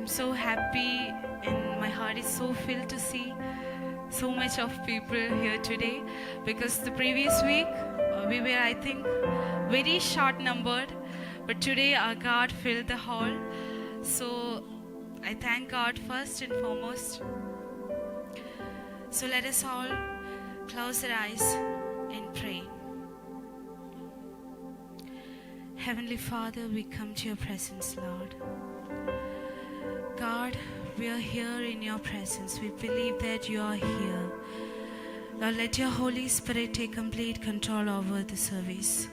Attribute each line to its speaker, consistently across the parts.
Speaker 1: I'm so happy and my heart is so filled to see so much of people here today, because the previous week we were, I think, very short numbered, but today our God filled the hall. So I thank God first and foremost. So let us all close our eyes and pray. Heavenly Father, we come to your presence, Lord. God, we are here in your presence. We believe that you are here. Lord, let your Holy Spirit take complete control over the service.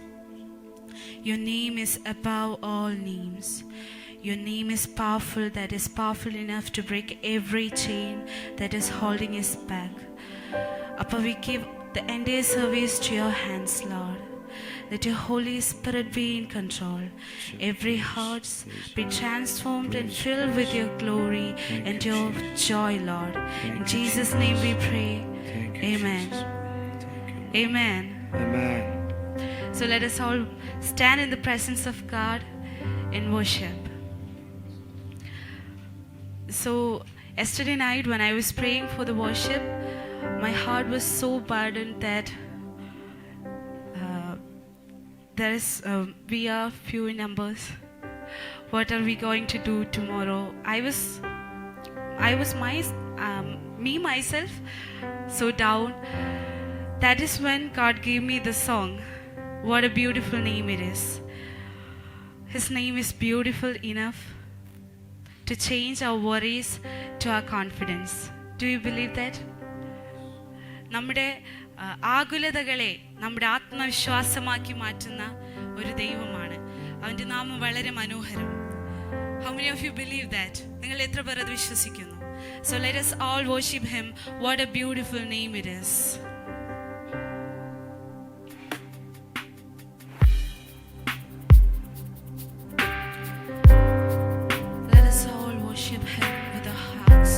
Speaker 1: Your name is above all names. Your name is powerful, that is powerful enough to break every chain that is holding us back. Appa, we give the entire service to your hands, Lord. Let your Holy Spirit be in control. Every heart be transformed and filled with your glory and your joy, Lord. In Jesus' name we pray. Amen. Amen.
Speaker 2: Amen.
Speaker 1: So let us all stand in the presence of God in worship. So yesterday night when I was praying for the worship, my heart was so burdened that we are few in numbers. What are we going to do tomorrow? I was myself so down. That is when God gave me the song. What a beautiful name it is. His name is beautiful enough to change our worries to our confidence. Do you believe that? നമ്മുടെ ആകുലതകളെ നമ്മുടെ ആത്മവിശ്വാസമാക്കി മാറ്റുന്ന ഒരു ദൈവമാണ്. അവൻ്റെ നാമം വളരെ മനോഹരം. How many of you believe that? നിങ്ങൾ എത്ര പേർ അത് വിശ്വസിക്കുന്നു? So let us all worship him. What a beautiful name it is. Let us all worship him with our hearts.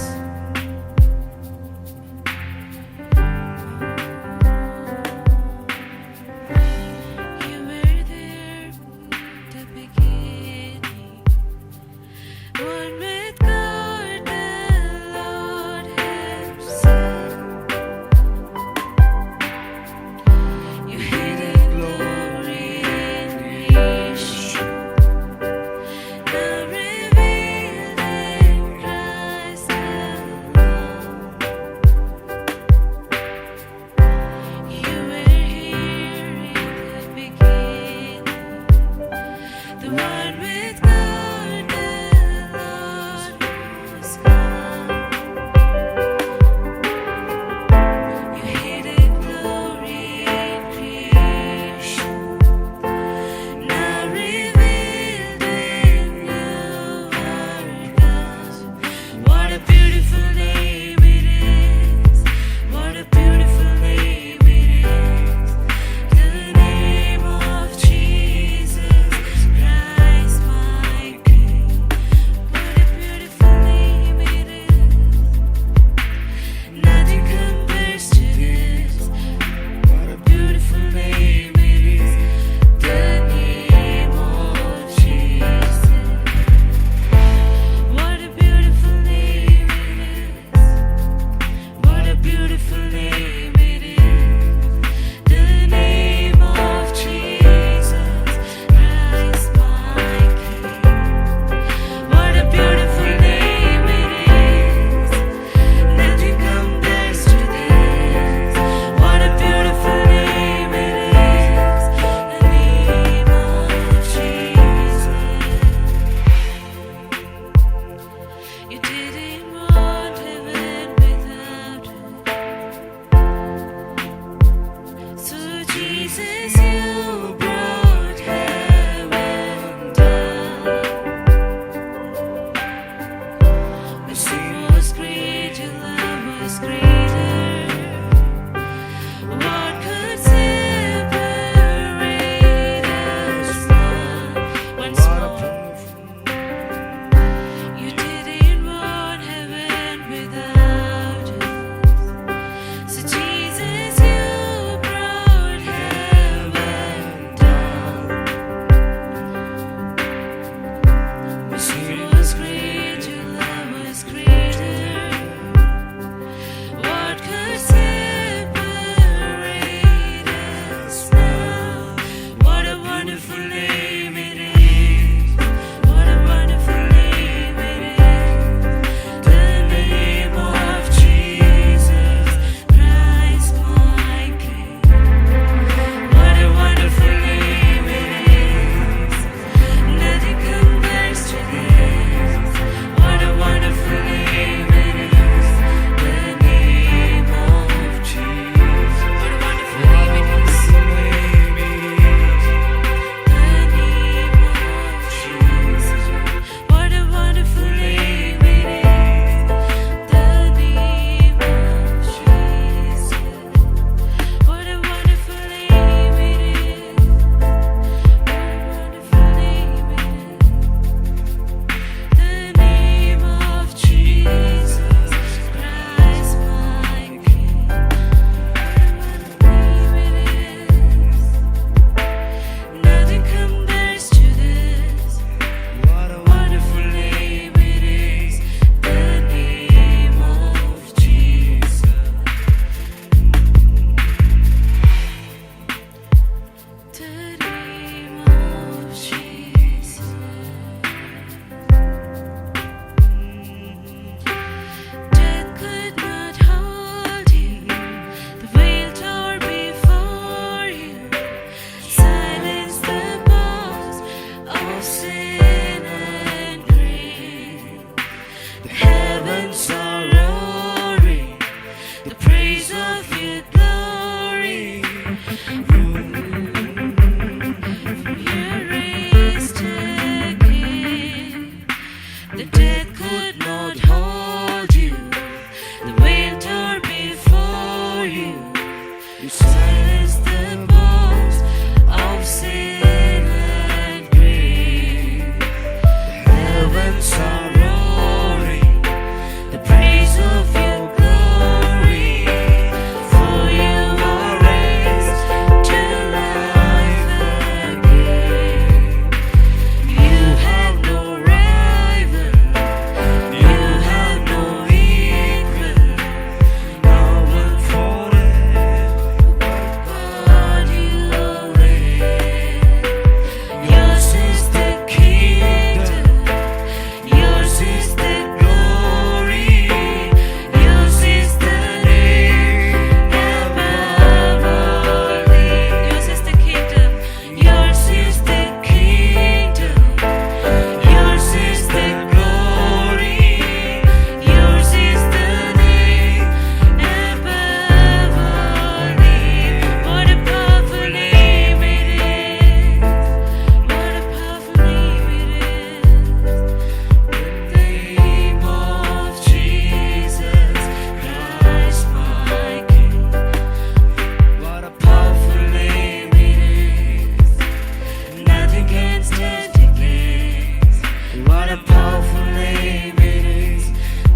Speaker 2: a powerful name it is,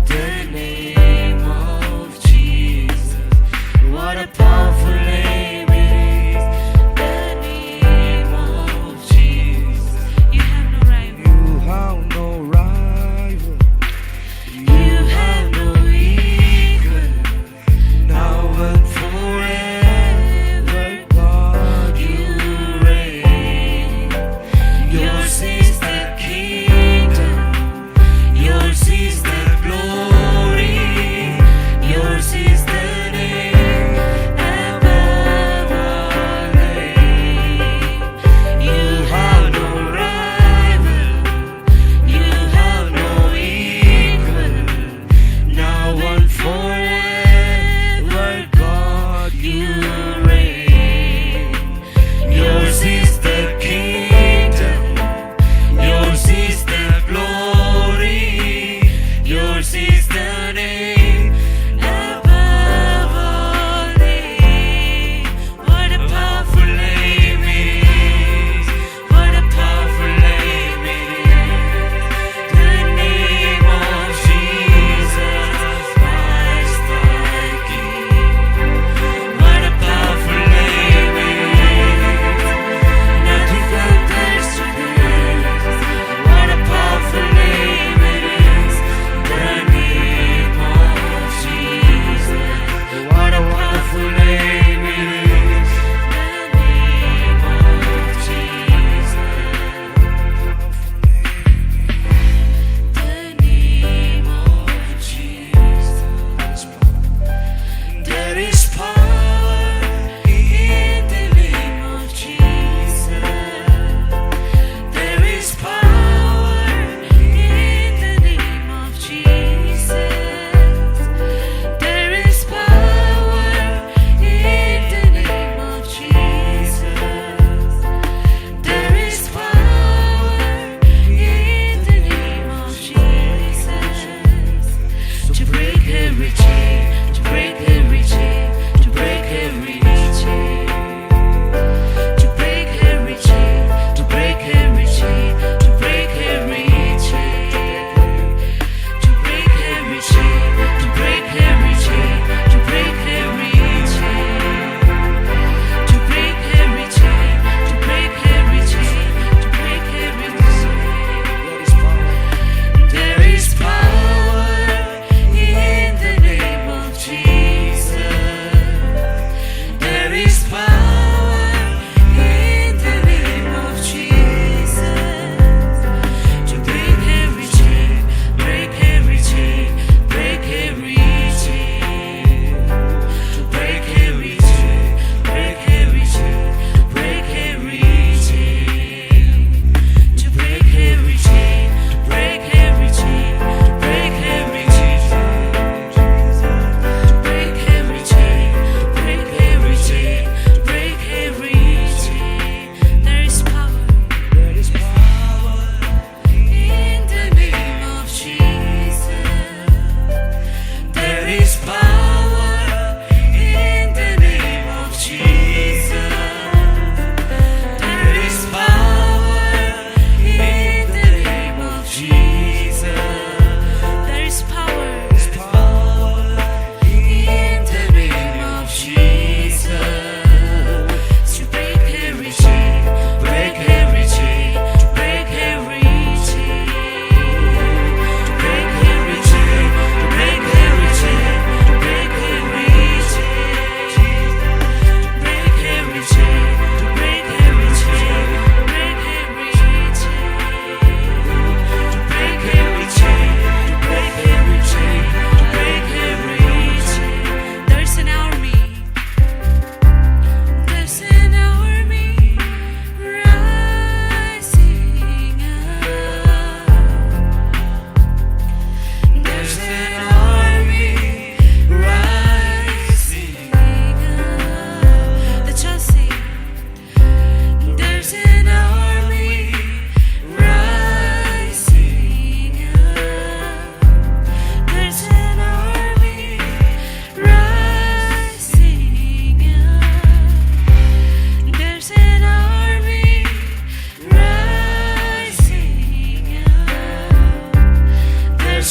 Speaker 2: the name of Jesus. What a powerful name it is, the name of Jesus.
Speaker 1: You have no rival.
Speaker 2: You have no rival. You have no equal. Now and forever, God, you reign. Yours is the kingdom,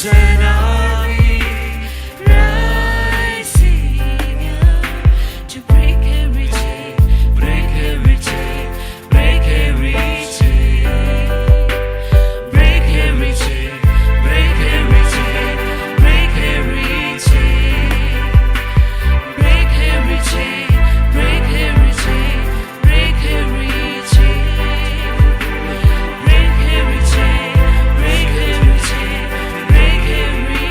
Speaker 2: There's an army rising up
Speaker 1: to break every chain,
Speaker 2: break every chain, break every chain, break every chain, break every chain, break every chain, break every chain, break every chain, break every chain, break every chain, break every chain, break every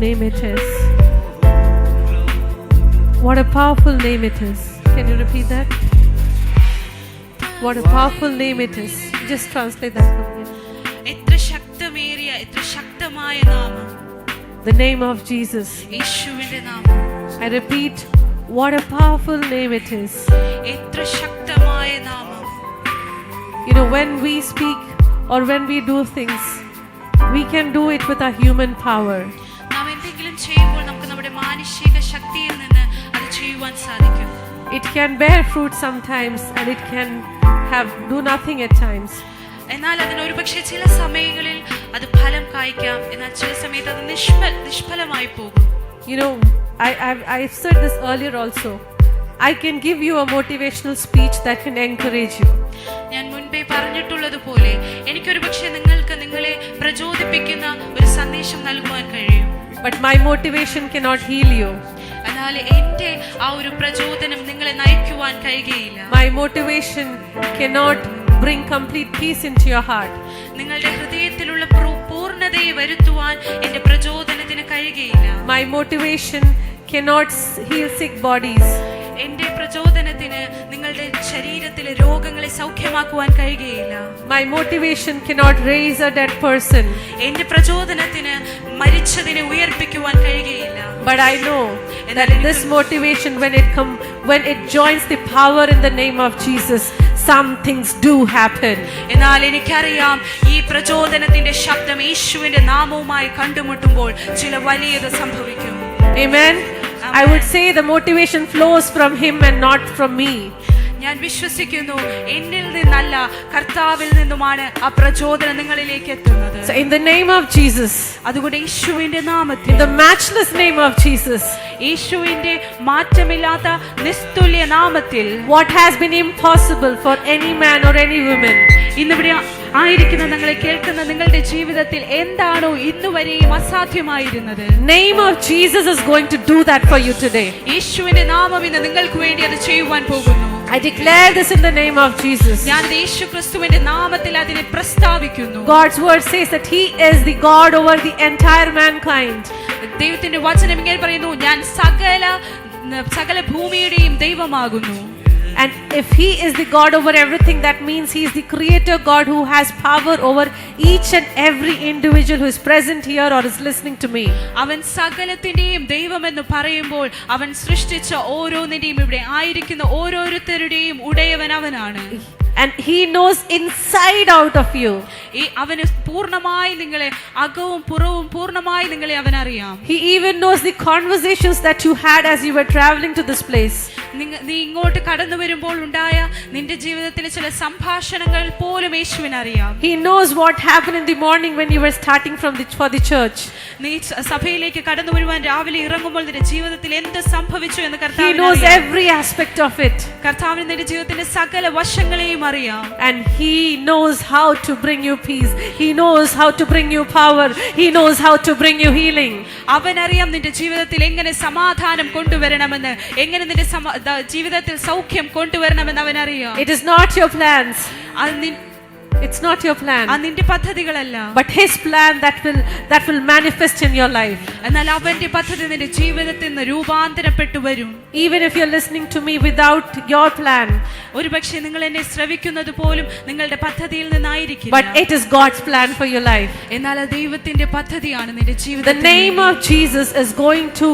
Speaker 3: name it is. What a powerful name it is. Can you repeat that? What a powerful name it is. Just translate that for me.
Speaker 1: എത്ര ശക്തമേറിയ എത്ര ശക്തമായ നാമം,
Speaker 3: The name of Jesus.
Speaker 1: യേശുവിന്റെ നാമം.
Speaker 3: I repeat, what a powerful name it is.
Speaker 1: എത്ര ശക്തമായ നാമം.
Speaker 3: You know, when we speak or when we do things, we can do it with our human power.
Speaker 1: നാം എന്തെങ്കിലും ചെയ്യുമ്പോൾ നമുക്ക് നമ്മുടെ മാനുഷിക ശക്തിയിൽ നിന്ന് അത് ചെയ്യുവാൻ സാധിക്കും.
Speaker 3: It can bear fruit sometimes and it can do nothing at times.
Speaker 1: എന്നാൽ അതിന് ഒരുപക്ഷെ ചില സമയങ്ങളിൽ അത് ഫലം കായ്ക്കാം, എന്നാൽ ചില സമയത്ത് അത് നിഷ്ഫലമായി പോകും.
Speaker 3: You know, I've said this earlier also. I can give you a motivational speech that can encourage you.
Speaker 1: ഞാൻ മുൻപേ പറഞ്ഞിട്ടുള്ളതുപോലെ എനിക്കൊരുപക്ഷെ നിങ്ങൾക്ക് നിങ്ങളെ പ്രചോദിപ്പിക്കുന്ന ഒരു സന്ദേശം നൽകുവാൻ കഴിയും.
Speaker 3: But my motivation cannot heal you.
Speaker 1: എന്നാൽ എന്റെ ആ ഒരു പ്രചോദനം നിങ്ങളെ നയിക്കുവാൻ കഴിയുകയില്ല.
Speaker 3: My motivation cannot bring complete peace into your heart.
Speaker 1: നിങ്ങളുടെ ഹൃദയത്തിലുള്ള പൂർണ്ണതയെ വരുത്തുവാൻ എന്റെ പ്രചോദനത്തിന് കഴിയുകയില്ല.
Speaker 3: My motivation cannot heal sick bodies.
Speaker 1: എന്റെ പ്രചോദനത്തിന് നിങ്ങളുടെ ശരീരത്തിലെ രോഗങ്ങളെ സൗഖ്യമാക്കുവാൻ കഴിയുകയില്ല.
Speaker 3: My motivation cannot raise a dead person.
Speaker 1: എന്റെ പ്രചോദനത്തിന് മരിച്ചതിനെ ഉയർപ്പിക്കുവാൻ കഴിയുകയില്ല.
Speaker 3: But I know that this motivation, when it joins the power in the name of Jesus, some things do happen.
Speaker 1: എന്നാൽ എനിക്കറിയാം ഈ പ്രചോദനത്തിന്റെ ശബ്ദം യേശുവിന്റെ നാമവുമായി കണ്ടുമുട്ടുമ്പോൾ ചില വലിയത് സംഭവിക്കും.
Speaker 3: Amen. I would say the motivation flows from him and not from me.
Speaker 1: ഞാൻ വിശ്വസിക്കുന്നു എന്നിൽ നിന്നല്ല കർത്താവിൽ നിന്നുമാണ് ആ പ്രചോദനം നിങ്ങളിലേക്ക് എത്തുന്നത്.
Speaker 3: So in the name of Jesus,
Speaker 1: അതുകൊണ്ട് യേശുവിന്റെ നാമത്തിൽ,
Speaker 3: in the matchless name of Jesus,
Speaker 1: യേശുവിന്റെ മാറ്റമില്ലാത്ത നിസ്തുല്യ നാമത്തിൽ,
Speaker 3: what has been impossible for any man or any woman,
Speaker 1: ഇന്നിവിടെ ആയിരിക്കുന്ന നിങ്ങളെ കേൾക്കുന്ന നിങ്ങളുടെ ജീവിതത്തിൽ എന്താണോ ഇന്നുവരെയും അസാധ്യമായിരുന്നത്,
Speaker 3: name of Jesus is going to do that for you today.
Speaker 1: യേശുവിന്റെ നാമം ഇന്ന് നിങ്ങൾക്ക് വേണ്ടി അത് ചെയ്യുവാൻ പോകുന്നു.
Speaker 3: I declare this in the name of Jesus.
Speaker 1: ഞാൻ യേശു ക്രിസ്തുവിന്റെ നാമത്തിൽ അതിനെ പ്രസ്താവിക്കുന്നു.
Speaker 3: God's word says that he is the God over the entire mankind.
Speaker 1: ദൈവത്തിന്റെ വചനം ഇങ്ങനെ പറയുന്നു, ഞാൻ സകല ഭൂമിയുടെയും ദൈവമാകുന്നു.
Speaker 3: And if he is the God over everything, that means he is the creator God who has power over each and every individual who is present here or is listening to me.
Speaker 1: അവൻ സകലത്തിന്റെയും ദൈവമെന്ന് പറയുമ്പോൾ അവൻ സൃഷ്ടിച്ച ഓരോന്നിന്റെയും ഇവിടെ ആയിരിക്കുന്ന ഓരോരുത്തരുടെയും ഉടയവൻ അവനാണ്.
Speaker 3: And he knows inside out of you.
Speaker 1: അവന് പൂർണ്ണമായി നിങ്ങളെ അകവും പുറവും പൂർണ്ണമായി നിങ്ങളെ അവൻ അറിയാം.
Speaker 3: He even knows the conversations that you had as you were traveling to this place.
Speaker 1: നീ ഇങ്ങോട്ട് കടന്നു വരുമ്പോൾ ഉണ്ടായ നിന്റെ ജീവിതത്തിലെ ചില സംഭാഷണങ്ങൾ പോലും യേശുവിന് അറിയാം.
Speaker 3: He knows what happened in the morning when you were starting for the church.
Speaker 1: നീ സഭയിലേക്ക് കടന്നു വരുവാൻ രാവിലെ ഇറങ്ങുമ്പോൾ നിന്റെ ജീവിതത്തിൽ എന്ത് സംഭവിച്ചു എന്ന്
Speaker 3: He
Speaker 1: കർത്താവിന്
Speaker 3: knows
Speaker 1: അറിയാം.
Speaker 3: every aspect of it.
Speaker 1: കർത്താവിന് നിന്റെ ജീവിതത്തിന്റെ സകല വശങ്ങളെയും അറിയാം.
Speaker 3: And he knows how to bring you peace. He knows how to bring you power. He knows how to bring you healing.
Speaker 1: അവനറിയാം നിന്റെ ജീവിതത്തിൽ എങ്ങനെ സമാധാനം കൊണ്ടുവരണമെന്ന്, എങ്ങനെ നിന്റെ ജീവിതത്തിൽ സൗഖ്യം കൊണ്ടുവരണമെന്ന് അവനറിയാം.
Speaker 3: It is not your plans. It's not your plan.
Speaker 1: നിന്റെ പദ്ധതികളല്ല.
Speaker 3: But his plan that will manifest in your life.
Speaker 1: എന്നാൽ അവന്റെ പദ്ധതി നിന്റെ ജീവിതത്തിൽ നിന്ന് രൂപാന്തരപ്പെട്ടു വരും.
Speaker 3: Even if you're listening to me without your plan.
Speaker 1: ഒരുപക്ഷെ നിങ്ങൾ എന്നെ ശ്രവിക്കുന്നത് പോലും നിങ്ങളുടെ പദ്ധതിയിൽ നിന്നായിരിക്കില്ല.
Speaker 3: But it is God's plan for your life.
Speaker 1: എന്നാൽ ദൈവത്തിന്റെ പദ്ധതിയാണ് നിന്റെ ജീവിതത്തിൽ.
Speaker 3: The name of Jesus is going to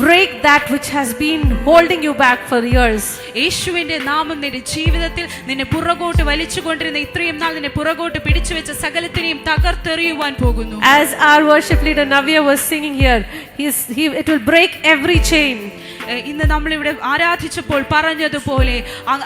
Speaker 3: break that which has been holding you back for years.
Speaker 1: യേശുവിന്റെ നാമം നിന്റെ ജീവിതത്തിൽ നിന്നെ പുറകോട്ട് വലിച്ചുകൊണ്ടിരുന്ന ഇത്രയും നാൾ നിന്നെ പുറകോട്ട് പിടിച്ചു വെച്ച സകലത്തിനെയും തകർത്തെറിയുവാൻ പോകുന്നു.
Speaker 3: As our worship leader Navya was singing here, it will break every chain.
Speaker 1: ഇന്ന് നമ്മളിവിടെ ആരാധിച്ചപ്പോൾ പറഞ്ഞതുപോലെ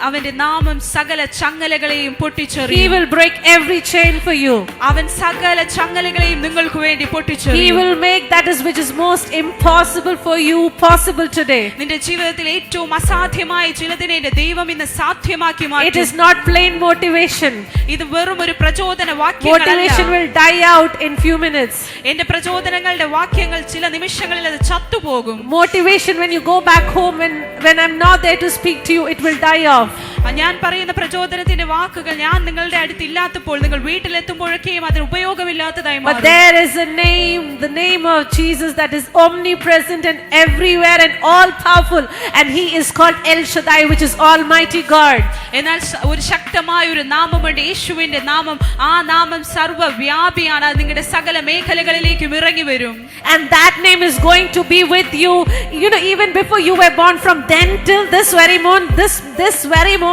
Speaker 1: അവന്റെ നാമം സകല ചങ്ങലകളെയും പൊട്ടിച്ചെറിയും.
Speaker 3: He will break every chain for you.
Speaker 1: അവൻ സകല ചങ്ങലകളെയും നിങ്ങൾക്ക് വേണ്ടി പൊട്ടിച്ചെറിയും.
Speaker 3: He will make that which is most impossible for you possible today.
Speaker 1: നിന്റെ ജീവിതത്തിൽ ഏറ്റവും അസാധ്യമായ ചിലതിനെ ദൈവം ഇന്ന് സാധ്യമാക്കി മാറ്റും.
Speaker 3: It is not plain motivation.
Speaker 1: ഇത് വെറും ഒരു പ്രചോദന വാക്യങ്ങളല്ല.
Speaker 3: Motivation will die out in few minutes.
Speaker 1: എന്റെ പ്രചോദനങ്ങളുടെ വാക്യങ്ങൾ ചില നിമിഷങ്ങളിൽ അത് ചത്തുപോകും.
Speaker 3: Motivation, when you go back back home when I'm not there to speak to you, it will die off.
Speaker 1: ഞാൻ പറയുന്ന പ്രചോദനത്തിന്റെ വാക്കുകൾ ഞാൻ നിങ്ങളുടെ അടുത്ത് ഇല്ലാത്തപ്പോൾ നിങ്ങൾ വീട്ടിലെത്തുമ്പോഴൊക്കെയും അതിന് ഉപയോഗമില്ലാത്തതായി
Speaker 3: But
Speaker 1: മാറും.
Speaker 3: there is a name, the name of Jesus, that is omnipresent and everywhere and all powerful, and he is called El Shaddai, which is Almighty God.
Speaker 1: എന്നാൽ ഒരു ശക്തമായ ഒരു നാമമുണ്ട്, യേശുവിന്റെ നാമം. ആ നാമം സർവ്വവ്യാപിയാണ്, അത് നിങ്ങളുടെ സകല മേഖലകളിലേക്കും ഇറങ്ങി വരും.
Speaker 3: And that name is going to be with you, even before you were born. From then till this very moment, this very moment,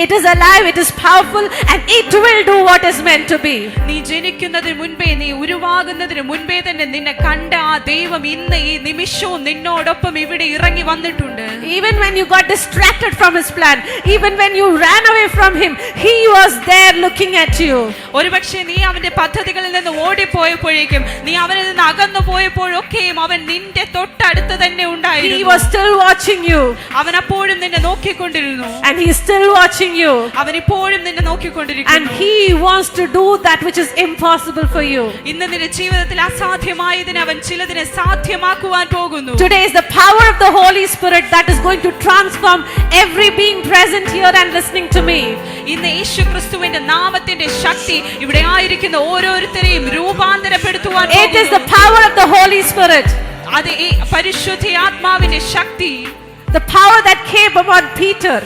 Speaker 3: it is alive, it is powerful, and it will do what is meant to be.
Speaker 1: നീ ജനിക്കുന്നതിന് മുൻപേ, നീ ഉരുവാകുന്നതിന് മുൻപേ തന്നെ നിന്നെ കണ്ട ആ ദൈവം ഇന്ന് ഈ നിമിഷവും നിന്നോടൊപ്പം ഇവിടെ ഇറങ്ങി വന്നിട്ടുണ്ട്.
Speaker 3: Even when you got distracted from his plan, even when you ran away from him, he was there looking at you.
Speaker 1: ഒരുപക്ഷെ നീ അവന്റെ പദ്ധതികളിൽ നിന്ന് ഓടിപ്പോയപ്പോഴേക്കും, നീ അവനിൽ നിന്ന് അകന്നു പോയപ്പോഴൊക്കെയും അവൻ നിന്റെ തൊട്ടടുത്ത് തന്നെ
Speaker 3: He
Speaker 1: ഉണ്ടായിരുന്നു.
Speaker 3: was still watching you,
Speaker 1: അവൻ അപ്പോഴും നിന്നെ നോക്കിക്കൊണ്ടിരുന്നു.
Speaker 3: and he is still watching you,
Speaker 1: അവൻ ഇപ്പോഴും നിന്നെ
Speaker 3: and
Speaker 1: നോക്കിക്കൊണ്ടിരിക്കുന്നു.
Speaker 3: he wants to do that which is impossible for you.
Speaker 1: ഇന്ന് നിന്റെ ജീവിതത്തിൽ അസാധ്യമായതിനെ അവൻ ചിലതിനെ സാധ്യമാക്കുവാൻ പോകുന്നു.
Speaker 3: Today is the power of the Holy Spirit that is going to transform every being present here and listening to me.
Speaker 1: ഇന്ന് യേശുക്രിസ്തുവിന്റെ നാമത്തിന്റെ ശക്തി ഇവിടെ ആയിരിക്കുന്ന ഓരോരുത്തരെയും രൂപാന്തരപ്പെടുത്തുവാൻ
Speaker 3: It is the
Speaker 1: പോകുന്നു.
Speaker 3: power of the Holy Spirit,
Speaker 1: അത് ഈ പരിശുദ്ധ ആത്മാവിന്റെ ശക്തി,
Speaker 3: the power that came upon Peter.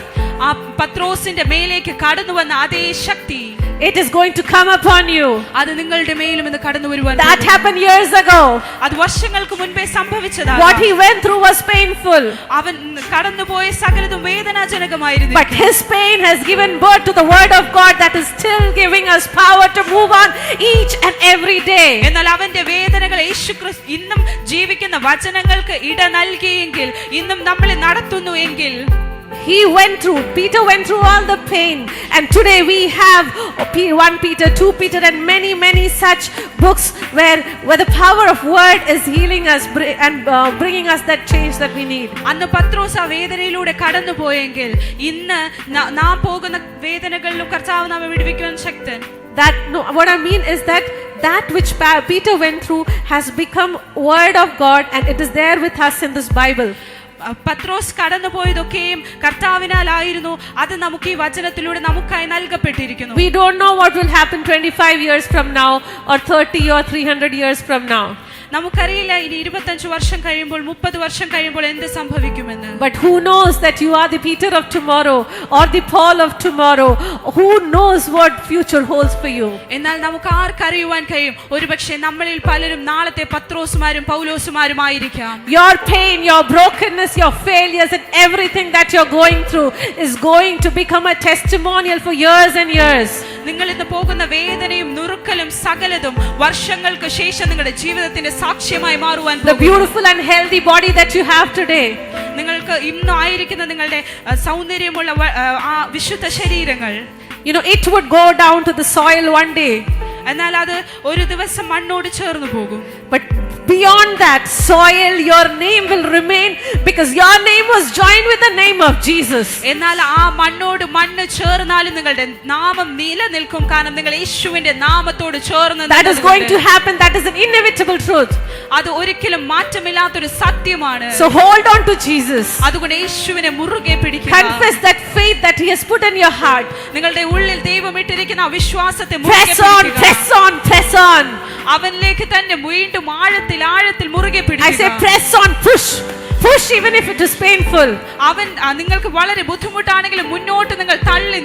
Speaker 1: ആ പത്രോസിന്റെ മേലേക്ക് കടന്നു വന്ന അതേ ശക്തി
Speaker 3: It is going to come upon you.
Speaker 1: അത് നിങ്ങളുടെ മേലും ഇന്ന് കടന്നു വരുവാൻ
Speaker 3: That
Speaker 1: പോകുന്നു.
Speaker 3: happened years ago.
Speaker 1: അത് വർഷങ്ങൾക്ക് മുൻപേ സംഭവിച്ചതാണ്.
Speaker 3: What he went through was painful,
Speaker 1: അവൻ കടന്നുപോയ സകലതും വേദനാജനകമായിരുന്നു.
Speaker 3: but his pain has given birth to the word of God that is still giving us power to move on each and every day.
Speaker 1: എന്നാൽ അവന്റെ വേദനകൾ യേശുക്രിസ്തു ഇന്നും ജീവിക്കുന്ന വചനങ്ങൾക്ക് ഇട നൽകിയെങ്കിൽ, ഇന്നും നമ്മളെ നടത്തുന്നു എങ്കിൽ,
Speaker 3: Peter went through all the pain, and today we have 1 Peter, 2 Peter, and many such books where the power of word is healing us and bringing us that change that we need.
Speaker 1: അന്ന് പത്രോസ് ആ വേദനയിലൂടെ കടന്നു പോയെങ്കിൽ, ഇന്ന് നാം പോകുന്ന വേദനകളിലും കർത്താവ് നമ്മെ വിടുവിക്കുവാൻ ശക്തൻ.
Speaker 3: What I mean is that which Peter went through has become word of God, and it is there with us in this Bible.
Speaker 1: പത്രോസ് കടന്നുപോയതൊക്കെയും കർത്താവിനാലായിരുന്നു. അത് നമുക്ക് ഈ വചനത്തിലൂടെ നമുക്കായി നൽകപ്പെട്ടിരിക്കുന്നു.
Speaker 3: We don't know what will happen 25 years from now, or 30 or 300 years from now.
Speaker 1: നമുക്കറിയില്ല ഇനി 25 വർഷം കഴിയുമ്പോൾ, 30 വർഷം കഴിയുമ്പോൾ എന്ത് സംഭവിക്കുമെന്ന്.
Speaker 3: But who knows that you are the Peter of tomorrow or the Paul of tomorrow? Who knows what future holds for you?
Speaker 1: എന്നാൽ നമുക്ക് ആർക്കറിയുവാൻ കഴിയും? ഒരുപക്ഷെ നമ്മളിൽ പലരും നാളത്തെ പത്രോസുമാരും പൗലോസുമാരുമായിരിക്കാം.
Speaker 3: Your pain, your brokenness, your failures, and everything that you're going through is going to become a testimonial for years and years.
Speaker 1: നിങ്ങൾ ഇന്ന് പോകുന്ന വേദനയും നുറുക്കലും സകലതും വർഷങ്ങൾക്ക് ശേഷം നിങ്ങളുടെ ജീവിതത്തിന്റെ സാക്ഷ്യമായി മാറുവാൻ
Speaker 3: The beautiful and healthy body that you have today,
Speaker 1: നിങ്ങൾക്ക് ഇന്നും ആയിരിക്കുന്ന നിങ്ങളുടെ സൗന്ദര്യമുള്ള ആ വിശുദ്ധ ശരീരങ്ങൾ,
Speaker 3: it would go down to the soil one day.
Speaker 1: എന്നാൽ അത് ഒരു ദിവസം മണ്ണോട് ചേർന്ന് പോകും.
Speaker 3: But beyond that soil, your name will remain, because your name was joined with the name of Jesus.
Speaker 1: എന്നാൽ ആ മണ്ണോട് മണ്ണ് ചേർന്നാലും നിങ്ങളുടെ നാമം നിലനിൽക്കും. കാരണം നിങ്ങൾ യേശുവിന്റെ നാമത്തോട് ചേർന്ന്.
Speaker 3: That is going to happen. That is an inevitable truth.
Speaker 1: അത് ഒരിക്കലും മാറ്റമില്ലാത്തൊരു സത്യമാണ്.
Speaker 3: So hold on to Jesus.
Speaker 1: അതുകൊണ്ട് യേശുവിനെ മുറുകെ പിടിക്കുക.
Speaker 3: Confess that faith that he has put in your heart.
Speaker 1: നിങ്ങളുടെ ഉള്ളിൽ ദൈവം ഇട്ടിരിക്കുന്ന ആ വിശ്വാസത്തെ
Speaker 3: Press on.
Speaker 1: അവനിലേക്ക് തന്നെ വീണ്ടും ആഴത്തിൽ മുറുകെ
Speaker 3: I say
Speaker 1: പിടിക്കുക.
Speaker 3: press on, push even if it is painful.
Speaker 1: അവൻ നിങ്ങൾക്ക് വളരെ ബുദ്ധിമുട്ടാണെങ്കിലും മുന്നോട്ട് നിങ്ങൾ തള്ളി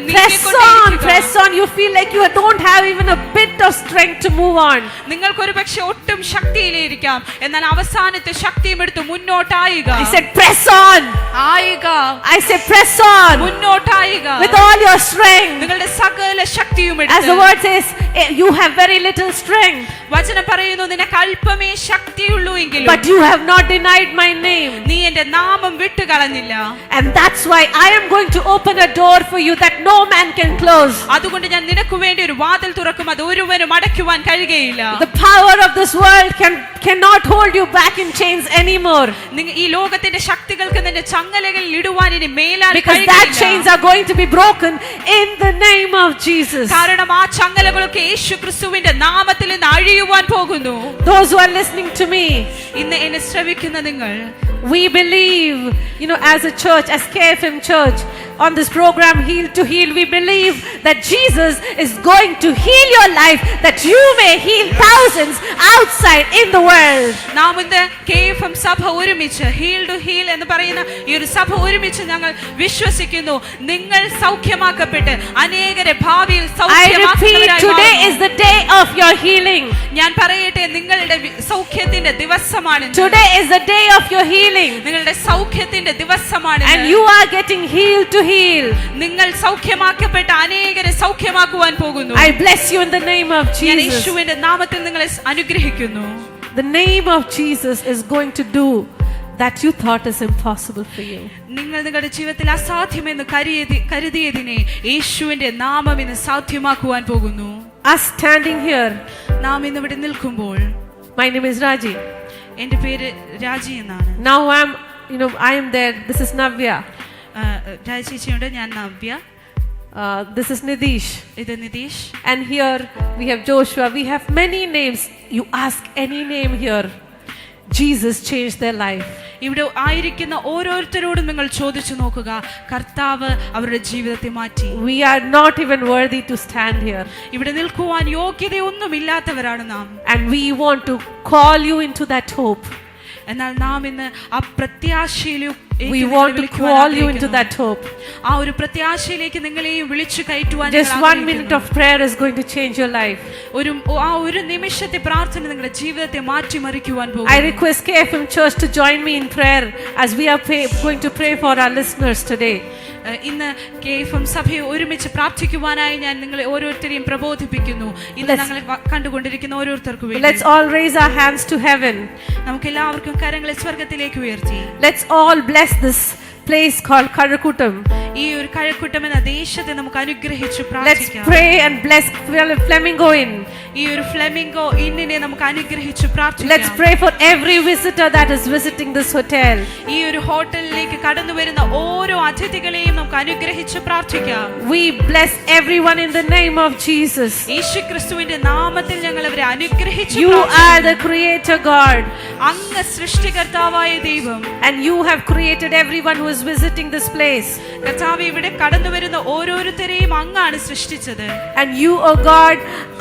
Speaker 3: Press on. You feel like you don't have even a bit of strength to move on.
Speaker 1: നിങ്ങൾക്ക് ഒരു പക്ഷെ ഒട്ടും ശക്തിയിലിരിക്കാം, എന്നാൽ അവസാനത്തെ ശക്തിയും എടുത്ത് മുന്നോട്ടായുക.
Speaker 3: I said press on. I say press on
Speaker 1: മുന്നോട്ടായുക
Speaker 3: with all your strength.
Speaker 1: നിങ്ങളുടെ സകല ശക്തിയും
Speaker 3: As the word says, you have very little strength,
Speaker 1: വചനം പറയുന്നു, നിനക്ക് അല്പമേ ശക്തിയുള്ളൂ എങ്കിലും
Speaker 3: but you have not denied my name.
Speaker 1: നീ എന്റെ നാമം വിട്ടുകളഞ്ഞില്ല.
Speaker 3: And that's why I am going to open a door for you that no man can close.
Speaker 1: അതുകൊണ്ട് ഞാൻ നിനക്ക് വേണ്ടി ഒരു വാതിൽ തുറക്കും, അത് ഒരുവനും അടയ്ക്കുവാൻ കഴിയുകയില്ല.
Speaker 3: The power of this world cannot hold you back in chains anymore,
Speaker 1: ഈ ലോകത്തിന്റെ ശക്തികൾക്ക് നിന്റെ ചങ്ങലകളിൽ ഇടുവാൻ ഇനി മേലാൽ
Speaker 3: because that chains are going to be broken in the name of Jesus.
Speaker 1: കാരണം ആ ചങ്ങലകളൊക്കെ യേശുക്രിസ്തുവിന്റെ നാമത്തിൽ നിന്ന് അഴിയുവാൻ പോകുന്നു.
Speaker 3: Those who are listening to me,
Speaker 1: ഇന്ന് എന്നെ ശ്രവിക്കുന്ന നിങ്ങൾ,
Speaker 3: We believe, as a church, as KFM Church, on this program Heal to Heal, we believe that Jesus is going to heal your life, that you may heal thousands outside in the world.
Speaker 1: നാം ഇന്ന് KFM സഭ ഒരുമിച്ച് heal to heal എന്ന് പറയുന്ന ഈ ഒരു സഭ ഒരുമിച്ച് ഞങ്ങൾ വിശ്വസിക്കുന്നു, നിങ്ങൾ സൗഖ്യമാക്കപ്പെട്ട് അനേകരെ ഭാവിയിൽ
Speaker 3: I repeat, today is the day of your healing.
Speaker 1: ഞാൻ പറയട്ടെ, നിങ്ങളുടെ സൗഖ്യത്തിന്റെ ദിവസമാണ്.
Speaker 3: Today is the day of your healing.
Speaker 1: നിങ്ങളുടെ സൗഖ്യത്തിന്റെ ദിവസമാണ്.
Speaker 3: And you are getting healed to heal.
Speaker 1: നിങ്ങൾ സൗഖ്യമാക്കപ്പെട്ട് അനേകരെ സൗഖ്യമാക്കുവാൻ പോകുന്നു.
Speaker 3: I bless you in the name of
Speaker 1: ഞാൻ
Speaker 3: Jesus.
Speaker 1: യേശുവിന്റെ നാമത്തിൽ നിങ്ങളെ അനുഗ്രഹിക്കുന്നു.
Speaker 3: The name of Jesus is going to do that you thought is impossible for you.
Speaker 1: നിങ്ങൾ നിങ്ങളുടെ ജീവിതത്തിൽ അസാധ്യമെന്ന് കരുതിയതിനെ യേശുവിന്റെ നാമം ഇന്ന് സാധ്യമാക്കുവാൻ പോകുന്നു.
Speaker 3: Us standing here,
Speaker 1: നാം ഇന്ന് ഇവിടെ നിൽക്കുമ്പോൾ,
Speaker 3: my name is Raji.
Speaker 1: എന്റെ പേര് രാജി എന്നാണ്.
Speaker 3: Now I am there. This is Navya.
Speaker 1: രാജി ചേച്ചിയുണ്ട്, ഞാൻ നവ്യ.
Speaker 3: This is Nidish.
Speaker 1: ഇത് Nitish.
Speaker 3: And here we have Joshua. We have many names. You ask any name here, Jesus changed their life.
Speaker 1: ഇവിടെ ആയിരിക്കുന്ന ഓരോരുത്തരോടും നിങ്ങൾ ചോദിച്ചു നോക്കുക, കർത്താവ് അവരുടെ ജീവിതത്തെ മാറ്റി.
Speaker 3: We are not even worthy to stand here.
Speaker 1: ഇവിടെ നിൽക്കുവാൻ യോഗ്യതയൊന്നുമില്ലാത്തവരാണ് നാം.
Speaker 3: And we want to call you into that hope.
Speaker 1: എന്നാൽ നാം ഇന്ന് ആ പ്രത്യാശയിലും
Speaker 3: We want to call you into that hope.
Speaker 1: ആ ഒരു പ്രത്യാശയിലേക്ക് നിങ്ങളെയും വിളിച്ചു കയറ്റുവാൻ.
Speaker 3: Just 1 minute of prayer is going to change your life.
Speaker 1: ഒരു നിമിഷത്തെ പ്രാർത്ഥന നിങ്ങളുടെ ജീവിതത്തെ മാറ്റിമറിക്കുവാൻ പോകും.
Speaker 3: I request KFM Church to join me in prayer as we are going to pray for our listeners today.
Speaker 1: ഇന്ന് KFM സഭയെ ഒരുമിച്ച് പ്രാർത്ഥിക്കുവാനായി ഞാൻ നിങ്ങളെ ഓരോരുത്തരെയും പ്രബോധിപ്പിക്കുന്നു. ഇന്ന് ഞങ്ങളെ കണ്ടുകൊണ്ടിരിക്കുന്ന ഓരോരുത്തർക്കും വേണ്ടി
Speaker 3: Let's all raise our hands to heaven.
Speaker 1: നമുക്ക് എല്ലാവർക്കും കരങ്ങളെ സ്വർഗ്ഗത്തിലേക്ക് ഉയർത്തി
Speaker 3: Let's all bless this place called Karakutam.
Speaker 1: ഈ ഒരു കഴക്കൂട്ടം എന്ന ദേശത്തെ നമുക്ക് അനുഗ്രഹിച്ച്
Speaker 3: Let's
Speaker 1: പ്രാർത്ഥിക്കാം.
Speaker 3: pray and bless Flamingo Inn.
Speaker 1: ഈ ഒരു ഫ്ലെമിംഗോ ഇന്നിനെ നമുക്ക് അനുഗ്രഹിച്ച്
Speaker 3: Let's
Speaker 1: പ്രാർത്ഥിക്കാം.
Speaker 3: pray for every visitor that is visiting this hotel.
Speaker 1: ഈ ഒരു ഹോട്ടലിലേക്ക് കടന്നു വരുന്ന ഓരോ അതിഥികളെയും നമുക്ക് അനുഗ്രഹിച്ച് പ്രാർത്ഥിക്കാം.
Speaker 3: We bless everyone in the name of Jesus.
Speaker 1: യേശുക്രിസ്തുവിന്റെ നാമത്തിൽ ഞങ്ങൾ അവരെ അനുഗ്രഹിച്ച്
Speaker 3: You
Speaker 1: പ്രാർത്ഥിക്കുന്നു.
Speaker 3: are the creator God.
Speaker 1: അങ്ങ് സൃഷ്ടികർത്താവായ ദൈവം,
Speaker 3: And you have created everyone who is visiting this place.
Speaker 1: കർത്താവ് ഇവിടെ കടന്നു വരുന്ന ഓരോരുത്തരെയും അങ്ങാണ് സൃഷ്ടിച്ചത്.
Speaker 3: And you, oh God,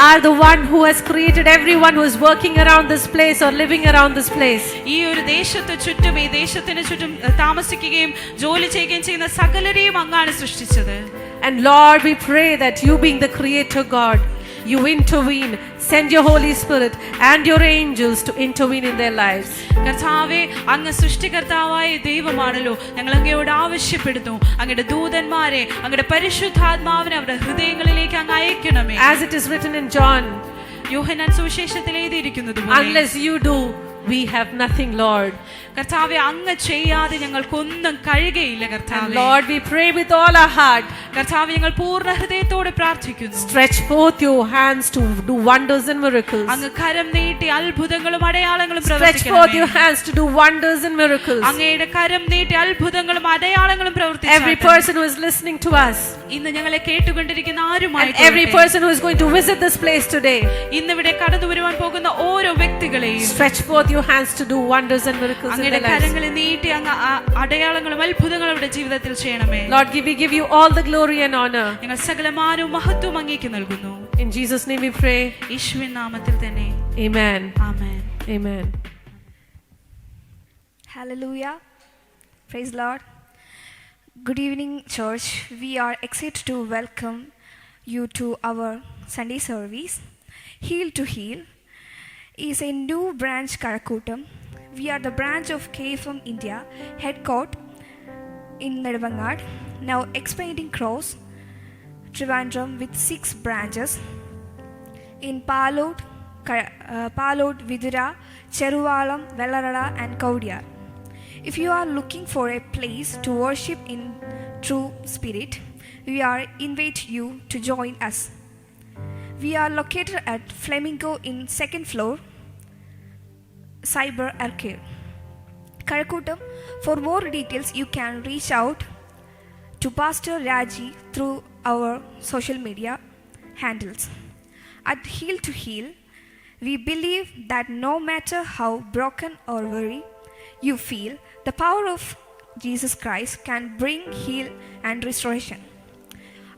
Speaker 3: are the one who has created everyone who is working around this place or living around this place.
Speaker 1: ഈ ഒരു ദേശത്ത് ചുറ്റും ഈ ദേശത്തിന് ചുറ്റും താമസിക്കുകയും ജോലി ചെയ്യുകയും ചെയ്യുന്ന സകലരെയും അങ്ങാണ് സൃഷ്ടിച്ചത്.
Speaker 3: And Lord, we pray that you being the creator God, you intervene, send your Holy Spirit and your angels to intervene in their lives.
Speaker 1: കർത്താവേ, അങ്ങ് സൃഷ്ടികർത്താവായ ദൈവമാണല്ലോ. ഞങ്ങൾ അങ്ങയോട് ആവശ്യപ്പെടുന്നു, അങ്ങയുടെ ദൂതന്മാരെ, അങ്ങയുടെ പരിശുദ്ധാത്മാവിനെ അവരുടെ ഹൃദയങ്ങളിലേക്ക് അങ്ങ് അയക്കണമേ.
Speaker 3: As it is written in John,
Speaker 1: യോഹന്നാൻ സുവിശേഷത്തിൽ എഴുതിയിരിക്കുന്നത് പോലെ,
Speaker 3: unless you do, we have nothing, Lord.
Speaker 1: കർത്താവെ, അങ്ങ് ചെയ്യാതെ ഞങ്ങൾക്കൊന്നും കഴിയുകയില്ല.
Speaker 3: And
Speaker 1: കർത്താവേ,
Speaker 3: Lord, we pray with all our heart.
Speaker 1: കർത്താവെ, ഞങ്ങൾ പൂർണ്ണ ഹൃദയത്തോടെ പ്രാർത്ഥിക്കുന്നു.
Speaker 3: Stretch forth your hands to do wonders and miracles.
Speaker 1: അങ്ങ് കരം നീട്ടി അത്ഭുതങ്ങളും അടയാളങ്ങളും
Speaker 3: Stretch forth
Speaker 1: പ്രവർത്തിക്കണമേ.
Speaker 3: your hands to do wonders and miracles.
Speaker 1: അങ്ങയുടെ കരം നീട്ടി അത്ഭുതങ്ങളും അടയാളങ്ങളും
Speaker 3: Every
Speaker 1: പ്രവർത്തിച്ചു.
Speaker 3: person who is listening to us,
Speaker 1: ഇന്ന് ഞങ്ങളെ കേട്ടുകൊണ്ടിരിക്കുന്ന
Speaker 3: and
Speaker 1: ആരുമായി
Speaker 3: every person who is going to visit this place today,
Speaker 1: ഇന്നിവിടെ കടന്നു വരുവാൻ പോകുന്ന ഓരോ വ്യക്തികളെയും
Speaker 3: stretch forth your hands to do wonders and miracles in
Speaker 1: അങ്ങയുടെ
Speaker 3: their lives.
Speaker 1: കരങ്ങളെ നീട്ടി അങ്ങ് അടയാളങ്ങളും അത്ഭുതങ്ങളും അവരുടെ ജീവിതത്തിൽ ചെയ്യണമേ.
Speaker 3: Lord, we give you all the glory and honor.
Speaker 1: ഞങ്ങൾ സകലമാനവും മഹത്വം അങ്ങേക്ക് നൽകുന്നു.
Speaker 3: In Jesus' name we pray.
Speaker 1: യേശുവിൻ നാമത്തിൽ തന്നെ
Speaker 3: Amen.
Speaker 1: Amen.
Speaker 3: Amen.
Speaker 4: Hallelujah. Praise Lord. Good evening, church. We are excited to welcome you to our Sunday service. Heal to Heal is a new branch Karakutam. We are the branch of KFM India, headquartered in Nedavangad, now expanding across Trivandrum with 6 branches in Palod, Vidura, Cheruvalam, Vellarada and Kaudiyar. If you are looking for a place to worship in true spirit, we are invite you to join us. We are located at Flamingo in 2nd floor, Cyber Arcade, Karakutam. For more details, you can reach out to Pastor Raji through our social media handles. At Heal to Heal, we believe that no matter how broken or weary you feel, The power of Jesus Christ can bring heal and restoration.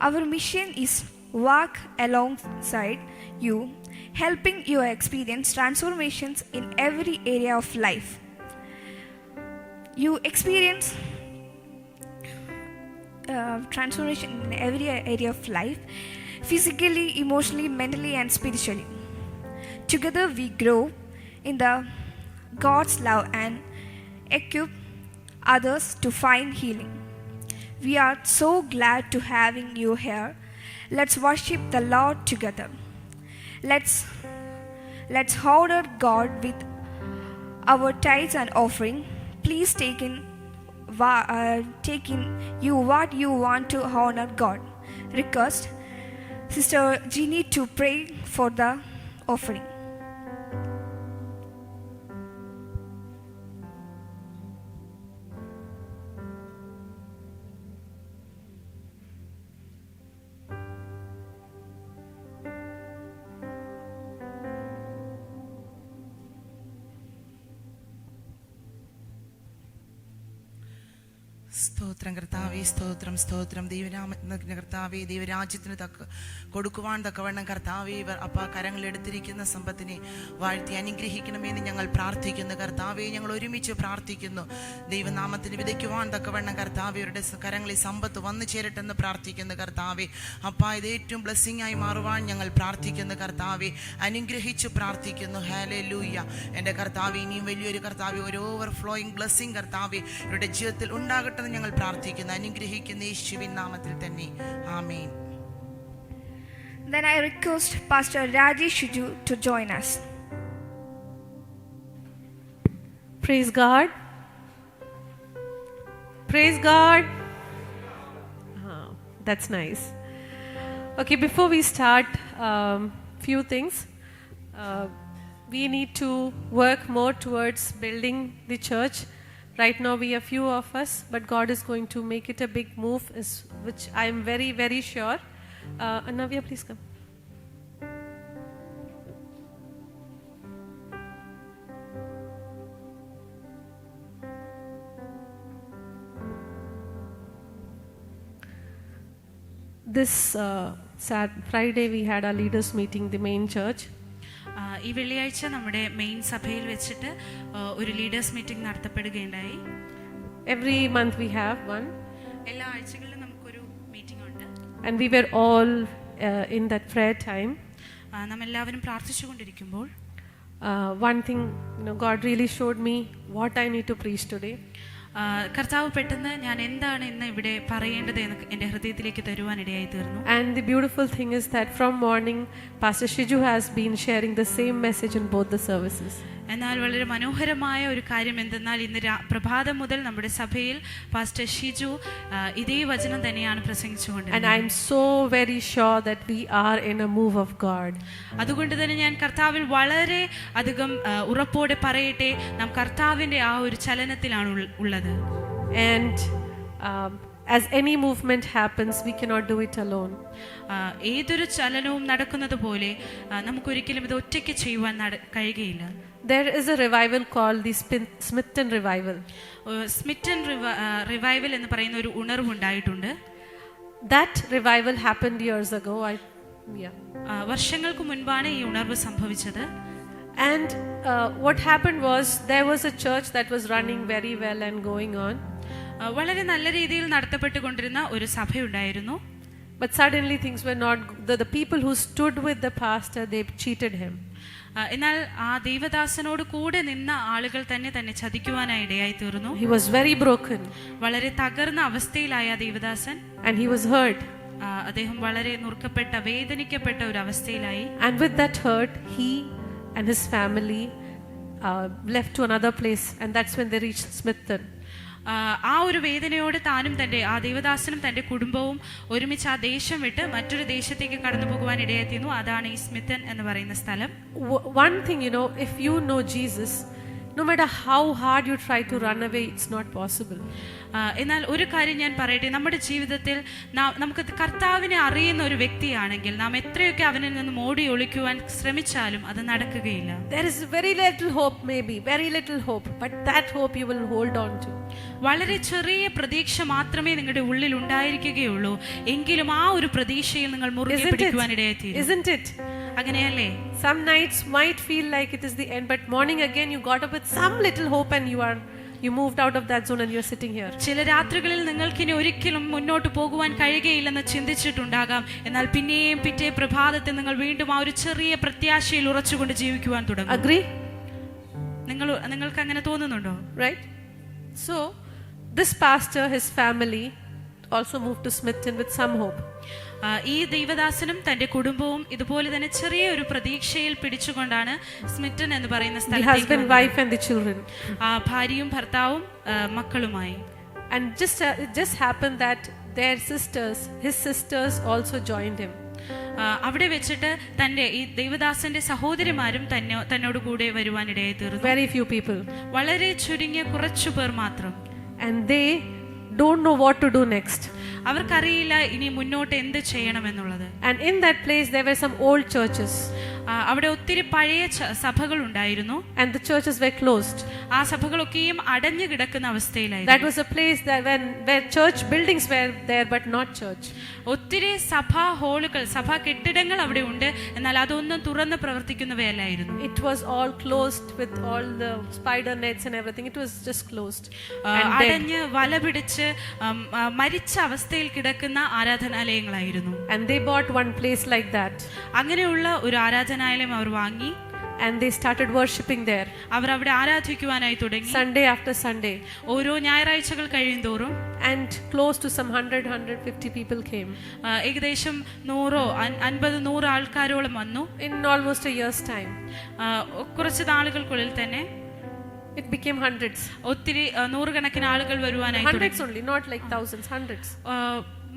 Speaker 4: Our mission is walk alongside you, helping you experience transformations in every area of life. You experience transformation in every area of life, physically, emotionally, mentally, and spiritually. Together we grow in the God's love and equip others to find healing. We are so glad to having you here. Let's worship the Lord together. Let's honor God with our tithes and offering. Please take in you what you want to honor God. Request Sister Jeannie to pray for the offering.
Speaker 5: സ്തോത്രം കർത്താവേ, സ്തോത്രം സ്തോത്രം. കർത്താവേ, ദൈവരാജ്യത്തിന് കൊടുക്കുവാൻ തക്കവണ്ണം കർത്താവേ അപ്പ കരങ്ങളെടുത്തിരിക്കുന്ന സമ്പത്തിനെ വാഴ്ത്തി അനുഗ്രഹിക്കണമെന്ന് ഞങ്ങൾ പ്രാർത്ഥിക്കുന്നു. കർത്താവേ, ഞങ്ങൾ ഒരുമിച്ച് പ്രാർത്ഥിക്കുന്നു. ദൈവനാമത്തിന് വിതയ്ക്കുവാൻ തക്കവണ്ണം കർത്താവയുടെ കരങ്ങളിൽ സമ്പത്ത് വന്നു ചേരട്ടെന്ന് പ്രാർത്ഥിക്കുന്നു. കർത്താവേ അപ്പ ഇത് ഏറ്റവും ബ്ലെസ്സിങ് ആയി മാറുവാൻ ഞങ്ങൾ പ്രാർത്ഥിക്കുന്നു. കർത്താവേ അനുഗ്രഹിച്ചു പ്രാർത്ഥിക്കുന്നു. ഹല്ലേലൂയ. എൻ്റെ കർത്താവേ, ഇനിയും വലിയൊരു കർത്താവേ ഒരു ഓവർഫ്ലോയിങ് ബ്ലെസ്സിങ് കർത്താവേ ഇവരുടെ ജീവിതത്തിൽ ഉണ്ടാകട്ടെ ഞങ്ങൾ പ്രാർത്ഥിക്കുന്നു. അനുഗ്രഹിക്കുന്ന യേശുവിൻ നാമത്തിൽ തന്നെ. ആമേൻ.
Speaker 4: Then I request Pastor Rajesh Shiju to join us.
Speaker 3: Praise God. Praise God. That's nice. Okay, before we start, few things. We need to work more towards building the church. Right now we are few of us, but God is going to make it a big move, which I am very, very sure. Anavya, please come. This Friday we had our leaders meeting, the main church.
Speaker 1: ഈ വെള്ളിയാഴ്ച നമ്മുടെ main സഭയിൽ വെച്ചിട്ട് ഒരു leaders meeting നടത്തപ്പെടുകയുണ്ടായി.
Speaker 3: Every month we have one.
Speaker 1: എല്ലാ ആഴ്ചകളിലും നമുക്കൊരു meeting ഉണ്ട്.
Speaker 3: And we were all in that prayer time.
Speaker 1: നമ്മളെല്ലാവരും പ്രാർത്ഥിച്ചുകൊണ്ടിരിക്കുമ്പോൾ
Speaker 3: one thing, God really showed me what I need to preach today.
Speaker 1: കർത്താവ് പെട്ടെന്ന് ഞാൻ എന്താണ് ഇന്ന് ഇവിടെ പറയേണ്ടത് എന്ന് എൻ്റെ ഹൃദയത്തിലേക്ക് തരുവാനിടയായി തീർന്നു.
Speaker 3: And the beautiful thing is that from morning Pastor Shiju has been sharing the same message in both the services.
Speaker 1: എന്നാൽ വളരെ മനോഹരമായ ഒരു കാര്യം എന്തെന്നാൽ ഇന്ന് പ്രഭാതം മുതൽ നമ്മുടെ സഭയിൽ പാസ്റ്റർ ഷിജു ഇതേ വചനം തന്നെയാണ് പ്രസംഗിച്ചുകൊണ്ടിരുന്നത്.
Speaker 3: And I am so very sure that we are in a move of God.
Speaker 1: അതുകൊണ്ട് തന്നെ ഞാൻ കർത്താവിൽ വളരെ അധികം ഉറപ്പോടെ പറയട്ടെ, നാം കർത്താവിന്റെ ആ ഒരു ചലനത്തിലാണ് ഉള്ളത്.
Speaker 3: And as any movement happens, we cannot do it alone.
Speaker 1: ഏതൊരു ചലനവും നടക്കുന്നത് പോലെ നമുക്കൊരിക്കലും ഇത് ഒറ്റയ്ക്ക് ചെയ്യുവാൻ കഴിയുകയില്ല.
Speaker 3: There is a revival called the Smithton Revival.
Speaker 1: Smithton revival എന്ന് പറയുന്ന ഒരു ഉണർവ് ഉണ്ടായിട്ടുണ്ട്.
Speaker 3: That revival happened years ago.
Speaker 1: വർഷങ്ങൾക്ക് മുൻപാണ് ഈ ഉണർവ് സംഭവിച്ചത്.
Speaker 3: And what happened was there was a church that was running very well and going on.
Speaker 1: വളരെ നല്ല രീതിയിൽ നടത്തപ്പെട്ടുകൊണ്ടിരുന്ന ഒരു സഭയുണ്ടായിരുന്നു.
Speaker 3: But suddenly things were not. The people who stood with the pastor, they cheated him.
Speaker 1: എന്നാൽ ആ ദൈവദാസനോട് കൂടെ നിന്ന ആളുകൾ തന്നെ ചതിക്കുവാനായി ഇടയായി തീർന്നു.
Speaker 3: He was very broken.
Speaker 1: വളരെ തകർന്ന അവസ്ഥയിലായ ദൈവദാസൻ.
Speaker 3: And he was hurt.
Speaker 1: അദ്ദേഹം വളരെ നുറുക്കപ്പെട്ട വേദനിക്കപ്പെട്ട ഒരു അവസ്ഥയിലായി.
Speaker 3: And with that hurt, he and his family left to another place, and that's when they reached Smithton.
Speaker 1: ആ ഒരു വേദനയോട് താനും ആ ദേവദാസനും തന്റെ കുടുംബവും ഒരുമിച്ച് ആ ദേശം വിട്ട് മറ്റൊരു ദേശത്തേക്ക് കടന്നു പോകുവാൻ ഇടയായിരുന്നു. അതാണ് ഈ സ്മിത്തൻ എന്ന് പറയുന്ന സ്ഥലം.
Speaker 3: One thing, if you know Jesus, No matter how hard you try to run away, it's not possible.
Speaker 1: എന്നാൽ ഒരു കാര്യം ഞാൻ പറയട്ടെ, നമ്മുടെ ജീവിതത്തിൽ നമുക്ക് കർത്താവിനെ അറിയുന്ന ഒരു വ്യക്തിയാണെങ്കിൽ നാം എത്രയൊക്കെ അവനിൽ നിന്ന് ഓടി ഒളിക്കുവാൻ ശ്രമിച്ചാലും അത് നടക്കുകയില്ല.
Speaker 3: There is very little hope, maybe very little hope, but that hope you will hold on to.
Speaker 1: വളരെ ചെറിയ പ്രതീക്ഷ മാത്രമേ നിങ്ങളുടെ ഉള്ളിൽ ഉണ്ടായിരിക്കുകയുള്ളൂ, എങ്കിലും ആ ഒരു പ്രതീക്ഷയിൽ നിങ്ങൾ മുറുകെ പിടിക്കുവാനിടയായിത്തീരും.
Speaker 3: Isn't it?
Speaker 1: അങ്ങനെയല്ലേ?
Speaker 3: Some nights might feel like it is the end, but morning again you got up with some little hope and you moved out of that zone and you're sitting here.
Speaker 1: ചില രാത്രികളിൽ നിങ്ങൾക്കിനി ഒരിക്കലും മുന്നോട്ട് പോകുവാൻ കഴിയുകയില്ലെന്ന് ചിന്തിച്ചിട്ടുണ്ടാകാം, എന്നാൽ പിന്നെയും പിറ്റേ പ്രഭാതത്തിൽ നിങ്ങൾ വീണ്ടും ആ ഒരു ചെറിയ പ്രത്യാശയിൽ ഉറച്ചുകൊണ്ട് ജീവിക്കുവാൻ തുടങ്ങും.
Speaker 3: Agree?
Speaker 1: നിങ്ങൾക്ക് അങ്ങനെ തോന്നുന്നുണ്ടോ?
Speaker 3: Right? So this pastor, his family also moved to Smithton with some hope.
Speaker 1: ഈ ദൈവദാസനും തന്റെ കുടുംബവും ഇതുപോലെ തന്നെ ചെറിയ ഒരു പ്രതീക്ഷയിൽ പിടിച്ചുകൊണ്ടാണ് സ്മിറ്റൺ എന്ന് പറയുന്ന
Speaker 3: The husband, wife and the children.
Speaker 1: ഭാര്യയും ഭർത്താവും മക്കളുമായി.
Speaker 3: And it just happened that his sisters also joined him.
Speaker 1: അവിടെ വെച്ചിട്ട് തന്റെ ഈ ദൈവദാസന്റെ സഹോദരിമാരും തന്നോട് കൂടെ വരുവാനിടയായി തീർന്നു.
Speaker 3: Very few people.
Speaker 1: വളരെ ചുരുങ്ങിയ കുറച്ചു പേർ മാത്രം.
Speaker 3: And they don't know what to do next.
Speaker 1: അവർക്കറിയില്ല ഇനി മുന്നോട്ട് എന്ത് ചെയ്യണമെന്നുള്ളത്.
Speaker 3: And in that place there were some old churches.
Speaker 1: അവിടെ ഒത്തിരി പഴയ സഭകൾ ഉണ്ടായിരുന്നു.
Speaker 3: And the churches were closed.
Speaker 1: ആ സഭകളൊക്കെയും അടഞ്ഞു കിടക്കുന്ന അവസ്ഥയിലായിരുന്നു.
Speaker 3: That was a place where church buildings were there but not church.
Speaker 1: ഒത്തിരി സഭാ ഹാളുകൾ, സഭാ കെട്ടിടങ്ങൾ അവിടെ ഉണ്ട്, എന്നാൽ അതൊന്നും തുറന്ന് പ്രവർത്തിക്കുന്നവയല്ലായിരുന്നു.
Speaker 3: It was all closed with all the spider nets and everything. It was just closed.
Speaker 1: അടഞ്ഞ് വല പിടിച്ച് മരിച്ച അവസ്ഥയിൽ കിടക്കുന്ന ആരാധനാലയങ്ങളായിരുന്നു.
Speaker 3: And they bought one place like that.
Speaker 1: അങ്ങനെയുള്ള ഒരു ആരാധനാലയം അവർ വാങ്ങി.
Speaker 3: And they started worshipping there.
Speaker 1: അവർ അവിടെ ആരാധിക്കുവാനായി തുടങ്ങി.
Speaker 3: Sunday after Sunday.
Speaker 1: ഓരോ ഞായറാഴ്ചകൾ കഴിയുന്തോറും.
Speaker 3: And close to some 150 people came.
Speaker 1: ഏകദേശം 100 ആൾക്കാരോളം വന്നു.
Speaker 3: In almost a year's time.
Speaker 1: കുറച്ച് നാളുകൾക്കുള്ളിൽ തന്നെ
Speaker 3: it became hundreds.
Speaker 1: ഒത്തിരി നൂറുകണക്കിന് ആളുകൾ വരുവാനായി തുടങ്ങി.
Speaker 3: Hundreds only, not like thousands, hundreds.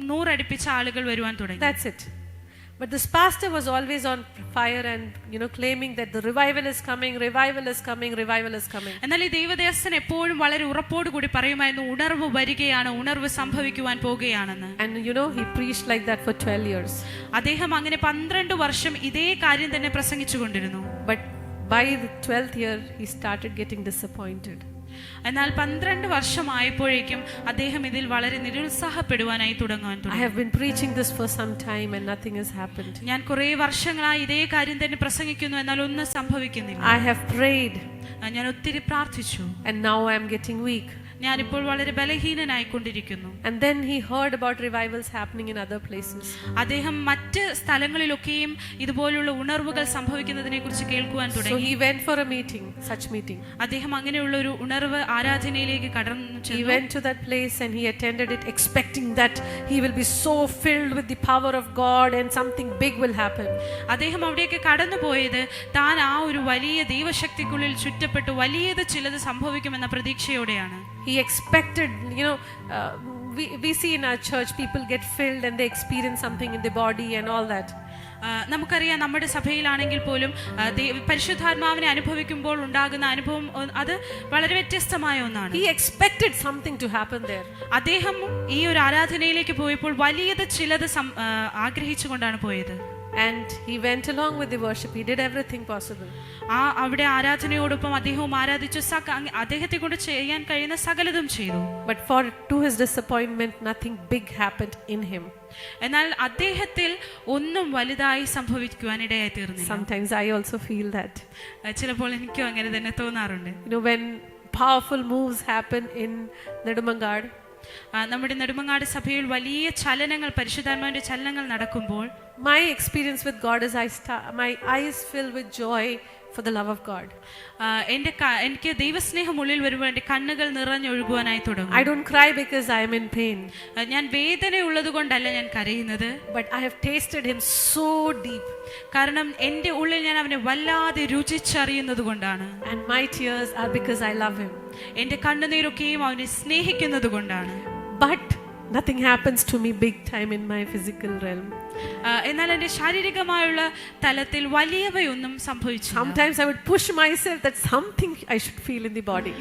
Speaker 1: 100 അടുപ്പിച്ച ആളുകൾ വരുവാൻ തുടങ്ങി.
Speaker 3: That's it. But this pastor was always on fire and claiming that the revival is coming, revival is coming, revival is coming.
Speaker 1: എന്നാൽ ഈ ദൈവദാസൻ എപ്പോഴും വളരെ ഉറപ്പോട് കൂടി പറയുമായിരുന്നു, ഉണർവ് വരികയാണ്, ഉണർവ് സംഭവിക്കുവാൻ പോകുകയാണെന്ന്.
Speaker 3: And he preached like that for 12 years.
Speaker 1: അദ്ദേഹം അങ്ങനെ 12 വർഷം ഇതേ കാര്യം തന്നെ പ്രസംഗിച്ചുകൊണ്ടിരുന്നു.
Speaker 3: But by the 12th year he started getting disappointed.
Speaker 1: എന്നാൽ 12 വർഷമായപ്പോഴേക്കും അദ്ദേഹം ഇതിൽ വളരെ നിരുത്സാഹപ്പെടുവാനായി തുടങ്ങാൻ തുടങ്ങി.
Speaker 3: I have been preaching this for some time and nothing has happened.
Speaker 1: ഞാൻ കുറേ വർഷങ്ങളായി ഇതേ കാര്യം തന്നെ പ്രസംഗിക്കുന്നു, എന്നാൽ ഒന്നും സംഭവിക്കുന്നില്ല.
Speaker 3: I have prayed.
Speaker 1: ഞാൻ ഒത്തിരി പ്രാർത്ഥിച്ചു.
Speaker 3: And now I am getting weak.
Speaker 1: ഞാനിപ്പോൾ വളരെ ബലഹീനനായിക്കൊണ്ടിരിക്കുന്നു.
Speaker 3: And then he heard about revivals happening in other places.
Speaker 1: അദ്ദേഹം മറ്റ് സ്ഥലങ്ങളിലൊക്കെയും ഇതുപോലുള്ള ഉണർവുകൾ സംഭവിക്കുന്നതിനെ കുറിച്ച് കേൾക്കുവാൻ തുടങ്ങി.
Speaker 3: So he went for a meeting, such meeting.
Speaker 1: അദ്ദേഹം അങ്ങനെയുള്ള ഒരു ഉണർവ് ആരാധനയിലേക്ക് കടന്നു ചെന്നു.
Speaker 3: He went to that place and he attended it expecting that he will be so filled with the power of God and something big will happen.
Speaker 1: അദ്ദേഹം അവിടേക്ക് കടന്നു പോയത് താൻ ആ ഒരു വലിയ ദൈവശക്തിക്കുള്ളിൽ ചുറ്റപ്പെട്ടു വലിയത് ചിലത് സംഭവിക്കുമെന്ന പ്രതീക്ഷയോടെയാണ്.
Speaker 3: He expected, we see in our church people get filled and they experience something in the body and all that.
Speaker 1: നമുക്കറിയാം നമ്മുടെ സഭയിലാണെങ്കിൽ പോലും പരിശുദ്ധാത്മാവിനെ അനുഭവിക്കുമ്പോൾ ഉണ്ടാകുന്ന അനുഭവം അത് വളരെ വ്യത്യസ്തമായ ഒന്നാണ്.
Speaker 3: He expected something to happen there.
Speaker 1: അദ്ദേഹം ഈ ഒരു ആരാധനയിലേക്ക് പോയപ്പോൾ വലിയത് ചിലത് ആഗ്രഹിച്ചുകൊണ്ടാണ് പോയത്.
Speaker 3: And he went along with the worship. He did everything possible.
Speaker 1: അവിടെ ആരാധനയോടൊപ്പം അദ്ദേഹവും ആരാധിച്ചു, അദ്ദേഹത്തെ കൊണ്ട് ചെയ്യാൻ കഴിയുന്ന സകലതും ചെയ്തു.
Speaker 3: But to his disappointment, nothing big happened in him.
Speaker 1: എന്നാൽ അദ്ദേഹത്തിൽ ഒന്നും വലുതായി സംഭവിക്കുവാനിടയായി തീർന്നില്ല.
Speaker 3: Sometimes I also feel that.
Speaker 1: ചിലപ്പോൾ എനിക്കും അങ്ങനെ തന്നെ തോന്നാറുണ്ട്.
Speaker 3: When powerful moves happen in Nedumangad,
Speaker 1: നമ്മുടെ നെടുമങ്ങാട് സഭയിൽ വലിയ ചലനങ്ങൾ, പരിശുദ്ധാത്മാവിന്റെ ചലനങ്ങൾ നടക്കുമ്പോൾ
Speaker 3: my experience with God is my eyes fill with joy for the love of God.
Speaker 1: എനിക്ക് ദൈവസ്നേഹം ഉള്ളിൽ വരുമ്പോൾ എൻ്റെ കണ്ണുകൾ നിറഞ്ഞൊഴുകുവാനായി തുടങ്ങും.
Speaker 3: I don't cry because I am in pain.
Speaker 1: ഞാൻ വേദനയുള്ളത് കൊണ്ടല്ല ഞാൻ കരയുന്നത്.
Speaker 3: But I have tasted him so deep.
Speaker 1: കാരണം എൻ്റെ ഉള്ളിൽ ഞാൻ അവനെ വല്ലാതെ രുചിച്ചറിയുന്നത് കൊണ്ടാണ്.
Speaker 3: And my tears are because I love him.
Speaker 1: എൻ്റെ കണ്ണുനീരൊക്കെയും അവനെ സ്നേഹിക്കുന്നത് കൊണ്ടാണ്.
Speaker 3: But Nothing happens to me big time in my physical realm.
Speaker 1: എന്നാൽ എൻ്റെ ശാരീരികമായുള്ള തലത്തിൽ വലിയവയൊന്നും സംഭവിച്ചില്ല.
Speaker 3: Sometimes I would push myself that something I should feel in the body.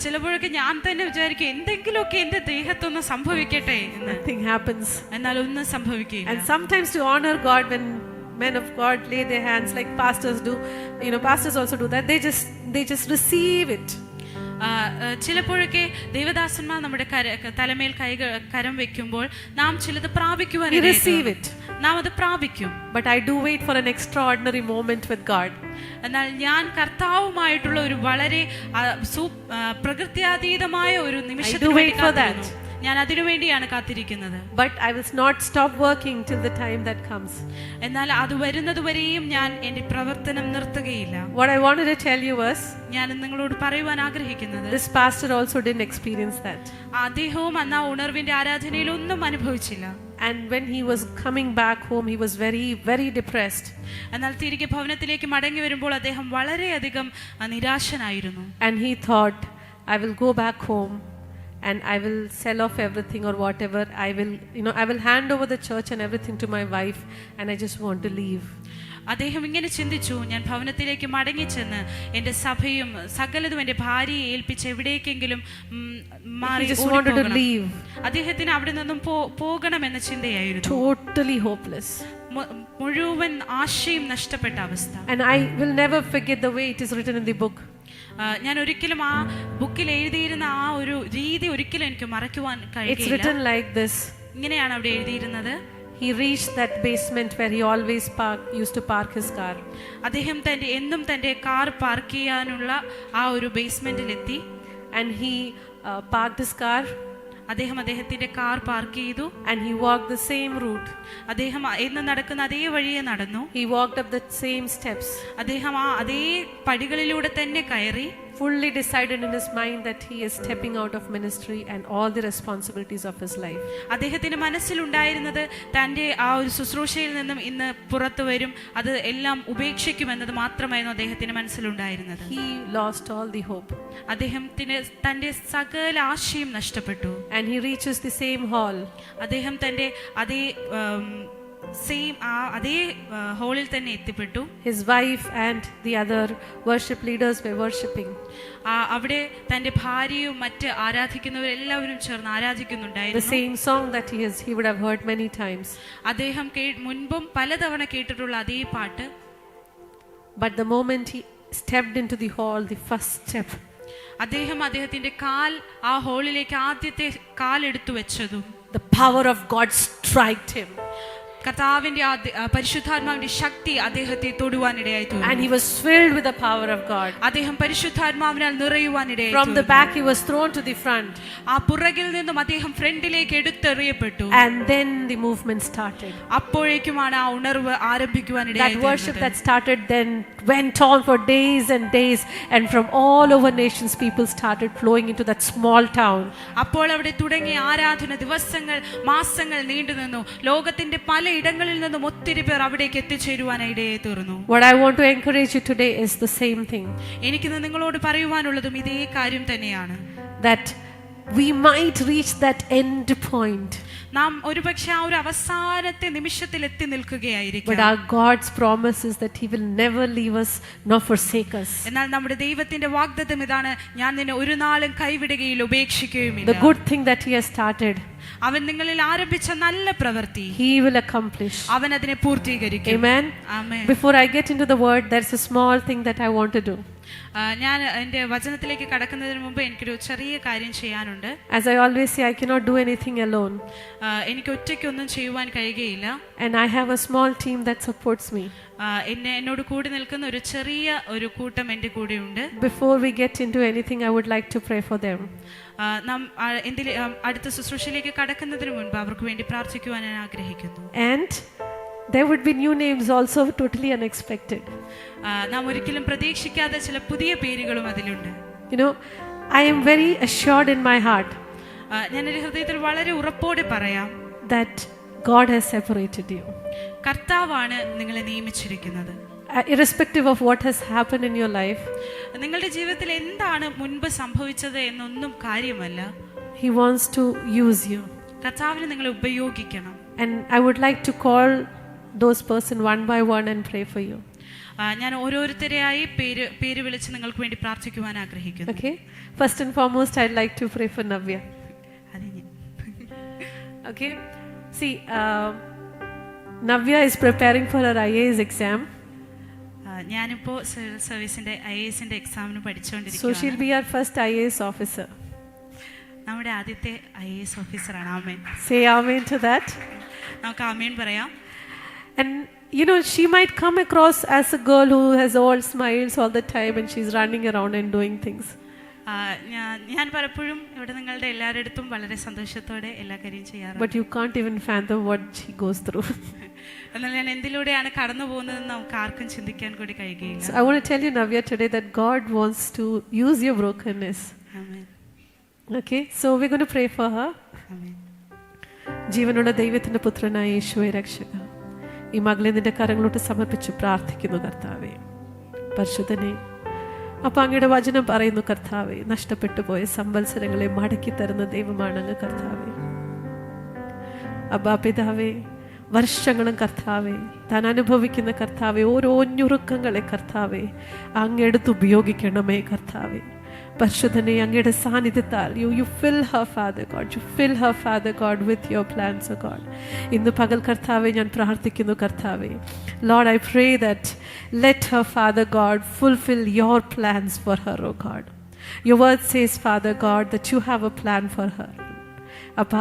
Speaker 1: ചിലപ്പോഴൊക്കെ ഞാൻ തന്നെ വിചാരിക്കും എന്തെങ്കിലുമൊക്കെ എൻ്റെ ദേഹത്തൊന്ന് സംഭവിക്കട്ടെ എന്ന്.
Speaker 3: Nothing happens.
Speaker 1: എന്നാൽ ഒന്നും സംഭവിക്കില്ല.
Speaker 3: And sometimes to honor God, when men of God lay their hands like pastors do, pastors also do that, they just receive it.
Speaker 1: ചിലപ്പോഴൊക്കെ ദേവദാസന്മാർ നമ്മുടെ തലമേൽ കരം വെക്കുമ്പോൾ നാം ചിലത് പ്രാപിക്കുവാൻ നാം അത് പ്രാപിക്കും.
Speaker 3: But I do wait for an extraordinary moment with God.
Speaker 1: എന്നാൽ ഞാൻ കർത്താവുമായിട്ടുള്ള ഒരു വളരെ പ്രകൃത്യാതീതമായ ഒരു നിമിഷത്തിന് വേണ്ടി കാത്തിരുന്നു. ഞാൻ അതിനുവേണ്ടിയാണ് കാത്തിരിക്കുന്നത്.
Speaker 3: But I will not stop working till the time that comes.
Speaker 1: എന്നാൽ അത് വരുന്നതുവരെയും ഞാൻ എൻ്റെ പ്രവർത്തനം നിർത്തുകയില്ല.
Speaker 3: What I wanted to tell you was,
Speaker 1: ഞാൻ നിങ്ങളോട് പറയുവാൻ ആഗ്രഹിക്കുന്നത്,
Speaker 3: this pastor also didn't experience that.
Speaker 1: അദ്ദേഹവും അന്ന് ആ ഉണർവിന്റെ ആരാധനയിൽ ഒന്നും അനുഭവിച്ചില്ല.
Speaker 3: And when he was coming back home, he was very, very depressed.
Speaker 1: എന്നാൽ തിരികെ ഭവനത്തിലേക്ക് മടങ്ങി വരുമ്പോൾ അദ്ദേഹം വളരെയധികം നിരാശനായിരുന്നു.
Speaker 3: And he thought, I will go back home and I will sell off everything or whatever. I will hand over the church and everything to my wife, and I just want to leave.
Speaker 1: അദ്ദേഹം ഇങ്ങനെ ചിന്തിച്ചു, ഞാൻ ഭവനത്തിലേക്ക് മടങ്ങിച്ചെന്ന് എൻ്റെ സഭയും സകലതും എൻ്റെ ഭാര്യയെ ഏൽപ്പിച്ച് എവിടേക്കെങ്കിലും മാറി
Speaker 3: leave.
Speaker 1: അദ്ദേഹത്തിന് അവിടെ നിന്നും പോകണമെന്ന ചിന്തയായിരുന്നു.
Speaker 3: Totally hopeless.
Speaker 1: മുഴുവൻ ആശയും നഷ്ടപ്പെട്ട അവസ്ഥ.
Speaker 3: And I will never forget the way it is written in the book.
Speaker 1: ഞാൻ ഒരിക്കലും ആ ബുക്കിൽ എഴുതിയിരുന്ന ആ ഒരു രീതി ഒരിക്കലും എനിക്ക് മറക്കുവാൻ കഴിയില്ല.
Speaker 3: It's written like this.
Speaker 1: ഇങ്ങനെയാണ് അവിടെ എഴുതിയിരുന്നത്.
Speaker 3: He reached that basement where he always used to park his car.
Speaker 1: അദ്ദേഹം എന്നും തന്റെ കാർ പാർക്ക് ചെയ്യാനുള്ള ആ ഒരു ബേസ്മെന്റിലെത്തി.
Speaker 3: And he parked his car.
Speaker 1: അദ്ദേഹത്തിന്റെ കാർ പാർക്ക് ചെയ്തു.
Speaker 3: And he walked the same route.
Speaker 1: അദ്ദേഹം എന്നും നടക്കുന്ന അതേ വഴിയെ നടന്നു.
Speaker 3: He walked up the same steps.
Speaker 1: അദ്ദേഹം അതേ പടികളിലൂടെ തന്നെ കയറി.
Speaker 3: Fully decided in his mind that he is stepping out of ministry and all the responsibilities of his life.
Speaker 1: അദ്ദേഹത്തിന്റെ മനസ്സിലുണ്ടായിരുന്നത് തന്റെ ആ ഒരു ശുശ്രൂഷയിൽ നിന്നും ഇന്ന് പുറത്തു വരും, അത് എല്ലാം ഉപേക്ഷിക്കുമെന്നത് മാത്രമായിരുന്നു അദ്ദേഹത്തിന്റെ മനസ്സിലുണ്ടായിരുന്നത്.
Speaker 3: He lost all the hope.
Speaker 1: അദ്ദേഹത്തിന് തന്റെ സകല ആശയും നഷ്ടപ്പെട്ടു.
Speaker 3: And he reaches the same hall.
Speaker 1: അദ്ദേഹം തന്റെ അതേ ഹോളിൽ തന്നെ എത്തിപ്പെട്ടു.
Speaker 3: His wife and the other worship leaders were worshiping.
Speaker 1: അവിടെ തന്റെ ഭാര്യയും മറ്റ് ആരാധിക്കുന്നവരെല്ലാവരും ചേർന്ന് ആരാധിക്കുന്നുണ്ടായിരുന്നു.
Speaker 3: The same song that he would have heard many times.
Speaker 1: അദ്ദേഹം മുൻപും പലതവണ കേട്ടിട്ടുള്ള അതേ പാട്ട്.
Speaker 3: But the moment he stepped into the hall, the first step,
Speaker 1: അദ്ദേഹത്തിന്റെ കാൽ ആ ഹോളിലേക്ക് ആദ്യത്തെ കാൽ എടുത്തു വെച്ചതും
Speaker 3: the power of God struck him.
Speaker 1: കർത്താവിന്റെ പരിശുദ്ധാത്മാവിന്റെ ശക്തി അദ്ദേഹത്തെ തൊടുവാനിടയായി തീർന്നു.
Speaker 3: And he was filled with the power of God.
Speaker 1: അദ്ദേഹം പരിശുദ്ധാത്മാവിനാൽ നിറയുവാനിടയായി.
Speaker 3: From the back he was thrown to the front.
Speaker 1: ആ പുറകിൽ നിന്നും അദ്ദേഹം ഫ്രണ്ടിലേക്ക് എടുത്തെറിയപ്പെട്ടു.
Speaker 3: And then the movement started.
Speaker 1: അപ്പോഴേക്കുമാണ് ആ ഉണർവ് ആരംഭിക്കുവാനിടയായി.
Speaker 3: That worship that started then went on for days and days, and from all over nations people started flowing into that small town.
Speaker 1: അപ്പോൾ അവിടെ തുടങ്ങിയ ആരാധന ദിവസങ്ങൾ മാസങ്ങൾ നീണ്ടു നിന്നു. ലോകത്തിന്റെ പല ഇടങ്ങളിൽ നിന്നും ഒത്തിരി പേർ അവിടേക്ക് എത്തിച്ചേരുവാനായിടയായി തീർന്നു.
Speaker 3: What I want to encourage you today is the same thing.
Speaker 1: എനിക്ക് നിങ്ങളോട് പറയുവാനുള്ളതും ഇതേ കാര്യം തന്നെയാണ്.
Speaker 3: That we might reach that end point.
Speaker 1: നാം ഒരുപക്ഷെ ആ ഒരു അവസാനത്തെ നിമിഷത്തിൽ എത്തി നിൽക്കുകയായിരിക്കും.
Speaker 3: But our God's promise is that He will never leave us nor forsake us.
Speaker 1: എന്നാൽ നമ്മുടെ ദൈവത്തിന്റെ വാഗ്ദത്തം ഇതാണ്, ഞാൻ നിന്നെ ഒരു നാളും കൈവിടുകയില്ല, ഉപേക്ഷിക്കുകയുമില്ല.
Speaker 3: The good thing that He has started,
Speaker 1: അവൻ നിങ്ങളിൽ ആരംഭിച്ച നല്ല പ്രവൃത്തി
Speaker 3: He will accomplish.
Speaker 1: അവൻ അതിനെ പൂർത്തീകരിക്കും.
Speaker 3: Amen.
Speaker 1: Amen.
Speaker 3: Before I get into the word, there's a small thing that I want to do.
Speaker 1: ഞാൻ എൻ്റെ വചനത്തിലേക്ക് കടക്കുന്നതിന് മുമ്പ് എനിക്കൊരു ചെറിയ കാര്യം ചെയ്യാനുണ്ട്.
Speaker 3: As I always say, I cannot do anything alone.
Speaker 1: എനിക്ക് ഒറ്റയ്ക്കൊന്നും ചെയ്യുവാൻ കഴിയുകയില്ല.
Speaker 3: And I have a small team that supports me.
Speaker 1: എന്നോട് കൂടി നിൽക്കുന്ന ഒരു ചെറിയ ഒരു കൂട്ടം എൻ്റെ കൂടെയുണ്ട്.
Speaker 3: Before we get into anything, I would like to pray for them.
Speaker 1: നാം അടുത്ത ശുശ്രൂഷയിലേക്ക് കടക്കുന്നതിന് മുൻപ് അവർക്ക് വേണ്ടി പ്രാർത്ഥിക്കുവാൻ ഞാൻ ആഗ്രഹിക്കുന്നു.
Speaker 3: And there would be new names also, totally unexpected.
Speaker 1: നാം ഒരിക്കലും പ്രതീക്ഷിക്കാത്ത ചില പുതിയ പേരുകളും അതിലുണ്ട്.
Speaker 3: I am very assured in my heart
Speaker 1: ഞാൻ എൻ്റെ ഹൃദയത്തിൽ വളരെ ഉറപ്പോടെ പറയാം
Speaker 3: that God has separated you.
Speaker 1: കർത്താവാണ് നിങ്ങളെ നിയമിച്ചിരിക്കുന്നത്.
Speaker 3: Irrespective of what has happened in your life,
Speaker 1: നിങ്ങളുടെ ജീവിതത്തിൽ എന്താണ് മുൻപ് സംഭവിച്ചത് എന്നൊന്നും കാര്യമല്ല.
Speaker 3: He wants to use you.
Speaker 1: കർത്താവിനെ നിങ്ങളെ ഉപയോഗിക്കണം.
Speaker 3: And I would like to call those person one by one and pray for you.
Speaker 1: ഞാൻ ഓരോരുത്തരെയായി പേര് വിളിച്ച് നിങ്ങൾക്ക് വേണ്ടി പ്രാർത്ഥിക്കുവാൻ ആഗ്രഹിക്കുന്നു.
Speaker 3: Okay? First and foremost, I'd like to pray for Navya. Okay? See, Navya is preparing for her IAS exam.
Speaker 1: ഞാനിപ്പോൾ civil സർവീസിന്റെ IASന്റെ എക്സാമിന്
Speaker 3: So
Speaker 1: പഠിച്ചുകൊണ്ടിരിക്കുകയാണ്.
Speaker 3: she'll be our first IAS officer.
Speaker 1: നമ്മുടെ ആദ്യത്തെ IAS ഓഫീസറാണ്. ആമേൻ.
Speaker 3: Say amen to that.
Speaker 1: നമുക്ക് ആമേൻ പറയാം.
Speaker 3: And you know, she might come across as a girl who has all smiles all the time and she's running around and doing things.
Speaker 1: ഞാൻ പലപ്പോഴും ഇവിടെ നിങ്ങളുടെ എല്ലാവരുടെ അടുത്തും വളരെ സന്തോഷത്തോടെ എല്ലാ കാര്യം ചെയ്യാറുണ്ട്.
Speaker 3: But you can't even fathom what she goes through.
Speaker 1: എന്നാൽ ഞാൻ എന്തിലൂടെയാണ് കടന്നു പോകുന്നതെന്ന് നമുക്ക് ആർക്കും ചിന്തിക്കാൻ കൂടി കഴിയുകയില്ല.
Speaker 3: So I want to tell you, Navya, today that God wants to use your brokenness.
Speaker 1: Amen.
Speaker 3: Okay, so we're going to pray for her.
Speaker 1: ആമേൻ.
Speaker 3: ജീവനുള്ള ദൈവത്തിന്റെ പുത്രനായ യേശുവേ രക്ഷക, ഈ മകളെ നിന്റെ കരങ്ങളോട്ട് സമർപ്പിച്ച് പ്രാർത്ഥിക്കുന്നു കർത്താവേ. പരിശുദ്ധനെ, അപ്പൊ അങ്ങയുടെ വചനം പറയുന്നു കർത്താവേ, നഷ്ടപ്പെട്ടു പോയ സംവത്സരങ്ങളെ മടക്കി തരുന്ന ദൈവമാണ് അങ്ങ് കർത്താവേ. അബ്ബാ പിതാവേ, വർഷങ്ങളും കർത്താവേ താൻ അനുഭവിക്കുന്ന കർത്താവേ ഓരോ ഞുറുക്കങ്ങളെ കർത്താവേ അങ്ങെടുത്ത് ഉപയോഗിക്കണമേ കർത്താവേ. പരിശുദ്ധനെ, അങ്ങയുടെ സാന്നിധ്യത്താൽ you fill her, Father God, you fill her, Father God, with your plans, oh God. ഇന്ന് പകൽ കർത്താവേ ഞാൻ പ്രാർത്ഥിക്കുന്നു കർത്താവേ. Lord, I pray that let her, Father God, fulfill your plans for her, oh God. Your word says, Father God, that you have a plan for her. അപ്പം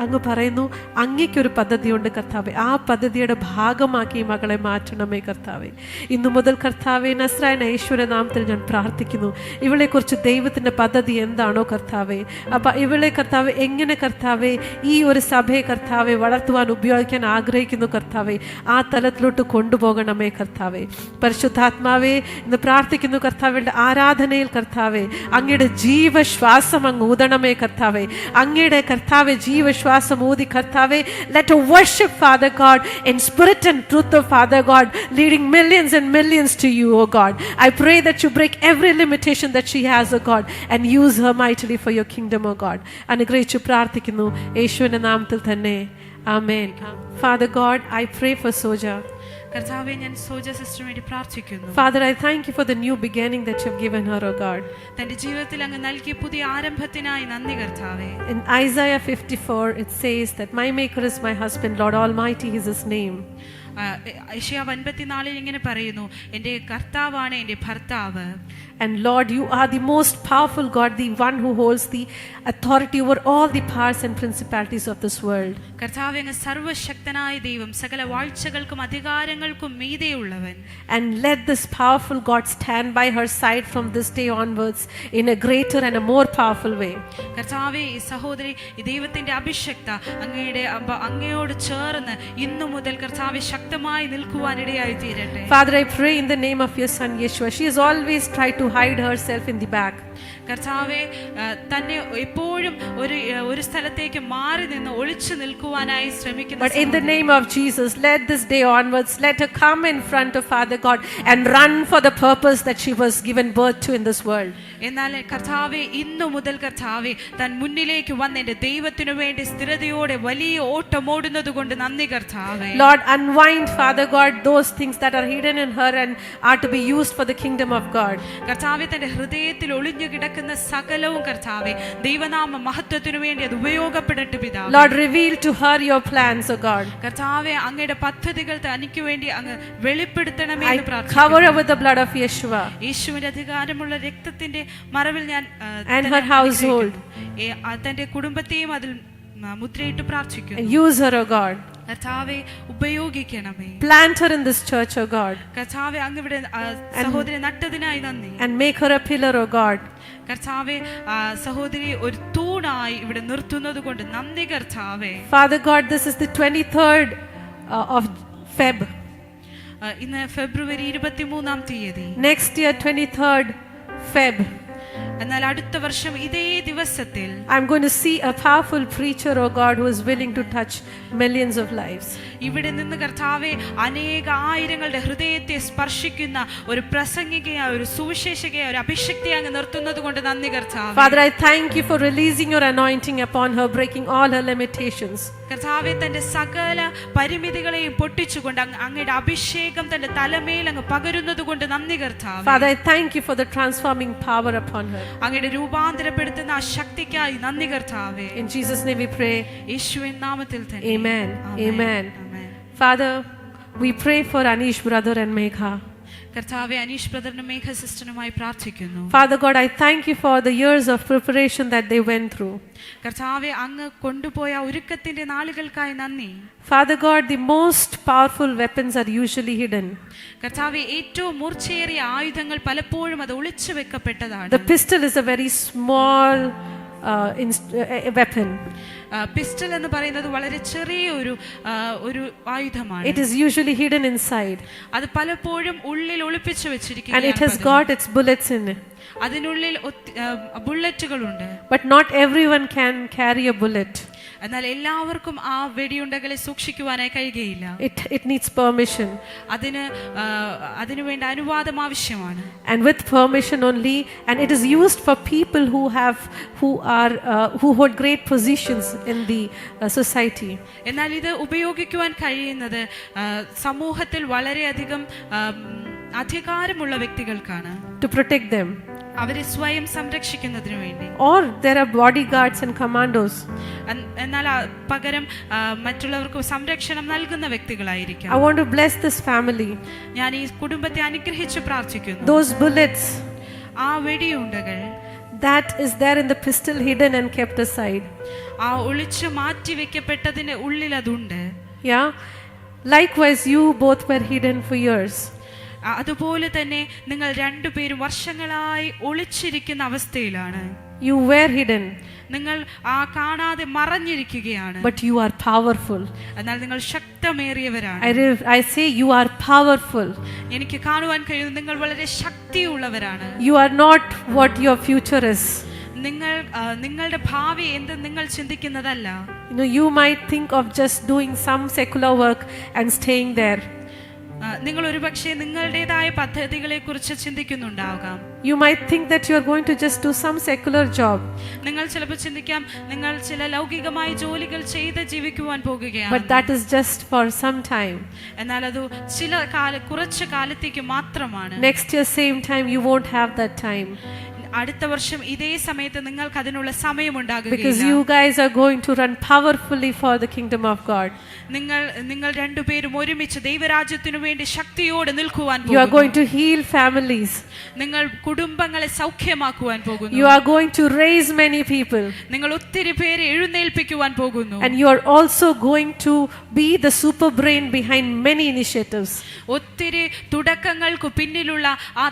Speaker 3: അങ്ങ് പറയുന്നു അങ്ങയ്ക്കൊരു പദ്ധതിയുണ്ട് കർത്താവെ, ആ പദ്ധതിയുടെ ഭാഗമാക്കി ഈ മകളെ മാറ്റണമേ കർത്താവെ. ഇന്നു മുതൽ കർത്താവെ നസ്രായന യേശുവിന്റെ നാമത്തിൽ ഞാൻ പ്രാർത്ഥിക്കുന്നു, ഇവളെക്കുറിച്ച് ദൈവത്തിൻ്റെ പദ്ധതി എന്താണോ കർത്താവെ, അപ്പം ഇവളെ കർത്താവെ എങ്ങനെ കർത്താവെ ഈ ഒരു സഭയെ കർത്താവെ വളർത്തുവാൻ ഉപയോഗിക്കാൻ ആഗ്രഹിക്കുന്നു കർത്താവെ, ആ തലത്തിലോട്ട് കൊണ്ടുപോകണമേ കർത്താവെ. പരിശുദ്ധാത്മാവെ, ഇന്ന് പ്രാർത്ഥിക്കുന്നു കർത്താവയുടെ ആരാധനയിൽ കർത്താവെ അങ്ങയുടെ ജീവശ്വാസം അങ്ങ് ഊതണമേ കർത്താവെ. അങ്ങയുടെ കർത്താവെ ജീവശ്വാസം ഊതി കർത്താവെ, let her worship, Father God, in spirit and truth, of Father God, leading millions and millions to you, oh God. I pray that you break every limitation that she has, oh God, and use her mightily for your kingdom, oh God. അനുഗ്രഹിച്ചു പ്രാർത്ഥിക്കുന്നു യേശുവിന്റെ നാമത്തിൽ തന്നെ, ആമേൻ. Father God, I pray for Soja.
Speaker 1: കർത്താവേ, ഞാൻ സോജ സിസ്റ്ററിന് വേണ്ടി പ്രാർത്ഥിക്കുന്നു.
Speaker 3: Father, I thank you for the new beginning that you have given her, oh God.
Speaker 1: തന്റെ ജീവിതത്തിൽ അങ്ങ് നൽകിയ പുതിയ ആരംഭത്തിനായി നന്ദി കർത്താവേ.
Speaker 3: In Isaiah 54 it says that my maker is my husband, Lord Almighty is his name.
Speaker 1: യെശയ്യാ 54 ഇങ്ങനെ പറയുന്നു, എൻ്റെ കർത്താവാണ് എൻ്റെ ഭർത്താവ്.
Speaker 3: And Lord, you are the most powerful God, the one who holds the authority over all the powers and principalities of this world.
Speaker 1: കർത്താവേ, അങ്ങ് സർവശക്തനായ ദൈവം, സകല വാഴ്ചകൾക്കും അധികാരങ്ങൾക്കും മീതെയുള്ളവൻ.
Speaker 3: And let this powerful God stand by her side from this day onwards in a greater and a more powerful way.
Speaker 1: കർത്താവേ, ഈ സഹോദരി, ഈ ദൈവത്തിന്റെ അഭിഷക്ത അങ്ങയോട് ചേർന്ന് ഇന്നു മുതൽ കർത്താവേ ശക്തമായി നിൽക്കുവാൻ ഇടയായി തീരട്ടെ.
Speaker 3: Father, I pray in the name of your son Yeshua. She has always tried to hide herself in the back.
Speaker 1: കർത്താവേ, തന്നെ എപ്പോഴും ഒരു സ്ഥലത്തേക്ക് മാറി നിന്ന് ഒളിച്ചു നിൽക്കുവാനായി ശ്രമിക്കുന്ന,
Speaker 3: but in the name of Jesus, let this day onwards, let her come in front of Father God and run for the purpose that she was given birth to in this world.
Speaker 1: എന്നാൽ കർത്താവേ, ഇന്നു മുതൽ കർത്താവേ താൻ മുന്നിലേക്ക് വന്ന് എൻ്റെ ദൈവത്തിനു വേണ്ടി സ്ഥിരതയോടെ വലിയ ഓട്ടമോടുന്നത് കൊണ്ട് നന്ദി കർത്താവേ.
Speaker 3: Lord, unwind, Father God, those things that are hidden in her and are to be used for the kingdom of God.
Speaker 1: കർത്താവേ, തന്റെ ഹൃദയത്തിൽ ഒളിഞ്ഞു കിടക്കുന്ന സകലവും കർത്താവേ ദൈവനാമ മഹത്വത്തിനു വേണ്ടി അത് ഉപയോഗപ്പെടട്ടെ പിതാവേ.
Speaker 3: Lord, reveal to her your plans, O God.
Speaker 1: കർത്താവേ, അങ്ങയുടെ പദ്ധതികൾ തനിക്ക് വേണ്ടി അങ്ങ് വെളിപ്പെടുത്തണമേ
Speaker 3: I
Speaker 1: എന്ന് പ്രാർത്ഥിക്കുന്നു.
Speaker 3: cover her with the blood of Yeshua
Speaker 1: യേശുവിന്റെ അധികാരമുള്ള രക്തത്തിന്റെ മറവിൽ ഞാൻ
Speaker 3: and her household.
Speaker 1: തന്റെ കുടുംബത്തെയും അതിൽ മുദ്രയിട്ട് പ്രാർത്ഥിക്കുന്നു.
Speaker 3: And use her, O God.
Speaker 1: കർത്താവേ, ഉപയോഗിക്കണമേ.
Speaker 3: Plant her in this church, O God.
Speaker 1: കർത്താവേ, അങ്ങ് ഇവിടെ സഹോദരി നട്ടതിനായി നന്ദി.
Speaker 3: And make her a pillar, O God.
Speaker 1: കർത്താവേ, സഹോദരി ഒരു തൂണായി ഇവിടെ നിർത്തുന്നത് കൊണ്ട് നന്ദി കർത്താവേ.
Speaker 3: Father God, this is the 23rd of Feb.
Speaker 1: ഇന്ന് ഫെബ്രുവരി 23-ാം തീയതി.
Speaker 3: Next year 23rd Feb.
Speaker 1: എന്നാൽ അടുത്ത വർഷം ഇതേ ദിവസത്തിൽ
Speaker 3: I'm going to see a powerful preacher, oh God, who is willing to touch millions of lives.
Speaker 1: ഇവിടെ നിന്ന് കർത്താവെ അനേക ആയിരങ്ങളുടെ ഹൃദയത്തെ സ്പർശിക്കുന്ന ഒരു പ്രസംഗികയായ, ഒരു സുവിശേഷകയായ, ഒരു അഭിഷിക്തയെ അങ്ങ് നിർത്തുന്നത് കൊണ്ട് നന്ദി കർത്താവേ.
Speaker 3: Father, I thank you for releasing your anointing upon her, breaking all her limitations.
Speaker 1: കർത്താവെ തന്റെ സകല പരിമിതികളെയും പൊട്ടിച്ചുകൊണ്ട് അങ്ങയുടെ അഭിഷേകം തന്റെ തലമേൽ അങ്ങ് പകരുന്നത് കൊണ്ട് നന്ദി കർത്താവേ.
Speaker 3: Father, I thank you for the transforming power upon her.
Speaker 1: അങ്ങയുടെ രൂപാന്തരപ്പെടുത്തുന്ന ആ ശക്തിക്കായി നന്ദി കർത്താവേ.
Speaker 3: In Jesus' name we pray.
Speaker 1: യേശുവിൻ നാമത്തിൽ തന്നെ.
Speaker 3: Amen. Amen.
Speaker 1: Amen.
Speaker 3: Father, we pray for Anish brother and Megha.
Speaker 1: കർത്താവെ അനീഷ് ബ്രദറിനും മേഘ സിസ്റ്ററിനുമായി പ്രാർത്ഥിക്കുന്നു.
Speaker 3: Father God, I thank you for the years of preparation that they went through.
Speaker 1: കർത്താവെ അങ്ങ് കൊണ്ടുപോയ ഒരുക്കത്തിന്റെ നാളുകൾക്കായി നന്ദി.
Speaker 3: Father God, the most powerful weapons are usually hidden.
Speaker 1: കർത്താവെ ഏറ്റവും മൂർച്ചയേറിയ ആയുധങ്ങൾ പലപ്പോഴും അത് ഒളിച്ചു വെക്കപ്പെട്ടതാണ്.
Speaker 3: The pistol is a very small weapon.
Speaker 1: Pistol എന്ന് പറയുന്നത് വളരെ ചെറിയ ഒരു ആയുധമാണ്.
Speaker 3: It is usually hidden inside.
Speaker 1: അത് പലപ്പോഴും ഉള്ളിൽ ഒളിപ്പിച്ചു
Speaker 3: And
Speaker 1: വെച്ചിരിക്കുകയാണ്.
Speaker 3: it has got its bullets in it.
Speaker 1: അതിനുള്ളിൽ ബുള്ളറ്റുകളുണ്ട്.
Speaker 3: But not everyone can carry a bullet.
Speaker 1: എന്നാൽ എല്ലാവർക്കും ആ വെടിയുണ്ടകളെ സൂക്ഷിക്കുവാനായി കഴിയുകയില്ല.
Speaker 3: It needs permission.
Speaker 1: അതിനു വേണ്ട അനുവാദം ആവശ്യമാണ്.
Speaker 3: And with permission only, and it is used for people who hold great positions in the society.
Speaker 1: എന്നാൽ ഇത് ഉപയോഗിക്കുവാൻ കഴിയുന്നത് സമൂഹത്തിൽ വളരെയധികം അധികാരമുള്ള വ്യക്തികൾക്കാണ്.
Speaker 3: To protect them.
Speaker 1: അവരെ സ്വയം സംരക്ഷിക്കുന്നതിനു വേണ്ടി.
Speaker 3: Or there are bodyguards and commandos.
Speaker 1: എന്നാൽ പകരം മറ്റുള്ളവർക്ക് സംരക്ഷണം നൽകുന്ന വ്യക്തികളായിരിക്കാം.
Speaker 3: I want to bless this family.
Speaker 1: ഞാൻ ഈ കുടുംബത്തെ അനുഗ്രഹിച്ച് പ്രാർത്ഥിക്കുന്നു.
Speaker 3: Those bullets,
Speaker 1: ആ വെടിയുണ്ടകൾ,
Speaker 3: that is there in the pistol, hidden and kept aside.
Speaker 1: ആ ഒളിച്ചു മാറ്റി വെക്കപ്പെട്ടതിന് ഉള്ളിൽ അതുണ്ട്.
Speaker 3: Yeah. Likewise, you both were hidden for years.
Speaker 1: അതുപോലെ തന്നെ നിങ്ങൾ രണ്ടുപേരും വർഷങ്ങളായി ഒളിച്ചിരിക്കുന്ന അവസ്ഥയിലാണ്.
Speaker 3: You were hidden.
Speaker 1: നിങ്ങൾ കാണാതെ മറഞ്ഞിരിക്കുകയാണ്.
Speaker 3: But you are powerful.
Speaker 1: എന്നാൽ നിങ്ങൾ ശക്തമേറിയവരാണ്.
Speaker 3: I say you are powerful.
Speaker 1: എനിക്ക് കാണുവാൻ കഴിയുന്നു നിങ്ങൾ വളരെ ശക്തിയുള്ളവരാണ്.
Speaker 3: You are not what your future is.
Speaker 1: നിങ്ങളുടെ ഭാവി എന്ത് നിങ്ങൾ ചിന്തിക്കുന്നതല്ല.
Speaker 3: You might think of just doing some secular work and staying there.
Speaker 1: നിങ്ങൾ ഒരുപക്ഷെ നിങ്ങളുടേതായ പദ്ധതികളെ കുറിച്ച് ചിന്തിക്കുന്നുണ്ടാകാം.
Speaker 3: You might think that you are going to just do some secular job.
Speaker 1: നിങ്ങൾ ചിലപ്പോൾ ചിന്തിക്കാം നിങ്ങൾ ചില ലൗകികമായ ജോലികൾ ചെയ്ത് ജീവിക്കുവാൻ പോകുകയാണ്.
Speaker 3: But that is just for some time.
Speaker 1: എന്നാൽ അത് കുറച്ച് കാലത്തേക്ക് മാത്രമാണ്.
Speaker 3: Next year same time you won't have that time.
Speaker 1: അടുത്ത വർഷം ഇതേ സമയത്ത് നിങ്ങൾക്ക് അതിനുള്ള സമയമുണ്ടാകുകയില്ല.
Speaker 3: Because you guys are going to run powerfully for the kingdom of God.
Speaker 1: നിങ്ങൾ രണ്ടുപേരും ഒരുമിച്ച് ദൈവരാജ്യത്തിനു വേണ്ടി ശക്തിയോടെ നിൽക്കുവാൻ പോകുന്നു.
Speaker 3: You are going to heal families.
Speaker 1: നിങ്ങൾ കുടുംബങ്ങളെ സൗഖ്യമാക്കുവാൻ പോകുന്നു.
Speaker 3: You are going to raise many people.
Speaker 1: നിങ്ങൾ ഒത്തിരി പേരെ എഴുന്നേൽപ്പിക്കുവാൻ പോകുന്നു.
Speaker 3: And you are also going to be the super brain behind many initiatives.
Speaker 1: ഒത്തിരി തുടക്കങ്ങൾക്ക് പിന്നിലുള്ള ആ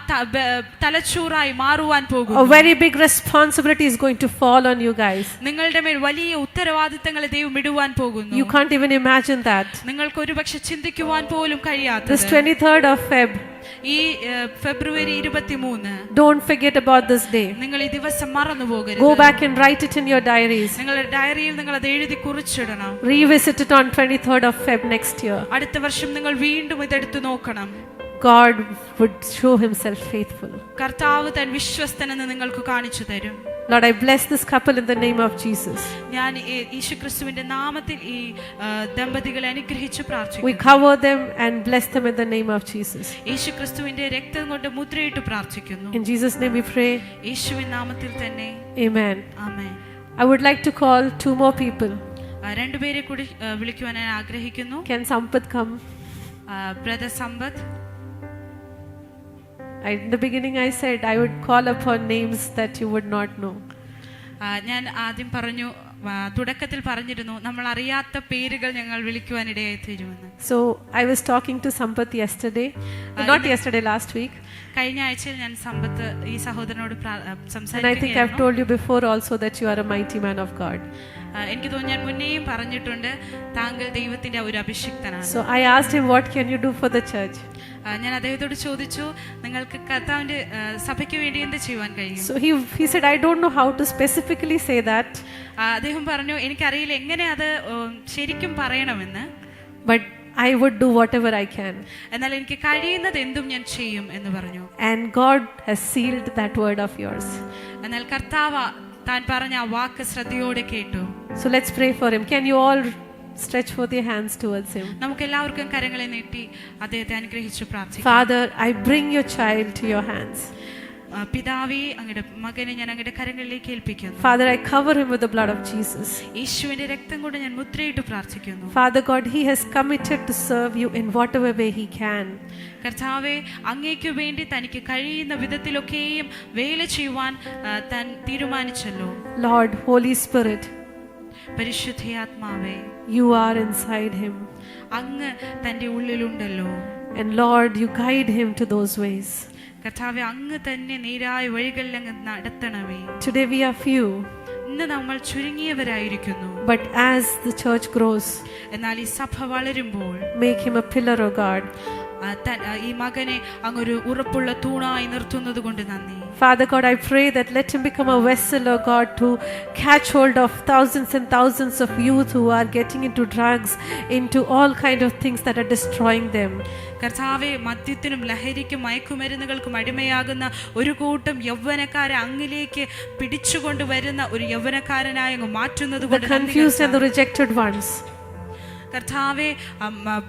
Speaker 1: തലച്ചോറായി മാറുവാൻ പോകുന്നു.
Speaker 3: A very big responsibility is going to fall on you guys.
Speaker 1: നിങ്ങളുടെ മേൽ വലിയ ഉത്തരവാദിത്തങ്ങളെ ദൈവം ഇടുവാൻ പോകുന്നു.
Speaker 3: You can't even imagine that.
Speaker 1: നിങ്ങൾക്ക് ഒരുപക്ഷെ ചിന്തിക്കുവാൻ പോലും കഴിയാത്തത്.
Speaker 3: This 23rd of Feb.
Speaker 1: ഈ ഫെബ്രുവരി 23.
Speaker 3: Don't forget about this day.
Speaker 1: നിങ്ങൾ ഈ ദിവസം മറന്നു പോകരുത്.
Speaker 3: Go back and write it in your diaries.
Speaker 1: നിങ്ങളുടെ ഡയറിയിൽ നിങ്ങൾ അത് എഴുതി കുറിച്ചിടണം.
Speaker 3: Revisit it on 23rd of Feb next year.
Speaker 1: അടുത്ത വർഷം നിങ്ങൾ വീണ്ടും ഇതെടുത്ത് നോക്കണം.
Speaker 3: God would show himself faithful.
Speaker 1: കർത്താവ് താൻ വിശ്വസ്തനെന്ന് നിങ്ങൾക്ക് കാണിച്ചു തരും.
Speaker 3: Lord, I bless this couple in the name of Jesus.
Speaker 1: ഞാൻ യേശുക്രിസ്തുവിന്റെ നാമത്തിൽ ഈ ദമ്പതികളെ അനുഗ്രഹിച്ചു പ്രാർത്ഥിക്കുന്നു.
Speaker 3: We cover them and bless them in the name of Jesus.
Speaker 1: യേശുക്രിസ്തുവിന്റെ രക്തം കൊണ്ട് മുദ്രയിട്ട് പ്രാർത്ഥിക്കുന്നു.
Speaker 3: In Jesus' name we pray.
Speaker 1: യേശുവിൻ നാമത്തിൽ തന്നെ.
Speaker 3: Amen.
Speaker 1: Amen.
Speaker 3: I would like to call two more people.
Speaker 1: രണ്ടുപേരെ കൂടി വിളിക്കുവാൻ ഞാൻ ആഗ്രഹിക്കുന്നു.
Speaker 3: Can Sampath come?
Speaker 1: Brother Sampath.
Speaker 3: In the beginning I said I would call upon names that you would not know.
Speaker 1: ഞാൻ ആദ്യം തുടക്കത്തിൽ പറഞ്ഞിരുന്നു നമ്മൾ അറിയാത്ത പേരുകൾ ഞങ്ങൾ വിളിക്കുവാനിടയായി തീരുമെന്ന്.
Speaker 3: So I was talking to Sampath yesterday. Not yesterday, last week.
Speaker 1: കഴിഞ്ഞ ആഴ്ചയിൽ ഞാൻ സമ്പത്ത് ഈ സഹോദരനോട്
Speaker 3: And I think I've told you before also that you are a mighty man of God.
Speaker 1: എനിക്ക് തോന്നുന്നു ഞാൻ മുന്നേയും പറഞ്ഞിട്ടുണ്ട് താങ്കൾ ദൈവത്തിന്റെ ഒരു അഭിഷിക്തനാണ്.
Speaker 3: So I asked him, what can you do for the church?
Speaker 1: ഞാൻ അദ്ദേഹത്തോട് ചോദിച്ചു, നിങ്ങൾക്ക് കർത്താവിന്റെ സഭയ്ക്ക് വേണ്ടി എന്ത് ചെയ്യുവാൻ കഴിയും?
Speaker 3: So he said, I don't know how to specifically say that.
Speaker 1: അദ്ദേഹം പറഞ്ഞു, എനിക്കറിയില്ല എങ്ങനെ അത് ശരിക്കും പറയണമെന്ന്,
Speaker 3: but I would do whatever I can.
Speaker 1: എന്നാൽ എനിക്ക് കഴിയുന്നത് എന്തും ഞാൻ ചെയ്യും എന്ന് പറഞ്ഞു.
Speaker 3: And God has sealed that word of yours.
Speaker 1: എന്നാൽ കർത്താവ് താൻ പറഞ്ഞ ആ വാക്ക് ശ്രദ്ധയോടെ കേട്ടു.
Speaker 3: So let's pray for him. Can you all stretch forth your hands towards him?
Speaker 1: നമുക്ക് എല്ലാവർക്കും കരങ്ങളെ നീട്ടി അദ്ദേഹത്തെ അനുഗ്രഹിച്ചു പ്രാർത്ഥിക്കാം.
Speaker 3: Father, I bring your child to your hands.
Speaker 1: പിതാവേ, അങ്ങയുടെ മകനെ ഞാൻ അങ്ങയുടെ കരങ്ങളിലേക്ക് ഏൽപ്പിക്കുന്നു.
Speaker 3: Father, I cover him with the blood of Jesus.
Speaker 1: യേശുവിന്റെ രക്തം കൊണ്ട് ഞാൻ മുദ്രയിട്ട് പ്രാർത്ഥിക്കുന്നു.
Speaker 3: Father God, he has committed to serve you in whatever way he can.
Speaker 1: കർത്താവേ, അങ്ങേക്ക് വേണ്ടി തനിക്ക് കഴിയുന്ന വിധത്തിലൊക്കെയും വേല ചെയ്യുവാൻ താൻ തീരുമാനിച്ചല്ലോ.
Speaker 3: Lord, Holy Spirit,
Speaker 1: പരിശുദ്ധാത്മാവേ,
Speaker 3: you are inside him.
Speaker 1: അങ്ങ് തന്റെ ഉള്ളിലുണ്ടല്ലോ.
Speaker 3: And Lord, you guide him to those ways.
Speaker 1: കർത്താവേ, അങ്ങ് തന്നെ നേരായ വഴികളിൽ അങ്ങ് നടത്തണമേ.
Speaker 3: Today we are few,
Speaker 1: ഇന്ന് നമ്മൾ ചുരുങ്ങിയവരായിരിക്കുന്നു.
Speaker 3: but as the church grows,
Speaker 1: എന്നാൽ ഈ സഭ വളരുമ്പോൾ
Speaker 3: make him a pillar, O God.
Speaker 1: ഈ മകനെ അങ്ങൊരു ഉറപ്പുള്ള തൂണായി നിർത്തുന്നത് കൊണ്ട് നന്ദി.
Speaker 3: Father God, I pray that let him become a vessel, O God, to catch hold of thousands and thousands of youth who are getting into drugs, into all kind of things that are destroying them.
Speaker 1: കർത്താവെ, മദ്യത്തിനും ലഹരിക്കും മയക്കുമരുന്നുകൾക്കും അടിമയാകുന്ന ഒരു കൂട്ടം യൗവനക്കാരെ അങ്ങിലേക്ക് പിടിച്ചുകൊണ്ടുവരുന്ന ഒരു യൗവനക്കാരനായി അങ്ങ് മാറ്റുന്നത്
Speaker 3: The confused and the rejected ones.
Speaker 1: കർത്താവെ,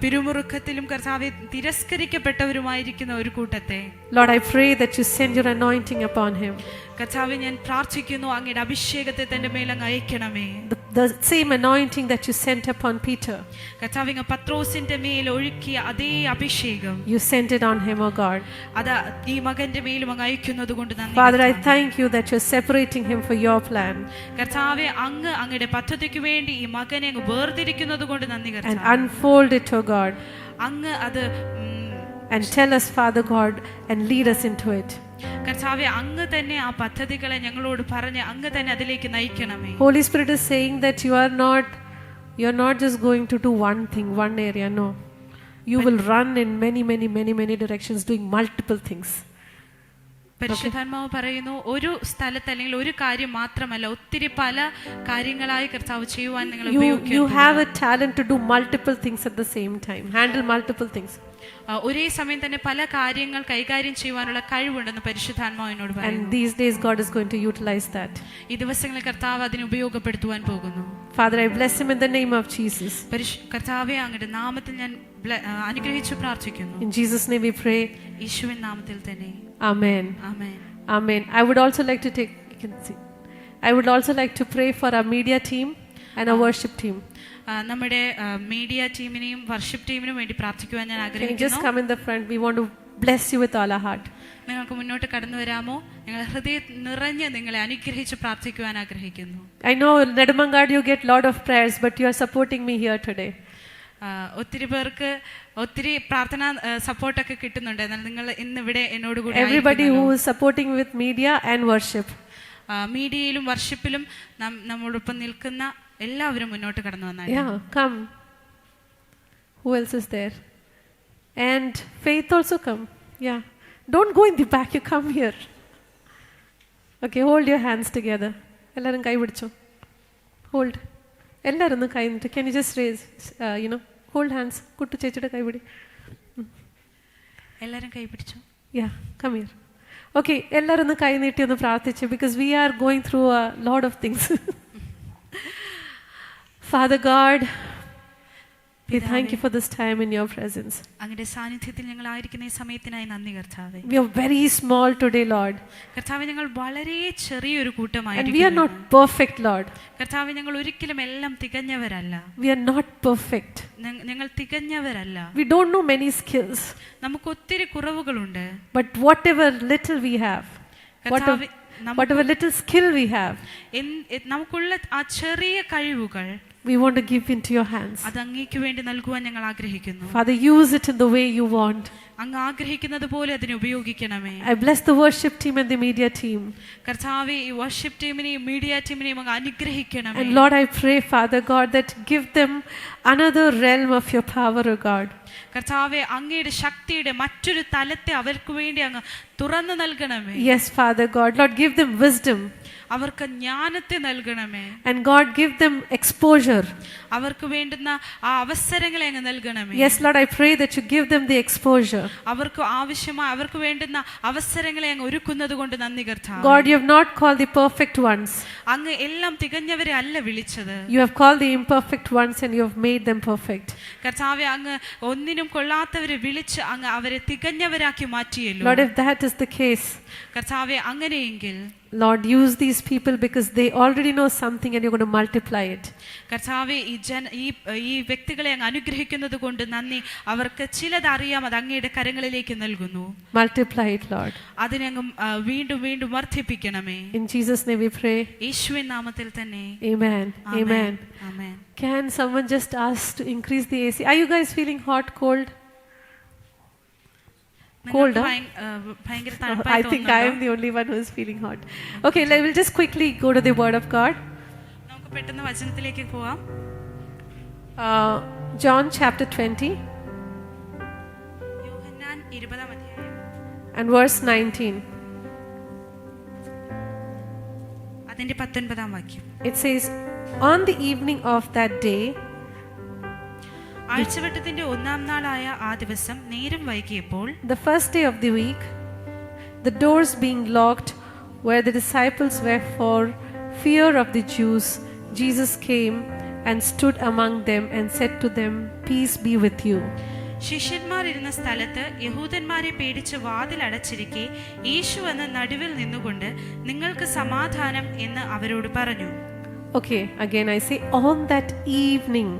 Speaker 1: പിരിമുറുക്കത്തിലും കർത്താവെ തിരസ്കരിക്കപ്പെട്ടവരുമായിരിക്കുന്ന ഒരു കൂട്ടത്തെ,
Speaker 3: Lord, I pray that you send your anointing upon him.
Speaker 1: കർത്താവെ, ഞാൻ പ്രാർത്ഥിക്കുന്നു അങ്ങയുടെ അഭിഷേകത്തെ തന്റെ മേൽ അങ്ങ് അയക്കണമേ.
Speaker 3: The same anointing that you sent upon Peter,
Speaker 1: കർത്താവെ, അങ്ങ് പത്രോസിന്റെ മേൽ ഒഴുക്കിയ അതേ അഭിഷേകം
Speaker 3: you sent it on him, O God.
Speaker 1: അത് ഈ മകന്റെ മേലും അങ്ങ് അയക്കുന്നത് കൊണ്ട് നന്ദി.
Speaker 3: Father, I thank you that you're separating him for your plan.
Speaker 1: കർത്താവെ, അങ്ങ് അങ്ങയുടെ പദ്ധതിക്ക് വേണ്ടി ഈ മകനെ അങ്ങ് വേർതിരിക്കുന്നത് കൊണ്ട് നന്ദി.
Speaker 3: And unfold it, O God.
Speaker 1: അങ്ങ് അത്
Speaker 3: And tell us, Father God, and lead us into it.
Speaker 1: കർത്താവെ, അങ്ങ് തന്നെ ആ പദ്ധതികളെ ഞങ്ങളോട് പറഞ്ഞ് അങ്ങ് തന്നെ അതിലേക്ക് നയിക്കണമേ.
Speaker 3: Holy Spirit is saying that you're not just going to do one thing, one area. No, you will run in many directions, doing multiple things.
Speaker 1: പരിശുദ്ധാത്മാവ് പറയുന്നു, ഒരു സ്ഥലത്ത് അല്ലെങ്കിൽ ഒരു കാര്യം മാത്രമല്ല, ഒത്തിരി പല കാര്യങ്ങളായി കർത്താവ് ചെയ്യുവാൻ നിങ്ങൾ ഉപയോഗിക്കുന്നു.
Speaker 3: You have a talent to do multiple things at the same time, handle multiple things.
Speaker 1: ഒരേ സമയം തന്നെ പല കാര്യങ്ങൾ കൈകാര്യം ചെയ്യുവാനുള്ള കഴിവുണ്ടെന്ന് പരിശുദ്ധാത്മാവിനോട് പറയുന്നു.
Speaker 3: And these days God is going to utilize that.
Speaker 1: ഈ ദിവസങ്ങളിൽ കർത്താവ് അതിനെ ഉപയോഗപ്പെടുത്തുവാൻ പോകുന്നു.
Speaker 3: Father, I bless him in the name of Jesus.
Speaker 1: കർത്താവെ, അങ്ങയുടെ നാമത്തിൽ ഞാൻ അനുഗ്രഹിച്ചു പ്രാർത്ഥിക്കുന്നു.
Speaker 3: In Jesus' name we pray.
Speaker 1: യേശുവിൻ നാമത്തിൽ തന്നെ.
Speaker 3: Amen.
Speaker 1: Amen.
Speaker 3: Amen. I would also like to I would also like to pray for our media team and our worship team.
Speaker 1: നമ്മുടെ മീഡിയ ടീമിനെയും വർഷിപ്പ് ടീമിനും വേണ്ടി പ്രാർത്ഥിക്കുവാൻ ഞാൻ
Speaker 3: Can you just
Speaker 1: ആഗ്രഹിക്കുന്നു.
Speaker 3: come in the front? We want to bless you with all our heart.
Speaker 1: നിങ്ങൾക്ക് മുന്നോട്ട് കടന്നു വരാമോ? ഞങ്ങൾ ഹൃദയം നിറഞ്ഞ് നിങ്ങളെ അനുഗ്രഹിച്ച് പ്രാർത്ഥിക്കുവാൻ ആഗ്രഹിക്കുന്നു.
Speaker 3: I know Nedumangad you get lot of prayers, but you are supporting me here today.
Speaker 1: ഒത്തിരി പേർക്ക് ഒത്തിരി പ്രാർത്ഥന സപ്പോർട്ടൊക്കെ കിട്ടുന്നുണ്ട്. എന്നാൽ നിങ്ങൾ ഇന്ന് ഇവിടെ എന്നോട് കൂടി
Speaker 3: Everybody who is supporting with media and worship.
Speaker 1: മീഡിയയിലും വർഷിപ്പിലും നമ്മോടൊപ്പം നിൽക്കുന്ന എല്ലാവരും മുന്നോട്ട് കടന്നു വന്നാൽ.
Speaker 3: Yeah, come. Who else is there? And Faith also come. Yeah. Don't go in the back, you come here. Okay, hold your hands together. Ellarum kai pidicho. Hold. Ellarum kai nittu. Can you just raise, hold hands. Kuttu chechiയുടെ കൈ പിടി.
Speaker 1: എല്ലാവരും കൈ പിടിച്ചു.
Speaker 3: Yeah, come here. Okay, എല്ലാവരും കൈ നീട്ടി ഒന്ന് പ്രാർത്ഥിച്ചു, because we are going through a lot of things. Father God, we thank you for this time in your presence.
Speaker 1: അങ്ങയുടെ സാന്നിധ്യത്തിൽ ഞങ്ങൾ ആയിരിക്കുന്ന ഈ സമയത്തിനായി നന്ദി കർത്താവേ.
Speaker 3: We are very small today, Lord.
Speaker 1: കർത്താവേ, ഞങ്ങൾ വളരെ ചെറിയൊരു
Speaker 3: And
Speaker 1: കൂട്ടമായിരിക്കുന്നു.
Speaker 3: we are not perfect, Lord.
Speaker 1: കർത്താവേ, ഞങ്ങൾ ഒരിക്കലും എല്ലാം തികഞ്ഞവരല്ല.
Speaker 3: We are not perfect.
Speaker 1: ഞങ്ങൾ തികഞ്ഞവരല്ല.
Speaker 3: We don't know many skills.
Speaker 1: നമുക്ക് ഒത്തിരി കുറവുകളുണ്ട്.
Speaker 3: But whatever little we have, whatever little skill we have,
Speaker 1: നമുക്കുള്ള ആ ചെറിയ കഴിവുകൾ
Speaker 3: we want to give into your hands.
Speaker 1: അത് അങ്ങേക്ക് വേണ്ടി നൽകുവാൻ ഞങ്ങൾ ആഗ്രഹിക്കുന്നു.
Speaker 3: Father, use it in the way you want.
Speaker 1: അങ്ങ് ആഗ്രഹിക്കുന്നത് പോലെ അതിനെ ഉപയോഗിക്കണമേ.
Speaker 3: I bless the worship team and the media team.
Speaker 1: കർത്താവേ, ഈ വർഷിപ്പ് ടീമിനെയും മീഡിയ ടീമിനെയും അങ്ങ് അനുഗ്രഹിക്കണമേ.
Speaker 3: And Lord, I pray, Father God, that give them another realm of your power, O God.
Speaker 1: കർത്താവേ, അങ്ങയുടെ ശക്തിയുടെ മറ്റൊരു തലത്തെ അവർക്ക് വേണ്ടി അങ്ങ് തുറന്നു നൽകണമേ.
Speaker 3: Yes, Father God. Lord, give them wisdom.
Speaker 1: അവർക്ക് ജ്ഞാനത്തെ നൽകണമേ.
Speaker 3: And God, give them exposure.
Speaker 1: അവർക്ക് വേണ്ടുന്ന ആ അവസരങ്ങളെ അങ്ങ് നൽകണമേ.
Speaker 3: Yes, Lord, I pray that you give them the exposure.
Speaker 1: അവർക്ക് വേണ്ടുന്ന അവസരങ്ങളെ അങ്ങ് ഒരുക്കുന്നത് കൊണ്ട് നന്ദി കർത്താവേ.
Speaker 3: God, you have not called the perfect ones.
Speaker 1: അങ്ങ് എല്ലാം തികഞ്ഞവരെ അല്ല വിളിച്ചത്.
Speaker 3: You have called the imperfect ones and you have made them perfect.
Speaker 1: കർത്താവേ, അങ്ങ് ഒന്നിനും കൊള്ളാത്തവരെ വിളിച്ച് അങ്ങ് അവരെ തികഞ്ഞവരാക്കി മാറ്റിയല്ലോ.
Speaker 3: Lord, if that is the case,
Speaker 1: കർത്താവേ, അങ്ങനെയെങ്കിൽ
Speaker 3: Lord, use these people because they already know something and you're going to multiply it.
Speaker 1: കർത്താവേ, ഈ വ്യക്തികളെ അങ്ങ് അനുഗ്രഹിക്കുന്നത് കൊണ്ട് നന്ദി. അവർക്ക് ചിലതറിയാം, അത് അങ്ങയുടെ കരങ്ങളിലേക്ക് നൽകുന്നു.
Speaker 3: Multiply it, Lord.
Speaker 1: അതിനെ അങ്ങ് വീണ്ടും വീണ്ടും വർദ്ധിപ്പിക്കണമേ.
Speaker 3: In Jesus' name we pray.
Speaker 1: യേശുവിൻ നാമത്തിൽ തന്നെ.
Speaker 3: Amen. Amen.
Speaker 1: Amen.
Speaker 3: Can someone just ask to increase the AC? Are you guys feeling hot, cold? Cold, huh?
Speaker 1: ഭയങ്കര
Speaker 3: I
Speaker 1: തണുപ്പായി
Speaker 3: think I am
Speaker 1: തോന്നുന്നുണ്ടോ?
Speaker 3: the only one who is feeling hot. Okay, we'll just quickly go to the Word of God.
Speaker 1: നമുക്ക് പെട്ടെന്ന് വചനത്തിലേക്ക് പോവാം.
Speaker 3: John chapter 20
Speaker 1: യോഹന്നാൻ 20-ാം അധ്യായം
Speaker 3: and verse 19.
Speaker 1: അതിന്റെ 19-ാം വാക്യം.
Speaker 3: It says, on the evening of that day,
Speaker 1: ആഴ്ചവട്ടത്തിന്റെ 1-ാം നാളായ ആ ദിവസം നേരം വൈകിയപ്പോൾ,
Speaker 3: the first day of the week, the doors being locked where the disciples were for fear of the Jews, Jesus came and stood among them and said to them, peace be with you.
Speaker 1: ശിഷ്യന്മാർ ഇരുന്ന സ്ഥലത്ത് യഹൂദന്മാരെ പേടിച്ച് വാതിൽ അടച്ചിരിക്കെ യേശു വന്ന് നടുവിൽ നിന്നുകൊണ്ട് നിങ്ങൾക്ക് സമാധാനം എന്ന് അവരോട് പറഞ്ഞു.
Speaker 3: Okay, again I say, on that evening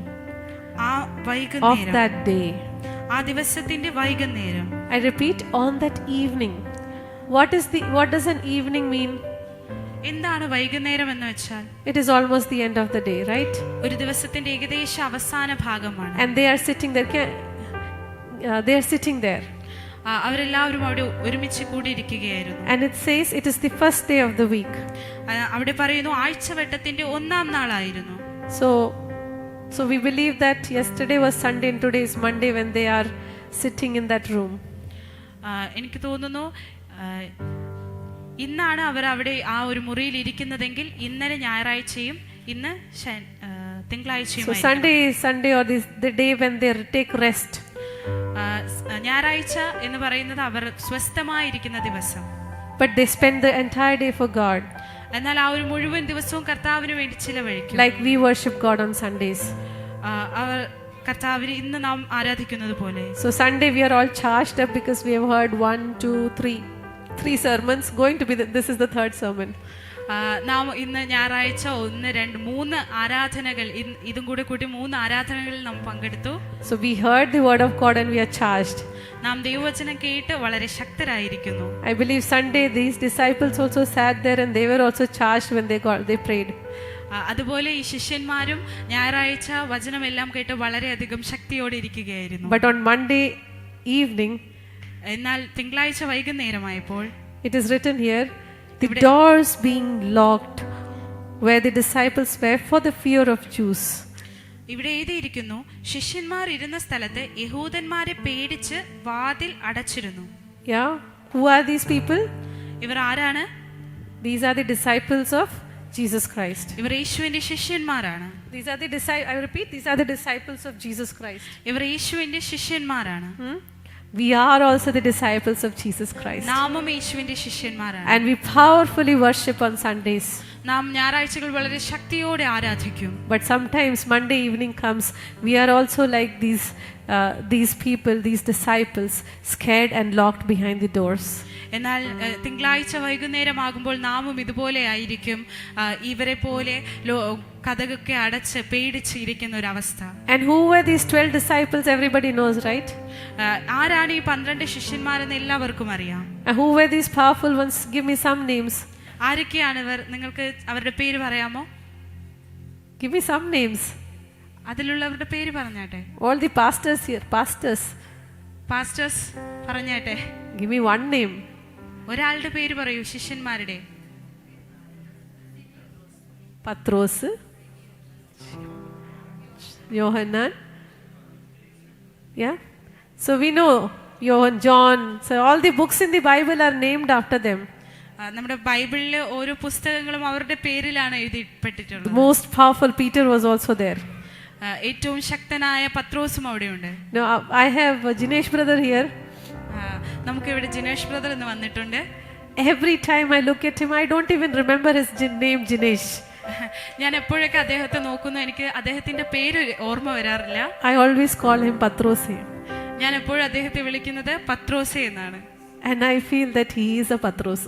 Speaker 1: ആ
Speaker 3: of
Speaker 1: വൈകുന്നേരം,
Speaker 3: that day.
Speaker 1: ആ ദിവസത്തിന്റെ വൈകുന്നേരം.
Speaker 3: I repeat, on that evening. What does an evening mean?
Speaker 1: എന്താണ് വൈകുന്നേരം എന്ന് വെച്ചാൽ?
Speaker 3: It is almost the end of the day, right?
Speaker 1: ഒരു ദിവസത്തിന്റെ ഏകദേശ അവസാന ഭാഗമാണ്.
Speaker 3: And they are sitting there. They are sitting there.
Speaker 1: അവരെല്ലാവരും അവിടെ ഒരുമിച്ച് കൂടിയിരിക്കുകയായിരുന്നു.
Speaker 3: And it says it is the first day of the week.
Speaker 1: അവിടെ പറയുന്നു ആഴ്ചവട്ടത്തിന്റെ 1-ാം നാളായിരുന്നു.
Speaker 3: So we believe that yesterday was Sunday and today is Monday when they are sitting in that room.
Speaker 1: എനിക്ക് തോന്നുന്നു ഇന്നാണ് അവർ അവിടെ ആ ഒരു മുറിയിൽ ഇരിക്കുന്നതെങ്കിൽ ഇന്നലെ ഞായറാഴ്ചയും ഇന്ന് തിങ്കളാഴ്ചയും.
Speaker 3: So Sunday is Sunday or the day when they take rest.
Speaker 1: ഞായറാഴ്ച എന്ന് പറയുന്നത് അവർ സ്വസ്ഥമായിരിക്കുന്ന ദിവസം.
Speaker 3: But they spend the entire day for God.
Speaker 1: എന്നാൽ ആ ഒരു മുഴുവൻ ദിവസവും കർത്താവിന് വേണ്ടി ചിലവഴിക്കും.
Speaker 3: Like we worship God on Sundays.
Speaker 1: അവർ കർത്താവിനെ ഇന്ന് നാം ആരാധിക്കുന്നത് പോലെ.
Speaker 3: So Sunday we are all charged up because we have heard 1, 2, 3 sermons. This is the third sermon.
Speaker 1: നാം ഇന്ന് ഞായറാഴ്ച 1, 2, 3 ആരാധനകൾ, ഇതും കൂടെ കൂട്ടി 3 ആരാധനകളിൽ നാം പങ്കെടുത്തു.
Speaker 3: So we heard the word of God and we are charged.
Speaker 1: നാം ദൈവവചനം കേട്ട് വളരെ ശക്തരായിരിക്കുന്നു.
Speaker 3: I believe Sunday these disciples also sat there and they were also charged when they prayed.
Speaker 1: അതുപോലെ ഈ ശിഷ്യന്മാരും ഞായറാഴ്ച വചനമെല്ലാം കേട്ട് വളരെയധികം ശക്തിയോടെ ഇരിക്കുകയായിരുന്നു.
Speaker 3: But on Monday evening,
Speaker 1: എന്നാൽ തിങ്കളാഴ്ച വൈകുന്നേരമായപ്പോൾ
Speaker 3: it is written here, the doors being locked where the disciples were for the fear of Jews.
Speaker 1: ഇവിടെ എഴുതിയിരിക്കുന്നു, ശിഷ്യന്മാർ ഇരുന്ന സ്ഥലത്ത് യഹൂദന്മാരെ പേടിച്ച് വാതിൽ അടച്ചിരുന്നു.
Speaker 3: Yeah, who are these people?
Speaker 1: ഇവർ ആരാണ്?
Speaker 3: These are the disciples of Jesus Christ.
Speaker 1: ഇവർ യേശുവിന്റെ ശിഷ്യന്മാരാണ്.
Speaker 3: I repeat, these are the disciples of Jesus Christ.
Speaker 1: ഇവർ യേശുവിന്റെ ശിഷ്യന്മാരാണ്.
Speaker 3: We are also the disciples of Jesus Christ.
Speaker 1: നാമും യേശുവിന്റെ ശിഷ്യന്മാരാണ്.
Speaker 3: And we powerfully worship on Sundays.
Speaker 1: നാം ഞായറാഴ്ചകൾ വളരെ ശക്തിയോടെ ആരാധിക്കും.
Speaker 3: But sometimes Monday evening comes, we are also like these people, these disciples, scared and locked behind the doors.
Speaker 1: എന്നാൽ തിങ്കളാഴ്ച വൈകുന്നേരമാകുമ്പോൾ നാമും ഇതുപോലെ ആയിരിക്കും, ഇവരെ പോലെ കഥകൊക്കെ അടച്ച് പേടിച്ച് ഇരിക്കുന്ന ഒരു അവസ്ഥ.
Speaker 3: And who were these 12 disciples? Everybody knows, right?
Speaker 1: ആരാണ് ഈ 12 ശിഷ്യന്മാരെന്ന് എല്ലാവർക്കും അറിയാം.
Speaker 3: And who were these powerful ones? Give me some names.
Speaker 1: ആരൊക്കെയാണ് ഇവർ? നിങ്ങൾക്ക് അവരുടെ പേര് പറയാമോ?
Speaker 3: Give me some names.
Speaker 1: അതിലുള്ളവരുടെ പേര് പറഞ്ഞാട്ടെ.
Speaker 3: All the pastors here, pastors.
Speaker 1: Pastors പറഞ്ഞേട്ടെ,
Speaker 3: Give me one name.
Speaker 1: ഒരാളുടെ പേര് പറയൂ ശിഷ്യന്മാരുടെ.
Speaker 3: Patros, Yohanan. Yeah. So we know Johann, John. So all the books in the Bible are named after them.
Speaker 1: നമ്മുടെ ബൈബിളിലെ ഓരോ പുസ്തകങ്ങളും അവരുടെ പേരിലാണ്
Speaker 3: The
Speaker 1: എഴുതിപ്പെട്ടിട്ടുള്ളത്.
Speaker 3: most powerful Peter was also there.
Speaker 1: ഏറ്റവും ശക്തനായ പത്രോസും അവിടെയുണ്ട്.
Speaker 3: Now I have Jinesh brother here.
Speaker 1: നമുക്ക് ഇവിടെ ജിനേഷ് ബ്രദർ എന്ന് വന്നിട്ടുണ്ട്.
Speaker 3: Every time I look at him, I don't even remember his name Jinesh.
Speaker 1: ഞാൻ എപ്പോഴൊക്കെ അദ്ദേഹത്തെ നോക്കുന്നു, എനിക്ക് അദ്ദേഹത്തിന്റെ പേര് ഓർമ്മ വരാറില്ല.
Speaker 3: I always call him Patrose.
Speaker 1: ഞാൻ എപ്പോഴും അദ്ദേഹത്തെ വിളിക്കുന്നത് പത്രോസെ എന്നാണ്.
Speaker 3: And I feel that he is a Patros.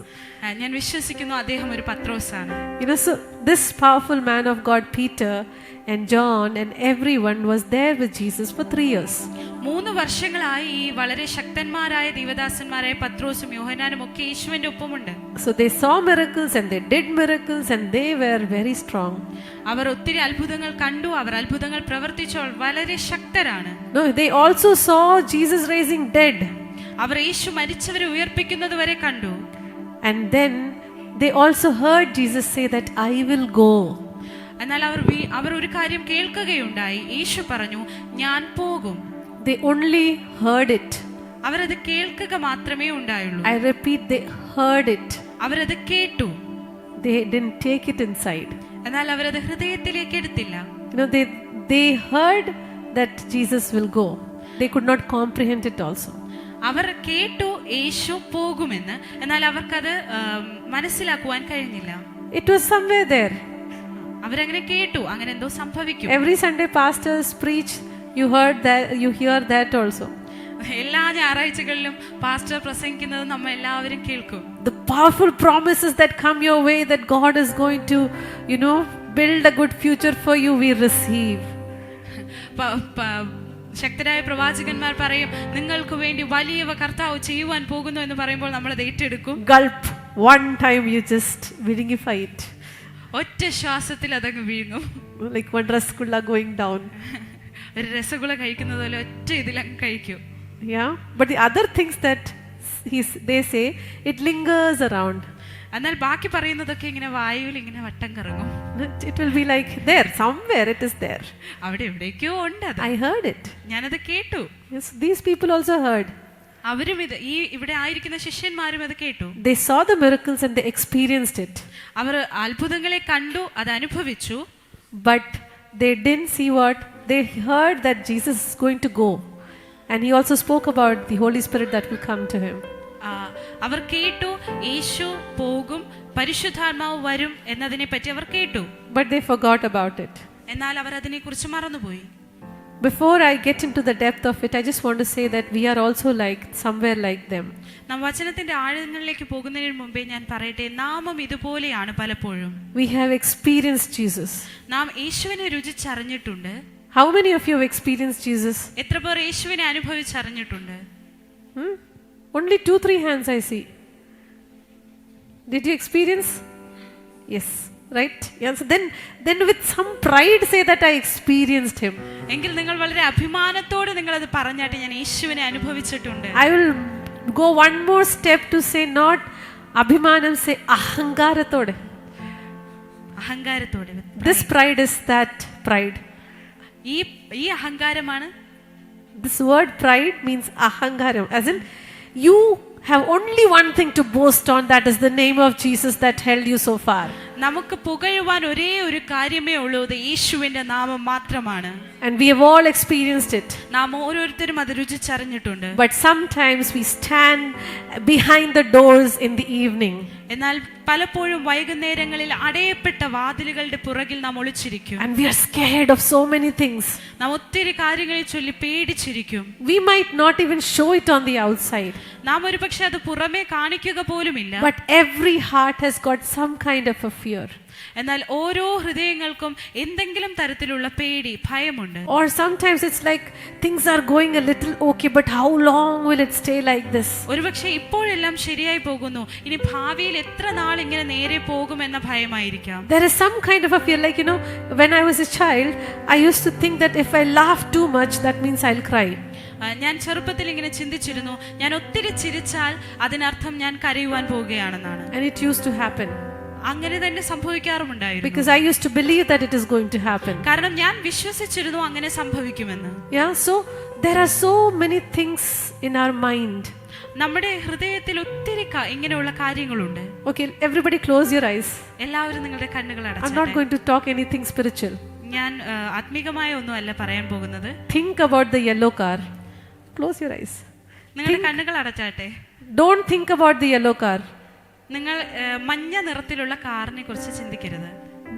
Speaker 1: ഞാൻ വിശ്വസിക്കുന്നു അദ്ദേഹം ഒരു പത്രോസാണ്.
Speaker 3: You know, so this powerful man of God, Peter and John and everyone was there with Jesus for 3 years.
Speaker 1: 3 വർഷങ്ങളായി ഈ വളരെ ശക്തന്മാരായ ദൈവദാസന്മാരായ പത്രോസും യോഹന്നാനും ഒക്കെ യേശുവിന്റെ ഒപ്പമുണ്ട്.
Speaker 3: So they saw miracles and they did miracles and they were very strong.
Speaker 1: അവർ ഒത്തിരി അത്ഭുതങ്ങൾ കണ്ടു, അവർ അത്ഭുതങ്ങൾ പ്രവർത്തിച്ചപ്പോൾ വളരെ ശക്തരാണ്.
Speaker 3: No, they also saw Jesus raising dead.
Speaker 1: അവർ യേശു മരിച്ചവരെ ഉയർപ്പിക്കുന്നത് വരെ കണ്ടു.
Speaker 3: And then they also heard Jesus say that I will go.
Speaker 1: എന്നാൽ അവർ ഒരു കാര്യം കേൾക്കുകയുണ്ടായി. യേശു പറഞ്ഞു, ഞാൻ പോകും.
Speaker 3: They only heard it.
Speaker 1: അവരത് കേൾക്കുക മാത്രമേ ഉണ്ടായുള്ളൂ.
Speaker 3: I repeat, they heard it.
Speaker 1: അവരത് കേട്ടു.
Speaker 3: They didn't take it inside.
Speaker 1: എന്നാൽ അവരത് ഹൃദയത്തിലേക്ക് എടുത്തില്ല.
Speaker 3: You know, they heard that Jesus will go. They could not comprehend it also.
Speaker 1: അവർ കേട്ടു യേശു പോകുമെന്ന്, എന്നാൽ അവർക്കത് മനസ്സിലാക്കുവാൻ കഴിഞ്ഞില്ല.
Speaker 3: It was somewhere there.
Speaker 1: അവരങ്ങനെ കേട്ടു, അങ്ങനെ എന്തോ സംഭവിക്കും.
Speaker 3: Every Sunday pastors preach, you hear that also.
Speaker 1: എല്ലാ ഞായറാഴ്ചകളിലും പാസ്റ്റർ പ്രസംഗിക്കുന്നത് നമ്മൾ എല്ലാവരും കേൾക്കും.
Speaker 3: The powerful promises that come your way, that God is going to, build a good future for you, we receive.
Speaker 1: ശക്തരായ പ്രവാചകന്മാർ പറയും, നിങ്ങൾക്ക് വേണ്ടി വലിയവ കർത്താവ് ചെയ്യുവാൻ പോകുന്നു എന്ന് പറയുമ്പോൾ നമ്മൾ അത് ഏറ്റെടുക്കും.
Speaker 3: Gulp, one time you just viringify it.
Speaker 1: ഒറ്റ ശ്വാസത്തിൽ അതങ്ങ് വീഴുന്നു.
Speaker 3: Like one rasgulla going down.
Speaker 1: ഒരു രസഗുള കഴിക്കുന്നത് പോലെ ഒറ്റ ഇതിലങ്ങ് കഴിക്കും.
Speaker 3: Yeah, but the other things that they say, it lingers around.
Speaker 1: എന്നാൽ ബാക്കി പറയുന്നതൊക്കെ ഇങ്ങനെ വായുവിൽ ഇങ്ങനെ വട്ടം കറങ്ങും.
Speaker 3: It will be like there, somewhere it is there.
Speaker 1: അവിടെ എവിടേക്കോ ഉണ്ട് അത്.
Speaker 3: I heard it.
Speaker 1: ഞാനത് കേട്ടു.
Speaker 3: Yes, these people also heard.
Speaker 1: അവരും ഇവിടെ ആയിരിക്കുന്ന ശിഷ്യന്മാരും അത് കേട്ടു.
Speaker 3: They saw the miracles and they experienced it.
Speaker 1: അവർ അത്ഭുതങ്ങളെ കണ്ടു, അത് അനുഭവിച്ചു.
Speaker 3: But they didn't see what they heard, that Jesus is going to go, and he also spoke about the Holy Spirit that will come to him.
Speaker 1: അവർ കേട്ടു യേശു പോകും, പരിശുദ്ധാത്മാവ് വരും എന്നതിനെ പറ്റി അവർ കേട്ടു.
Speaker 3: But they forgot about it.
Speaker 1: എന്നാൽ അവർ അതിനെ കുറിച്ച് മറന്നുപോയി.
Speaker 3: Before I get into the depth of it, I just want to say that we are also somewhere like them.
Speaker 1: നാം വചനത്തിന്റെ ആഴങ്ങളിലേക്ക് പോകുന്നതിന് മുമ്പേ ഞാൻ പറയട്ടെ, നാമും ഇതുപോലെയാണ് പലപ്പോഴും.
Speaker 3: We have experienced Jesus.
Speaker 1: നാം യേശുവിനെ രുചിച്ചറിഞ്ഞിട്ടുണ്ട്.
Speaker 3: How many of you have experienced Jesus?
Speaker 1: എത്ര പേർ യേശുവിനെ അനുഭവിച്ചറിഞ്ഞിട്ടുണ്ട്?
Speaker 3: Only 2-3 hands I see. Did you experience? Yes, right? Yeah, so then with some pride say that I experienced him.
Speaker 1: എങ്കിൽ നിങ്ങൾ വളരെ അഭിമാനത്തോടെ നിങ്ങൾ അത് പറഞ്ഞാട്ടെ, ഞാൻ യേശുവിനെ അനുഭവിച്ചിട്ടുണ്ട്.
Speaker 3: I will go one more step to say not abhimanam, say ahangaratode.
Speaker 1: അഹങ്കാരത്തോടെ.
Speaker 3: This pride is that pride.
Speaker 1: ഈ അഹങ്കാരമാണ്.
Speaker 3: This word pride means ahangaram, as in you have only one thing to boast on, that is the name of Jesus that held you so far.
Speaker 1: നമുക്ക് പുകഴുവാൻ ഒരേ ഒരു കാര്യമേ ഉള്ളൂ, അത് യേശുവിന്റെ നാമം മാത്രമാണ്.
Speaker 3: And we have all experienced it.
Speaker 1: നാം ഓരോരുത്തരും അത് രുചിച്ചറിഞ്ഞിട്ടുണ്ട്.
Speaker 3: But sometimes we stand behind the doors in the evening.
Speaker 1: എന്നാൽ പലപ്പോഴും വൈകുന്നേരങ്ങളിൽ അടയപ്പെട്ട വാതിലുകളുടെ പുറകിൽ നാം ഒളിച്ചിരിക്കും.
Speaker 3: And we are scared of so many things.
Speaker 1: നാം ഒത്തിരി കാര്യങ്ങളെ ചൊല്ലി പേടിച്ചിരിക്കും.
Speaker 3: We might not even show it on the outside.
Speaker 1: നാം ഒരുപക്ഷെ അത് പുറമേ കാണിക്കുക പോലുമില്ല.
Speaker 3: But every heart has got some kind of a fear. fear.
Speaker 1: എന്നാൽ ഓരോ ഹൃദയങ്ങൾക്കും എന്തെങ്കിലും തരത്തിലുള്ള പേടി, ഭയമുണ്ട്.
Speaker 3: Or sometimes it's like things are going a little okay, but how long will it stay like this?
Speaker 1: ഒരുപക്ഷെ ഇപ്പോഴെല്ലാം ശരിയായി പോകുന്നു, ഇനി ഭാവിയിൽ എത്ര നാൾ ഇങ്ങനെ നേരെ പോകുമെന്ന ഭയമായിരിക്കാം.
Speaker 3: There is some kind of a fear, like, when I was a child, I used to think that if I laugh too much, that means I'll cry.
Speaker 1: ഞാൻ ചെറുപ്പത്തിൽ ഇങ്ങനെ ചിന്തിച്ചിരുന്നു, ഞാൻ ഒത്തിരി ചിരിച്ചാൽ അതിനർത്ഥം ഞാൻ കരയുവാൻ പോവുകയാണെന്നാണ്.
Speaker 3: And it used to happen.
Speaker 1: അങ്ങനെ തന്നെ സംഭവിക്കാറുമുണ്ടായിരുന്നു.
Speaker 3: Because I used to believe that it is going to happen.
Speaker 1: കാരണം ഞാൻ വിശ്വസിച്ചിരുന്നു അങ്ങനെ സംഭവിക്കുമെന്ന്.
Speaker 3: Yeah, so there are so many things in our mind.
Speaker 1: നമ്മുടെ ഹൃദയത്തിൽ ഒത്തിരി ഇങ്ങനെയുള്ള കാര്യങ്ങളുണ്ട്.
Speaker 3: Okay, everybody close your eyes.
Speaker 1: എല്ലാവരും നിങ്ങളുടെ കണ്ണുകൾ
Speaker 3: I'm not
Speaker 1: അടച്ചാട്ടെ.
Speaker 3: going to talk anything spiritual.
Speaker 1: ഞാൻ ആത്മീകമായ ഒന്നുമല്ല പറയാൻ പോകുന്നത്.
Speaker 3: Think about the yellow car. Close your eyes.
Speaker 1: നിങ്ങളുടെ കണ്ണുകൾ അടച്ചാട്ടെ.
Speaker 3: Don't think about the yellow car.
Speaker 1: നിങ്ങൾ മഞ്ഞ നിറത്തിലുള്ള കാറിനെ കുറിച്ച് ചിന്തിക്കരുത്.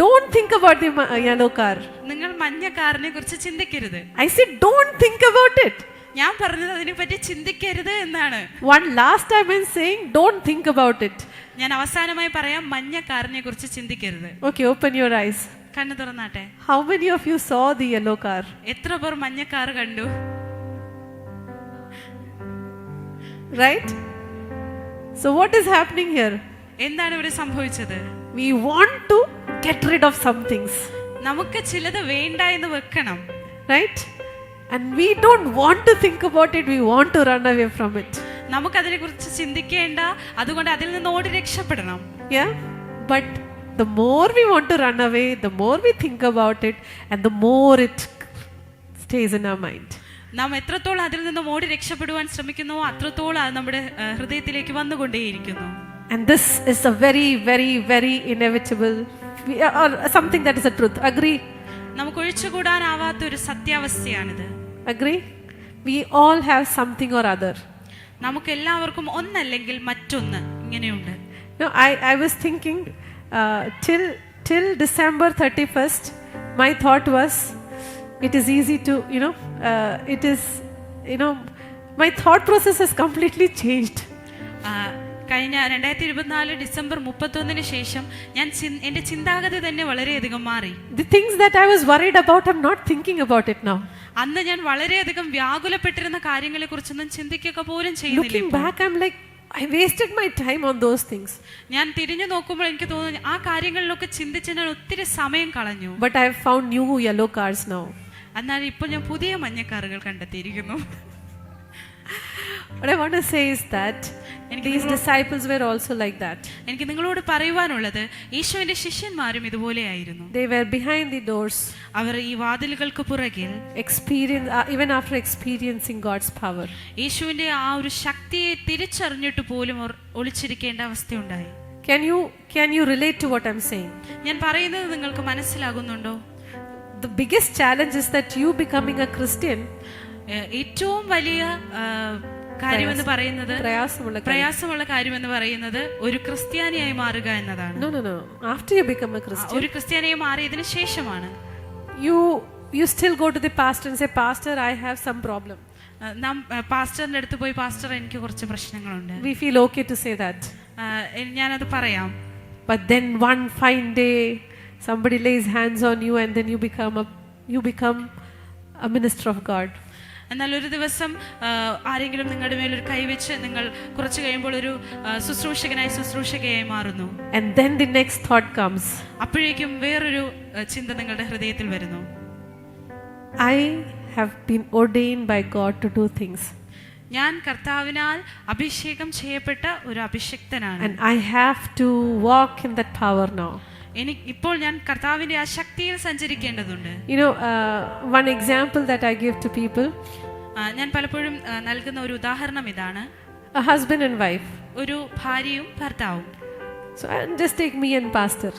Speaker 3: Don't think about the yellow car.
Speaker 1: നിങ്ങൾ മഞ്ഞ കാറിനെ കുറിച്ച് ചിന്തിക്കരുത്.
Speaker 3: I said don't think about it.
Speaker 1: ഞാൻ പറഞ്ഞത് അതിനെ പറ്റി ചിന്തിക്കരുത് എന്നാണ്.
Speaker 3: One last time I'm saying don't think about it.
Speaker 1: ഞാൻ അവസാനമായി പറയാം, മഞ്ഞ കാറിനെ കുറിച്ച് ചിന്തിക്കരുത്.
Speaker 3: Okay, open your eyes.
Speaker 1: കണ്ണു തുറന്നാട്ടെ.
Speaker 3: How many of you saw the yellow car?
Speaker 1: എത്ര പേർ മഞ്ഞ കാർ കണ്ടു?
Speaker 3: Right? So what is happening here?
Speaker 1: എന്താണ് ഇവിടെ സംഭവിച്ചത്?
Speaker 3: We want to get rid of some things.
Speaker 1: നമുക്ക് ചിലത് വേണ്ട എന്ന് വെക്കണം.
Speaker 3: Right? And we don't want to think about it. We want to run away from it.
Speaker 1: നമുക്കതിനെ കുറിച്ച് ചിന്തിക്കേണ്ട, അതുകൊണ്ട് അതിൽ നിന്ന് ഓടി രക്ഷപ്പെടണം.
Speaker 3: Yeah? But the more we want to run away, the more we think about it, and the more it stays in our mind.
Speaker 1: നാം എത്രത്തോളം അതിൽ നിന്നും ഓടി രക്ഷപ്പെടുവാൻ ശ്രമിക്കുന്നുവോ അത്രത്തോളം അത് നമ്മുടെ ഹൃദയത്തിലേക്ക് വന്നുകൊണ്ടേയിരിക്കുന്നു.
Speaker 3: And this is a very, very, very inevitable, or something that is a truth. Agree?
Speaker 1: നമുക്ക് ഒഴിച്ചുകൂടാനാവാത്ത ഒരു സത്യാവസ്ഥയാണിത്.
Speaker 3: Agree? We all have something or other.
Speaker 1: നമുക്ക് എല്ലാവർക്കും ഒന്നല്ലെങ്കിൽ മറ്റൊന്ന് ഇങ്ങനെയുണ്ട്.
Speaker 3: I was thinking till December 31st, my thought was it is easy to, my thought process has completely changed.
Speaker 1: കഴിഞ്ഞ 2024 December 31 ശേഷം എന്റെ ചിന്താഗതി തന്നെ വളരെയധികം മാറി.
Speaker 3: The things that I was worried about, I'm not thinking about it now.
Speaker 1: അന്ന് ഞാൻ വളരെയധികം വ്യാകുലപ്പെട്ടിരുന്ന കാര്യങ്ങളെ കുറിച്ചൊന്നും ചിന്തിക്കുക പോലും ചെയ്യുന്നില്ല.
Speaker 3: Looking back, I'm like, I wasted my time on those things.
Speaker 1: ഞാൻ തിരിഞ്ഞു നോക്കുമ്പോൾ എനിക്ക് തോന്നുന്നു ആ കാര്യങ്ങളിലൊക്കെ ചിന്തിച്ച് ഞാൻ ഒത്തിരി സമയം കളഞ്ഞു.
Speaker 3: But I have found new yellow cars now.
Speaker 1: എന്നാൽ ഇപ്പോൾ ഞാൻ പുതിയ മഞ്ഞക്കാറുകൾ കണ്ടെത്തിയിരിക്കുന്നു.
Speaker 3: What I want to say is that these disciples were also like that.
Speaker 1: എനിക്ക് നിങ്ങളോട് പറയുവാനുള്ളത്, യേശുവിന്റെ ശിഷ്യന്മാരും ഇതുപോലെയായിരുന്നു.
Speaker 3: They were behind the doors.
Speaker 1: അവർ ഈ വാതിലുകൾക്ക് പുറകിൽ
Speaker 3: even after experiencing God's power.
Speaker 1: യേശുവിന്റെ ആ ഒരു ശക്തിയെ തിരിച്ചറിഞ്ഞിട്ട് പോലും ഒളിച്ചിരിക്കേണ്ട അവസ്ഥയുണ്ടായി.
Speaker 3: Can you relate to what I'm saying?
Speaker 1: ഞാൻ പറയുന്നത് നിങ്ങൾക്ക് മനസ്സിലാകുന്നുണ്ടോ?
Speaker 3: The biggest challenge is that you becoming a Christian,
Speaker 1: ഏറ്റവും വലിയ കാര്യമെന്ന് പറയുന്നത്, പ്രയാസമുള്ള കാര്യമെന്ന് പറയുന്നത് ഒരു ക്രിസ്ത്യാനിയായി മാറുക എന്നതാണ്.
Speaker 3: No. After you become a Christian,
Speaker 1: ഒരു ക്രിസ്ത്യാനിയായി മാറിയതിനു ശേഷമാണ്
Speaker 3: you still go to the pastor and say, Pastor, I have some problem.
Speaker 1: നാം പാസ്റ്ററിന്റെ അടുത്ത് പോയി, പാസ്റ്റർ എനിക്ക് കുറച്ച് പ്രശ്നങ്ങളുണ്ട്.
Speaker 3: We feel okay to say that.
Speaker 1: ഞാനത് പറയാം.
Speaker 3: But then one fine day somebody lays hands on you and then you become a minister of God.
Speaker 1: എന്നാൽ ഒരു ദിവസം ആരെങ്കിലും നിങ്ങളുടെ മേലൊരു കൈവച്ച് നിങ്ങൾ കുറച്ച് കഴിയുമ്പോൾ ഒരു ശുശ്രൂഷകയായി മാറുന്നു.
Speaker 3: And then the next thought comes.
Speaker 1: അപ്പോഴേക്കും വേറൊരു ചിന്ത നിങ്ങളുടെ ഹൃദയത്തിൽ വരുന്നു.
Speaker 3: I have been ordained by God to do things.
Speaker 1: ഞാൻ കർത്താവിനാൽ അഭിഷേകം ചെയ്യപ്പെട്ട ഒരു അഭിഷിക്തനാണ്.
Speaker 3: And I have to walk in that power now.
Speaker 1: ഇപ്പോൾ ഞാൻ കർത്താവിന്റെ ആ ശക്തിയിൽ സഞ്ചരിക്കേണ്ടതുണ്ട്.
Speaker 3: One example that I give to people,
Speaker 1: ഞാൻ പലപ്പോഴും നൽകുന്ന ഒരു ഉദാഹരണം ഇതാണ്.
Speaker 3: A husband and wife.
Speaker 1: ഒരു ഭാര്യയും ഭർത്താവും.
Speaker 3: So just take me and pastor.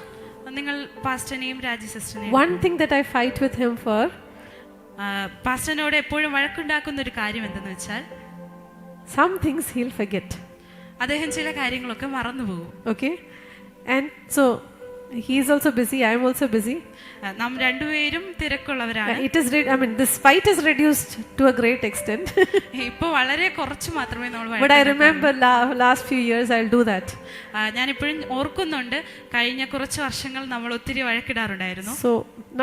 Speaker 1: നിങ്ങൾ പാസ്റ്ററിനെയും രാജി സിസ്റ്ററിനെയും.
Speaker 3: One thing that I fight with him for,
Speaker 1: പാസ്റ്ററിനോട് എപ്പോഴും വഴക്കുണ്ടാക്കുന്ന ഒരു കാര്യം എന്തെന്ന് വെച്ചാൽ,
Speaker 3: some things he'll forget.
Speaker 1: അദ്ദേഹം ചില കാര്യങ്ങളൊക്കെ മറന്നുപോകും.
Speaker 3: Okay? And so He is also busy. I am also busy.
Speaker 1: നാം രണ്ടുപേരും തിരക്കുള്ളവരാണ്.
Speaker 3: This fight is reduced to a great extent.
Speaker 1: ഇപ്പൊ വളരെ കുറച്ച് മാത്രമേ നമ്മൾ
Speaker 3: But I remember last few years I'll do that.
Speaker 1: ഞാൻ ഇപ്പോഴും ഓർക്കുന്നുണ്ട്, കഴിഞ്ഞ കുറച്ച് വർഷങ്ങൾ നമ്മൾ ഒത്തിരി വഴക്കിടാറുണ്ടായിരുന്നു.
Speaker 3: So